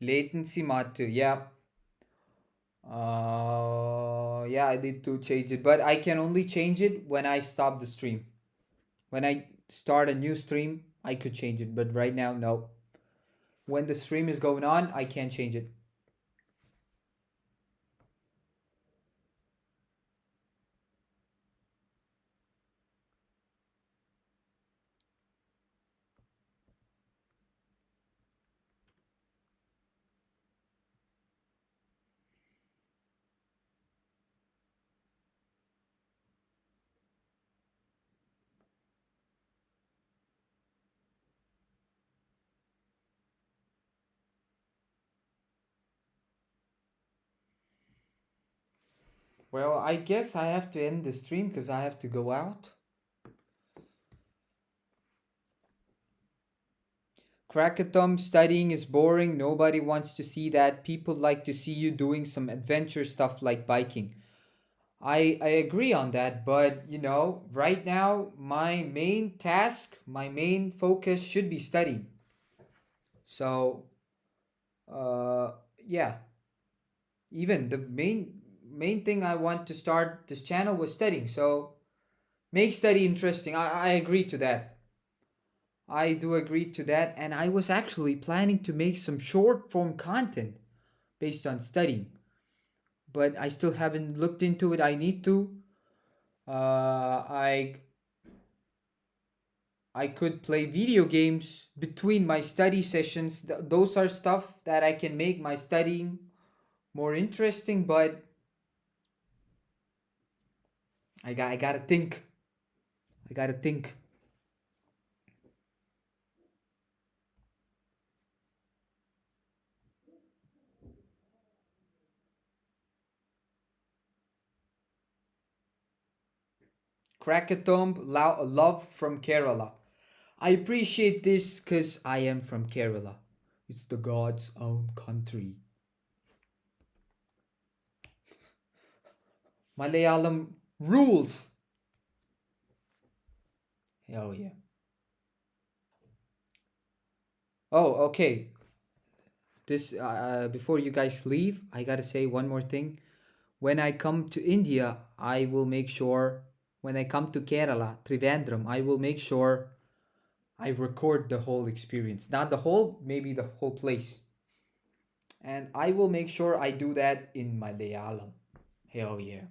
Latency mat. Yeah, I need to change it, but I can only change it when I stop the stream. When I start a new stream, I could change it, but right now, no. When the stream is going on, I can't change it. Well, I guess I have to end the stream because I have to go out. Crakathumb, studying is boring. Nobody wants to see that. People like to see you doing some adventure stuff like biking. I agree on that, but you know, right now, my main task, my main focus should be studying. So, yeah. Even the main thing I want to start this channel was studying. So, make study interesting. I agree to that. I do agree to that, and I was actually planning to make some short form content based on studying, but I still haven't looked into it. I need to. I could play video games between my study sessions. Those are stuff that I can make my studying more interesting, but I gotta think. I gotta think. Crakathumb, love from Kerala. I appreciate this because I am from Kerala. It's the God's own country. Malayalam rules. Hell yeah. Oh, okay. This before you guys leave, I gotta say one more thing. when I come to India, I will make sure, when I come to Kerala, Trivandrum, I will make sure I record the whole experience. Not the whole, maybe the whole place. And I will make sure I do that in Malayalam. Hell yeah.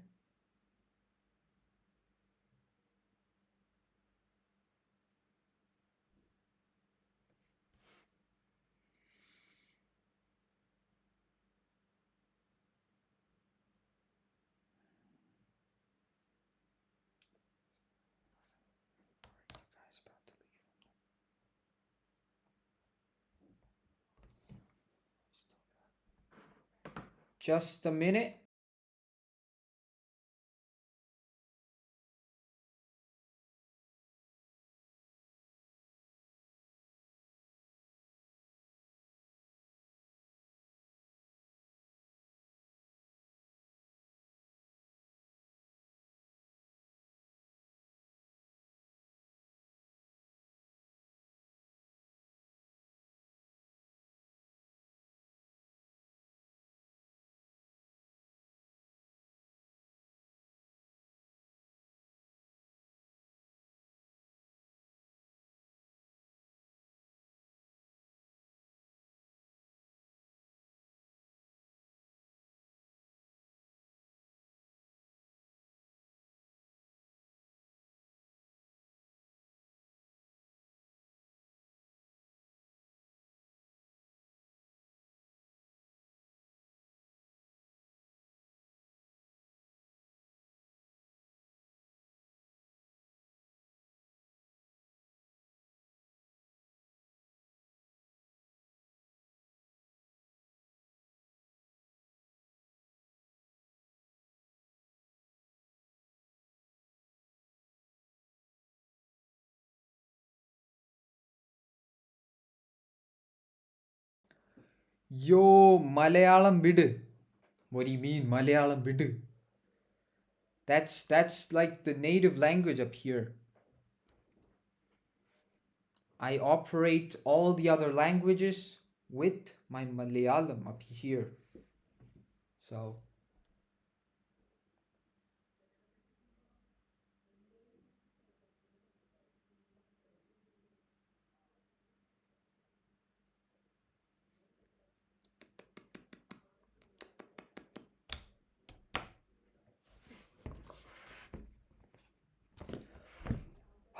Just a minute. Yo, Malayalam bid. What do you mean, Malayalam bid? That's like the native language up here. I operate all the other languages with my Malayalam up here. So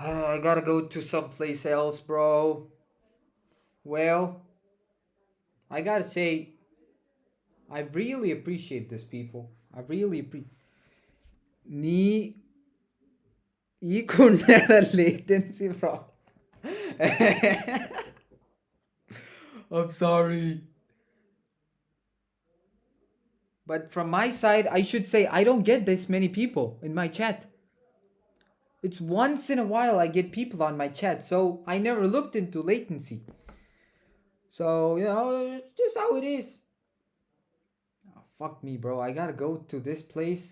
I gotta go to someplace else, bro. Well, I gotta say, I really appreciate this, people. I really appreciate. നീ ഈ കുണ്ടയുടെ latency problem. I'm sorry. But from my side, I should say I don't get this many people in my chat. It's once in a while I get people on my chat, so I never looked into latency. So, it's just how it is. Oh, fuck me, bro. I gotta go to this place.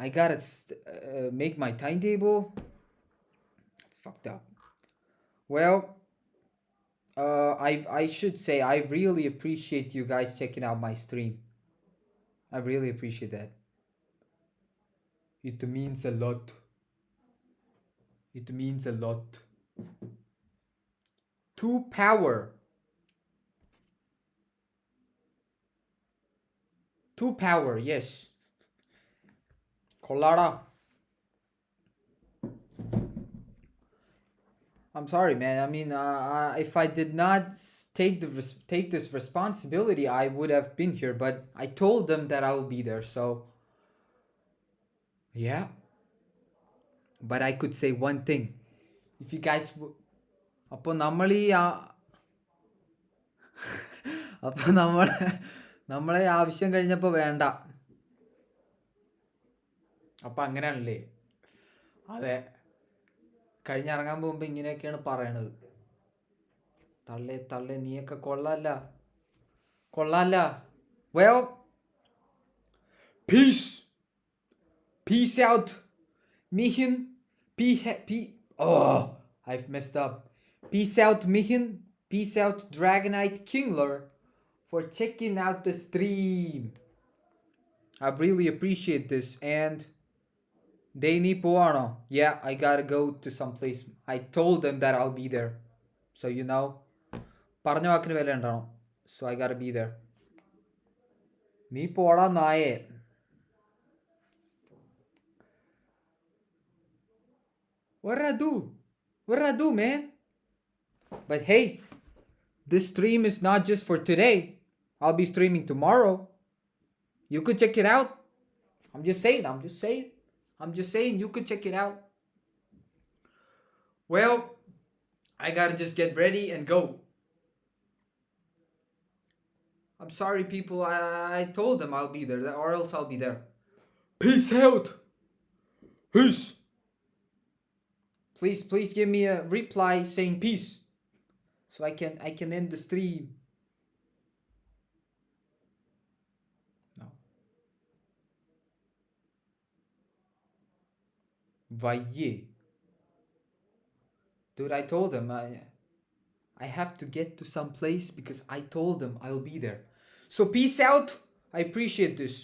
I gotta make my timetable. It's fucked up. Well, I should say I really appreciate you guys checking out my stream. I really appreciate that. It means a lot. It means a lot. To power. To power, yes. Colada. I'm sorry, man. I mean, if I did not take this responsibility, I would have been here. But I told them that I will be there. So, yeah. But I could say one thing. If you guys, അപ്പോൾ നമ്മൾ ഈ അപ്പോൾ നമ്മളെ ആവശ്യം കഴിഞ്ഞപ്പോൾ വേണ്ട. അപ്പം അങ്ങനെയാണല്ലേ? അതെ. കഴിഞ്ഞിറങ്ങാൻ പോകുമ്പോൾ ഇങ്ങനെയൊക്കെയാണ് പറയണത്. തള്ളേ നീയൊക്കെ കൊള്ളാല്ല. Well, peace out, Mihin. I've messed up. Peace out, Mihin. Peace out, Dragonite Kingler, for checking out the stream. I really appreciate this. And they need Poano. Yeah, I gotta go to some place. I told them that I'll be there. So you know. പറഞ്ഞ വാക്കിന് വില ഉണ്ടാവണം. So I gotta be there. നീ പോടാ നായേ. What did I do? What did I do, man? But hey, this stream is not just for today. I'll be streaming tomorrow. You could check it out. I'm just saying, you could check it out. Well, I gotta just get ready and go. I'm sorry, people. I told them I'll be there, or else I'll be there. Peace out. Peace. Please give me a reply saying peace, so I can end the stream. No. Vaye. Dude, I told them I have to get to some place because I told them I'll be there. So peace out. I appreciate this.